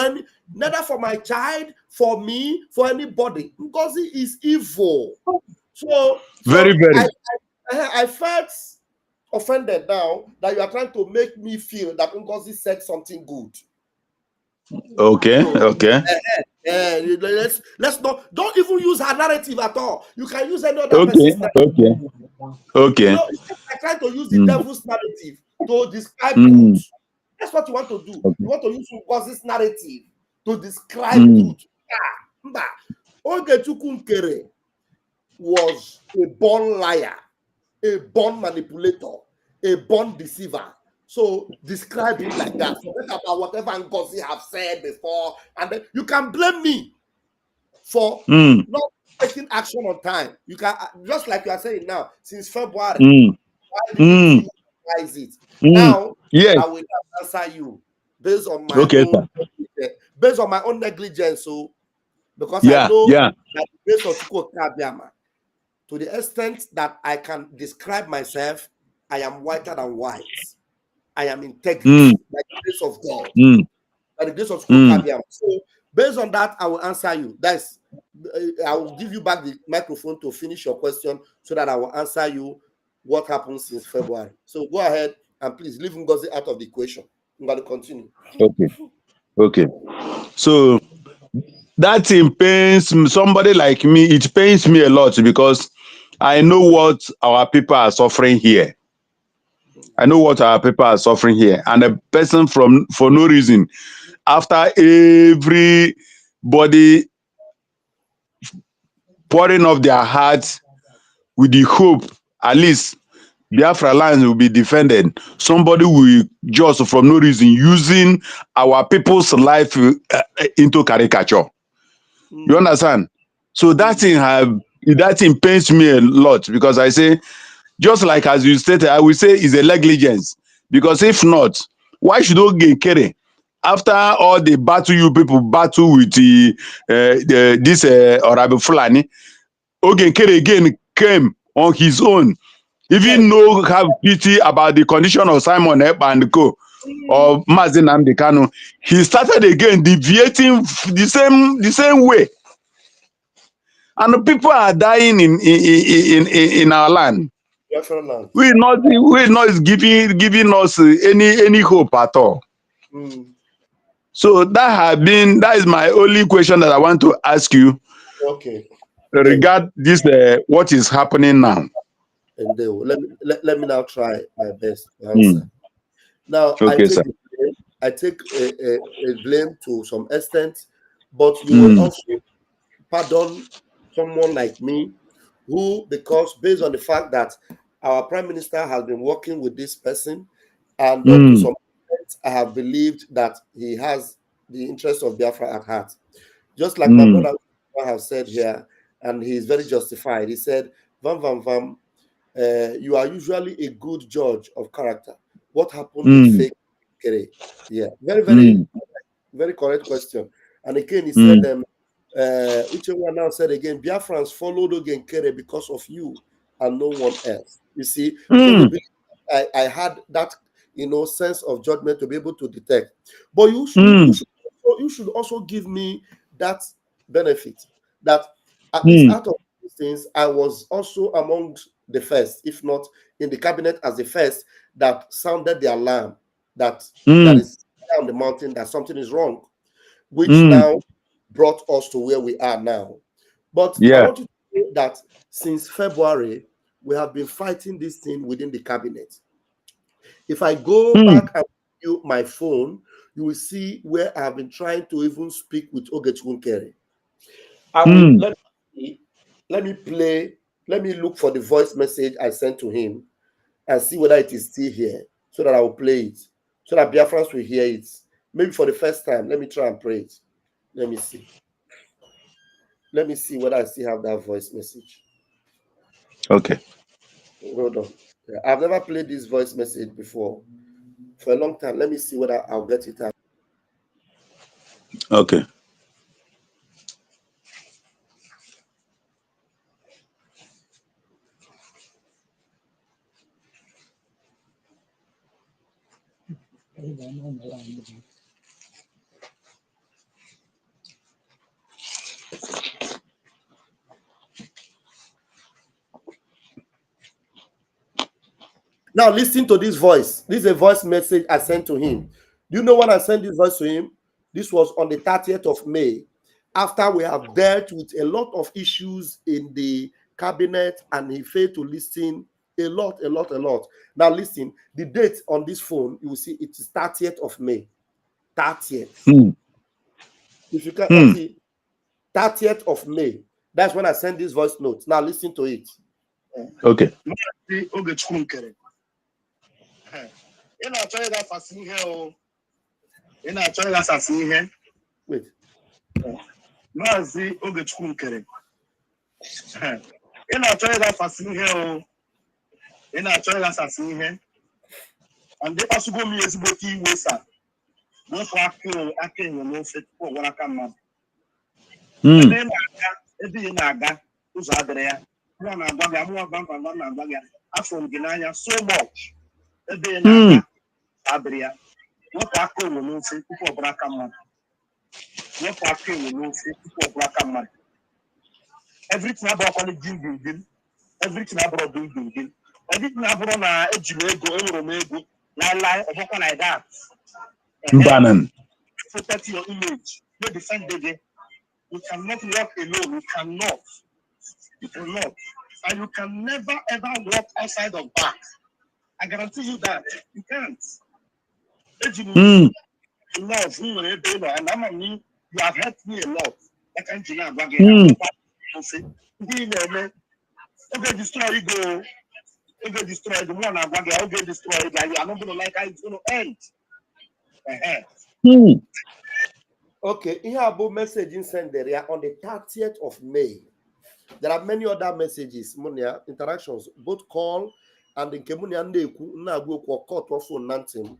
neither for my child, for me, for anybody. Ngozi is evil. So very. I felt offended now that you are trying to make me feel that Ngozi said something good. Okay. Let's don't even use her narrative at all. You can use any other person's narrative. Okay. You know, I try to use the devil's narrative to describe truth. That's what you want to do. You want to use Ngozi's narrative to describe truth. Ogechukwu Nkere was a born liar, a born manipulator, a born deceiver. So describe him like that. Forget about whatever Ngozi have said before, and then you can blame me for not taking action on time. You can, just like you are saying now, since February. Why didn't you realize it? Now, I will answer you based on my own negligence. So, because I know that based on Chukwu Kabiama, to the extent that I can describe myself, I am whiter than white. I am integrity by the grace of God, by the grace of Chukwu Kabiama. So, based on that, I will answer you. I will give you back the microphone to finish your question so that I will answer you what happened since February. So go ahead and please leave Ngozi out of the equation. I'm going to continue. Okay. So that thing pains somebody like me. It pains me a lot because I know what our people are suffering here. And a person for no reason, after everybody pouring off their hearts with the hope, at least Biafra lands will be defended. Somebody will just from no reason using our people's life into caricature. You understand? So that thing pains me a lot because I say, just like as you stated, I will say it's a negligence. Because if not, why should Oge Kere, after all the battle you people battle with this Orabi Fulani, Oge Kere again came on his own. Even no have pity about the condition of Simon Ekpa and Co. or Mazin Nnamdi Kanu, he started again deviating the same way, and the people are dying in our land. We're not giving us any hope at all. So that is my only question that I want to ask you. Okay. Regard this what is happening now. And let me now try my best to answer. Now, okay, I take a blame to some extent, but you will also pardon someone like me who, because based on the fact that our Prime Minister has been working with this person And up to some extent, I have believed that he has the interest of Biafra at heart. Just like my brother has said here, and he is very justified. He said, Vam, you are usually a good judge of character. What happened with fake Kere? Yeah, very correct question. And again, he said, Uchenwa now said again, Biafrans followed again Kere because of you and no one else. You see, because I had that, sense of judgment to be able to detect. But you should also give me that benefit that at least out of these things, I was also among the first, if not in the cabinet as the first, that sounded the alarm that is down the mountain, that something is wrong, which now brought us to where we are now. But I want you to know that since February, we have been fighting this thing within the cabinet. If I go back and view my phone, you will see where I have been trying to even speak with Ogechukwu. I will let me look for the voice message I sent to him and see whether it is still here, so that I will play it, so that Biafrans will hear it. Maybe for the first time. Let me try and play it. Let me see. Let me see whether I still have that voice message. Okay. Hold on. Yeah, I've never played this voice message before for a long time. Let me see whether I'll get it out. Okay. Now listen to this voice. This is a voice message I sent to him. Do you know when I sent this voice to him? This was on the 30th of May, after we have dealt with a lot of issues in the cabinet, and he failed to listen a lot. Now listen, the date on this phone, you will see it is 30th of May. 30th. If you can see, 30th of May. That's when I sent this voice note. Now listen to it. Okay. Wait. Maazị Ogechukwu nkere ị na-achọ ịghasasị ihe o ị na-achọ ịghasasị ihe ndị kpasugo m ezigbote iwe sa n'ofe aka enwe n'ofe tupu ọgwara aka mmadụ ebe ị na-aga ụzọ adịrị ya mụọ na-agwa gị amụọ gbamgbam na-agwa gị afọ m gị n'anya so much ebe ị na-aga adịrị ya n'ofe aka enwe n'ofe tupu ọgwara aka mmadụ everything about doing everything about doing everything about na ejimego enweromego lie like that. Protect your image. No defend again. You cannot walk alone. You cannot. And you can never ever walk outside of back. I guarantee you that. You can't. Love, and I mean, you have helped me a lot. I can't okay, destroy ego. Okay, destroy the one I'm going to get destroyed. I'm not going to like how it's going to end. Okay, here are message in send there on the 30th of May. There are many other messages, Munia, interactions, both call and the Kemunia Neku, Nagu, court or phone Nantim,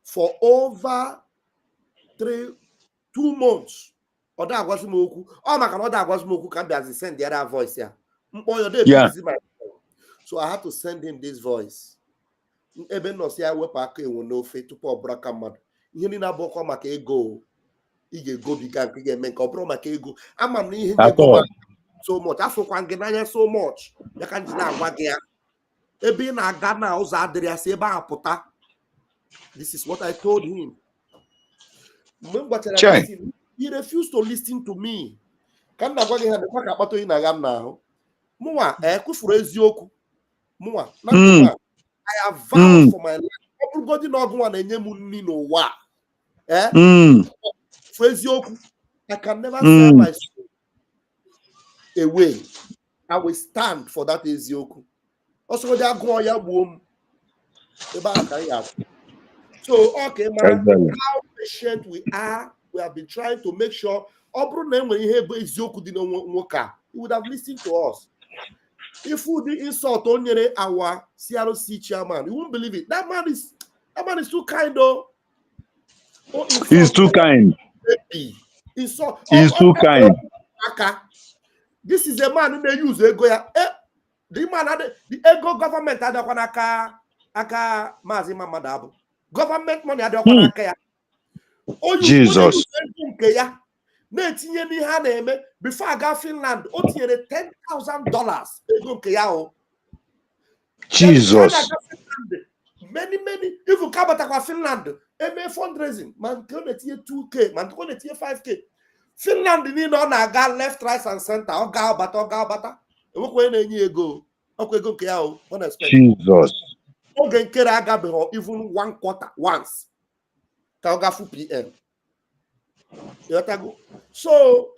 for over 2 months. Or that was Moku. Oh, my God, that was Moku can be as he send the other voice here. Yeah. So I had to send him this voice. Even no say I will pack a no fit to poor Brakamad. You need a book on my go. You go began to get make or bro my ego. I'm a need go so much. I forgot so much. You can't deny what they are. Ebe na Ghana was Adria Seba Pota. This is what I told him. He refused to listen to me. Can I go ahead and talk about in Agam now? Mua, Kufrezioku. Mua, I have vowed for my life. Everybody not one and you know what. Frezioku, I can never sell my soul away. I will stand for that Ezioku. Also, they are going womb. So, okay, man, Exactly. how patient we are, we have been trying to make sure he would have listened to us. If we did insult on our CRC chairman, you won't believe it. That man is too kind, though. Oh, He's too kind. Insult. He's too kind. This is a man who they use ego. The man had the ego government had aka mazi mamadabu. Government money had aka. Oh, you Jesus. Before I got Finland, $10,000. Jesus. Many, if you come back Finland, fundraising, man, can 2K, man, can 5K. Finland need on a guy left, right, and center. Oh, bata. Jesus. Even 1 quarter once. PM. So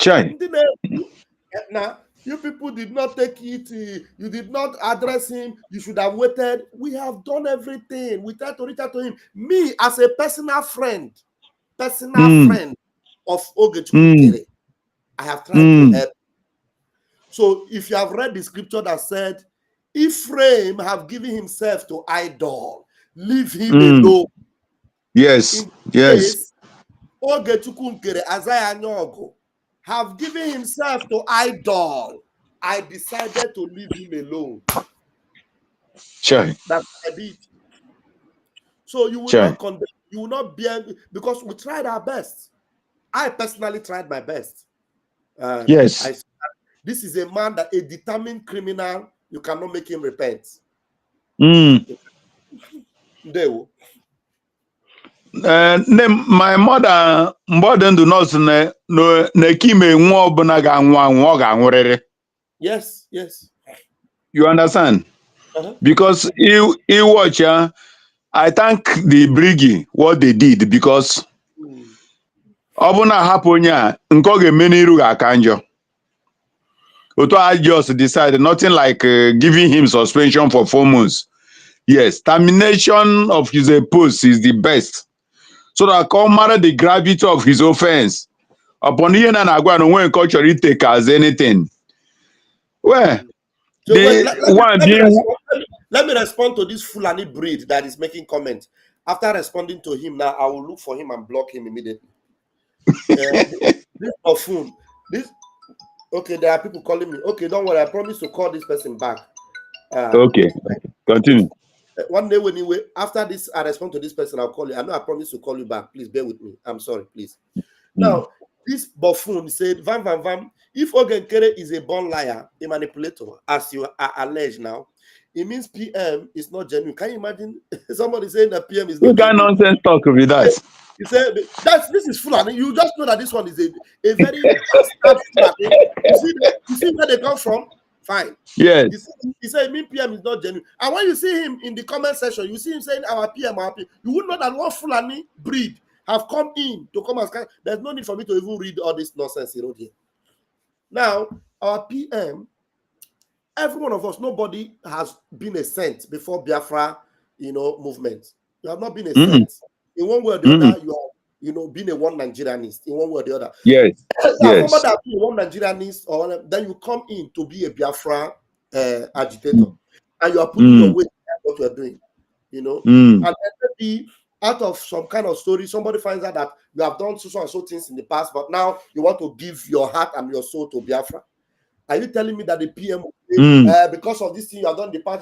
now you people did not take it, you did not address him, you should have waited. We have done everything. We tried to reach out to him. Me, as a personal friend of Ogechi, I have tried to help. So if you have read the scripture that said, Ephraim have given himself to idol, leave him alone. Yes, yes. Ogechukwunkere Azaya Nyogo have given himself to idol. I decided to leave him alone. Sure. That's what I did. So you will not condemn, you will not be angry, because we tried our best. I personally tried my best. Yes. This is a man that a determined criminal, you cannot make him repent. My mother do not Yes, yes. You understand? Because he watch, I thank the Briggy what they did, because Obuna Haponya Nkoge Meniru Akanjo. Oto I just decided nothing like giving him suspension for 4 months. Yes, termination of his post is the best. So that come matter the gravity of his offense. Upon here and Agwan when culture it take as anything. Well, so let me respond to this Fulani breed that is making comments. After responding to him, now I will look for him and block him immediately. This buffoon, okay, there are people calling me. Okay, don't worry, I promise to call this person back. Okay, continue. One day after this, I respond to this person, I'll call you. I know I promise to call you back. Please bear with me. I'm sorry, please. Now, this buffoon said, Vam, if Ogenkere is a born liar, a manipulator, as you are alleged now, it means PM is not genuine. Can you imagine somebody saying that PM is not genuine? What nonsense talk with that? You say this is Fulani. You just know that this one is a very bastard Fulani. You see where they come from? Fine. Yes. He said, me PM is not genuine. And when you see him in the comment section, you see him saying our PM, you would know that one Fulani breed have come in to come and scan. There's no need for me to even read all this nonsense here. Now, our PM, every one of us, nobody has been a saint before Biafra, movement. You have not been a saint. In one way or the other, you have, been a one Nigerianist. In one way or the other. Yes. Yes. That one Nigerianist, or then you come in to be a Biafra agitator, and you are putting your weight at what you are doing. And then maybe out of some kind of story, somebody finds out that you have done so and so things in the past, but now you want to give your heart and your soul to Biafra. Are you telling me that the PM, because of this thing you have done in the past,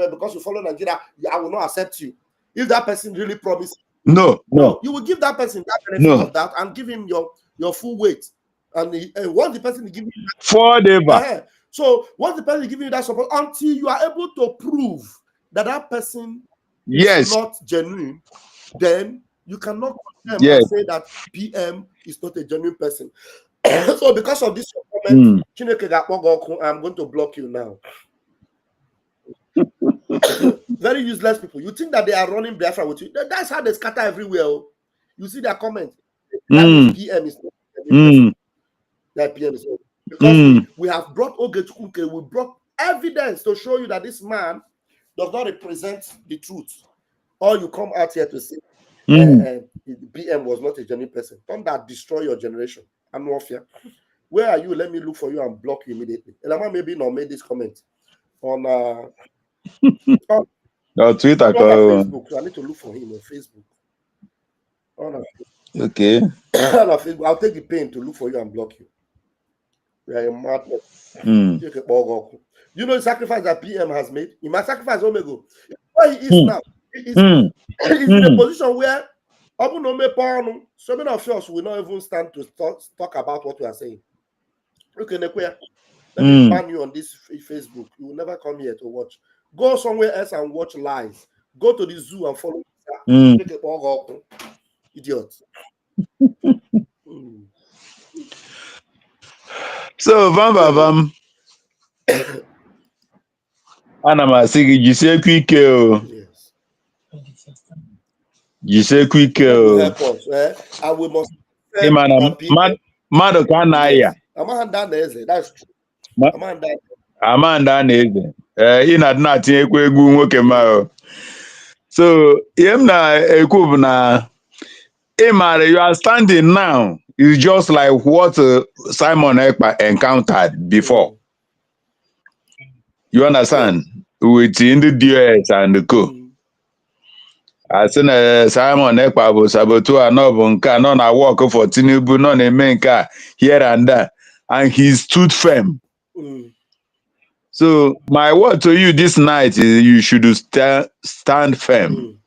because you follow Nigeria, I will not accept you? If that person really promised, no, you will give that person that benefit of that and give him your full weight. And once the person is giving you that, forever. So once the person is giving you that support, until you are able to prove that person is not genuine, then you cannot condemn and say that PM is not a genuine person. So because of this comment, I'm going to block you now. Very useless people. You think that they are running Biafra with you? That's how they scatter everywhere. You see their comment. That PM is not a genuine person. That PM is not. Because we have brought Ogechukwunkere, we brought evidence to show you that this man does not represent the truth. All you come out here to say. BM was not a genuine person. Don't that destroy your generation. And warfare. Where are you? Let me look for you and block you immediately. Elama maybe not made this comment on Twitter. on Facebook. So I need to look for him on Facebook. Okay. On Facebook. I'll take the pain to look for you and block you. You are a madness. You know the sacrifice that PM has made? He must sacrifice Omego. Where he is now, he's in a position where so many of us will not even stand to talk about what we are saying. Okay, let me ban you on this Facebook. You will never come here to watch. Go somewhere else and watch lies. Go to the zoo and follow. Idiot. So, Vam. Ana m asị gị jisekwa ike o. Jisekwa ike o. Ịma na mmadụ ka a na-aya. That's true. Amanda na-eze. Ị na-adị na-atinyekwa egwu nwoke ma o. So, ihe m na-ekwu bụ na ịmara you are standing now is just like what Simon Ekpa encountered before. You understand? With the DS and the co. As soon as Simon Ekpa bụ saboteur no bụ nke no na work for Tinubu no na-eme nke here and there, and he stood firm. So my word to you this night is you should stand firm.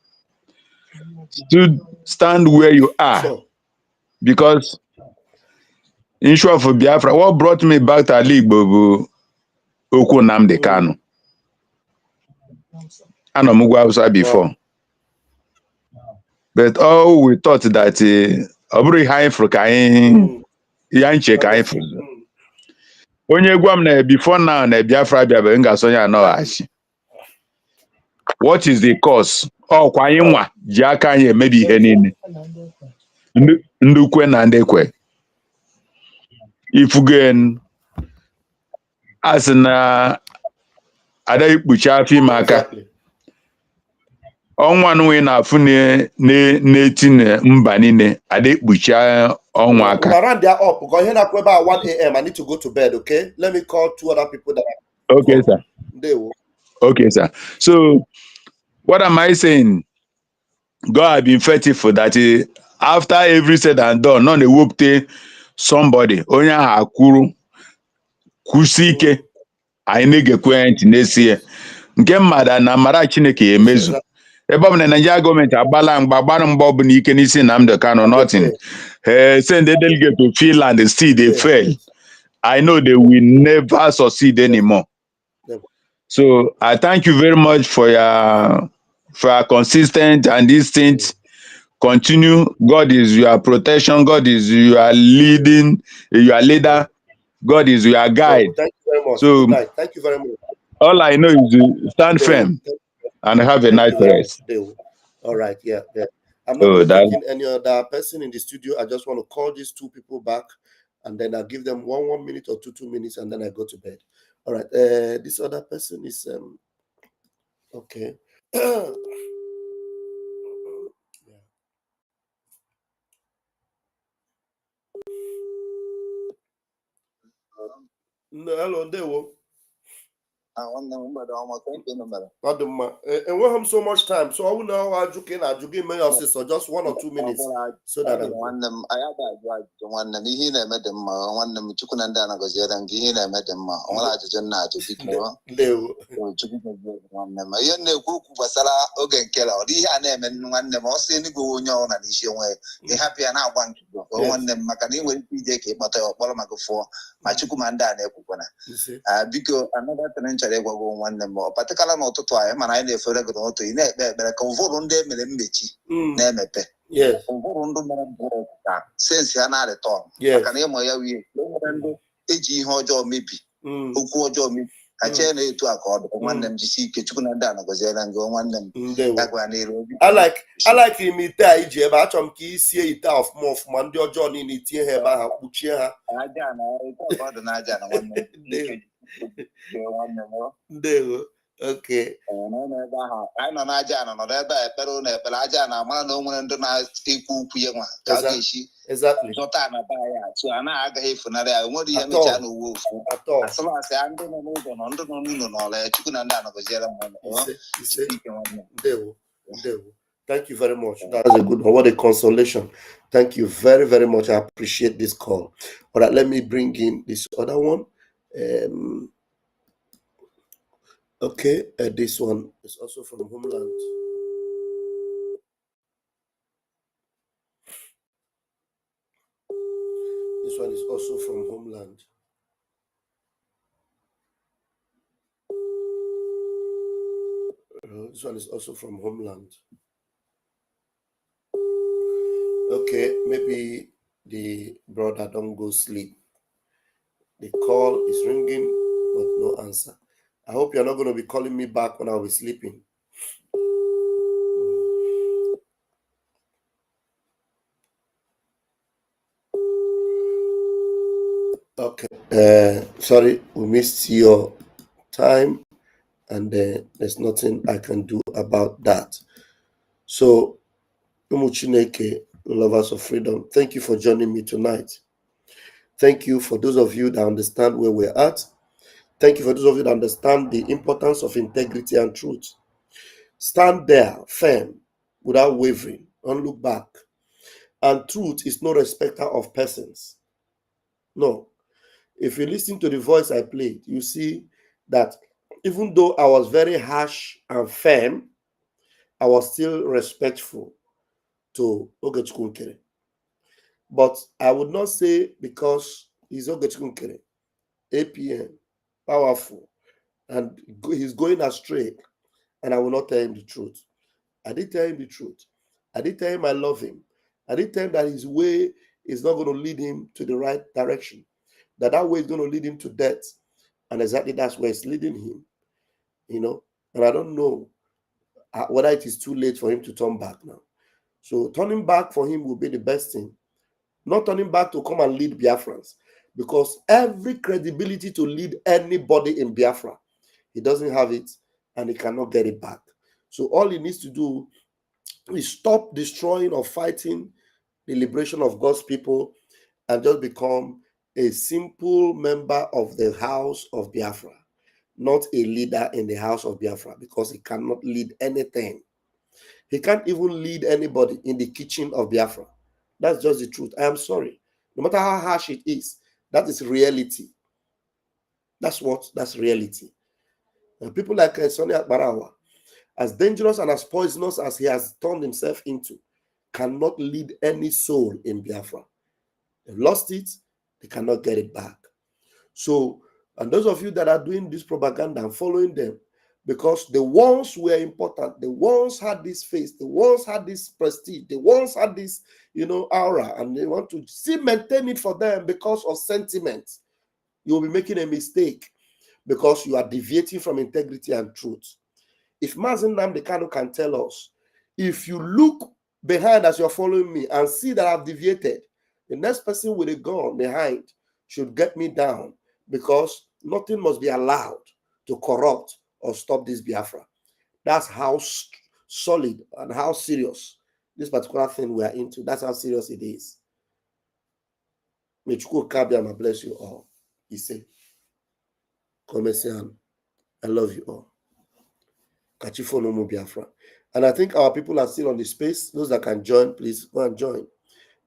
Stand where you are, because in short for Biafra, what brought me back to Aligbo bụ okwu Nnamdi Kanu. Anọ m ugwu Hausa before. But all we thought that ọ bụrụ ihe anyị fụrụ ka anyị nche ka anyị fụrụ. Onye gwa m na before now na Biafra bịabe m ga-asọ ya anọghachi. What is the cause? Kwa anyị nwa ji aka anyị emebi ihe niile. Ndị ukwe na ndị ekwe. Ifugen as na ada ikpuchi afọ ime aka. Ọnwa nwe na-afụ na-eti mba niile ada ikpuchi ọnwa aka. Around there up because here at about 1 a.m. I need to go to bed, okay? Let me call 2 other people that okay, sir. They will. Okay, sir. So what am I saying? God have been faithful that after every said and done, none ewepụta somebody onye ahụ akwuru kwụsị ike anyị na-egekwe ntị n'ezie nke mmadụ na amara Chineke emezu. Ebe ọ bụ na Nigeria gọọmenti agbala gbara mgbe ọbụla ike n'isi Nnamdi Kanu nothing. Send the delegate to Finland, still they fail. I know they will never succeed anymore. So I thank you very much for your consistent and these things. Continue. God is your protection. God is your leading, your leader. God is your guide. Thank you very much. So thank you very much. All I know is to stand firm and have a nice rest. All right, yeah. I'm not taking any other person in the studio. I just want to call these two people back, and then I'll give them 1 minute or 2 minutes, and then I go to bed. All right. This other person is okay. No, hello, they will. Enweghị m so much time, so I will know ajụgị mee ya ọsịsọ just 1 or 2 minutes so that nwanne m anyị ga-ajụ ajụjụ nwanne m ihe na-eme dị mma nwanne m Chukwu na ndị a na-agọziere m gị ihe na-eme dị mma o nwere ajụjụ m na-ajụ biko Chukwu nwanne m ihe na-ekwu okwu gbasara oge nke ọ dị ihe a na-eme nwanne m ọ sị n'igwe onye ọbụla n'isi onwe ya hapụ ya na-agba nkịtị nwanne m maka na ị nwere ike ije ka ịkpọta ya ọkpọrọ maka fụọ ma Chukwu ma ndị a na-ekwukwana biko anabatara nchọrọ ịgwago nwanne m ọpatakala n'ụtụtụ anyị mana anyị na-efere gị n'ụtụ ị na-ekpe ekpere ka ụfọdụ ndị emere mmechi na-emepe ụfọdụ ndị mere mbụrụ ka sensi ha na-arịtọn maka na ịmụ ya nwunye nwere ndị eji ihe ọjọọ mebi okwu ọjọọ mebi ka chee na-etu aka ọdụ nwanne m jisi ike Chukwu na ndị a na-agọziere gị nwanne m gagwa n'iru alike ime ite a iji ebe achọrọ m ka i sie ite a ọfụma ndị ọjọọ niile itinye ha ebe ahụ kpuchie ha aja na ọdụ na aja na nwanne m ndewo Okay. I know Naja, no, that pero ne Pelajana, man, no one to not speak Puyama, Exactly. So I'm not a for another. What do you mean, channel wolf? At all. So I say, I'm going to move on no, chicken and down of a Thank you very much. That's a good one. What a consolation. Thank you very, very much. I appreciate this call. All right, let me bring in this other one. Okay, this one is also from Homeland. This one is also from Homeland. This one is also from Homeland. Okay, maybe the brother don't go sleep. The call is ringing, but no answer. I hope you're not going to be calling me back when I'll be sleeping. Okay. Sorry, we missed your time, and there's nothing I can do about that. So, Umuchineke, lovers of freedom, thank you for joining me tonight. Thank you for those of you that understand where we're at. Thank you for those of you that understand the importance of integrity and truth. Stand there firm without wavering, don't look back. And truth is no respecter of persons. No. If you listen to the voice I played, you see that even though I was very harsh and firm, I was still respectful to Ogechukwu. But I would not say because he's Ogechukwu, APN, powerful, and he's going astray, and I will not tell him the truth. I did tell him the truth. I did tell him I love him. I did tell him that his way is not going to lead him to the right direction, that way is going to lead him to death. And exactly that's where it's leading him, And I don't know whether it is too late for him to turn back now. So turning back for him will be the best thing. Not turning back to come and lead Biafrans, because every credibility to lead anybody in Biafra, he doesn't have it and he cannot get it back. So all he needs to do is stop destroying or fighting the liberation of God's people and just become a simple member of the house of Biafra, not a leader in the house of Biafra, because he cannot lead anything. He can't even lead anybody in the kitchen of Biafra. That's just the truth. I am sorry. No matter how harsh it is, that is reality. That's reality. And people like Sonny Akbarawa, as dangerous and as poisonous as he has turned himself into, cannot lead any soul in Biafra. They've lost it, they cannot get it back. So, and those of you that are doing this propaganda and following them, because the ones were important, the ones had this face, the ones had this prestige, the ones had this, aura, and they want to still maintain it for them because of sentiment, you will be making a mistake because you are deviating from integrity and truth. If Mazen Nnamdi Kanu can tell us, if you look behind as you're following me and see that I've deviated, the next person with a gun behind should get me down, because nothing must be allowed to corrupt or stop this Biafra. That's how solid and how serious this particular thing we are into. That's how serious it is. May Chukwu Kabiama bless you all. He said, Komesian, I love you all. Kachifonomu Biafra. And I think our people are still on the space. Those that can join, please go and join.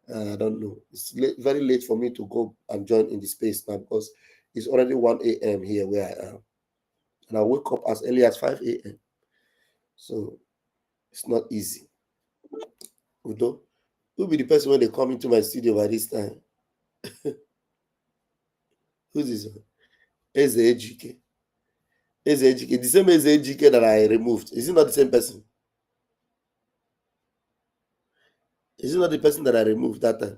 I don't know. It's very late for me to go and join in the space now, because it's already 1 a.m. here where I am. And I wake up as early as 5 a.m. So it's not easy. Udo, who'll be the person when they come into my studio by this time? Who's this one? Eze Ejike. Eze Ejike. The same Eze Ejike that I removed. Is it not the same person? Is it not the person that I removed that time?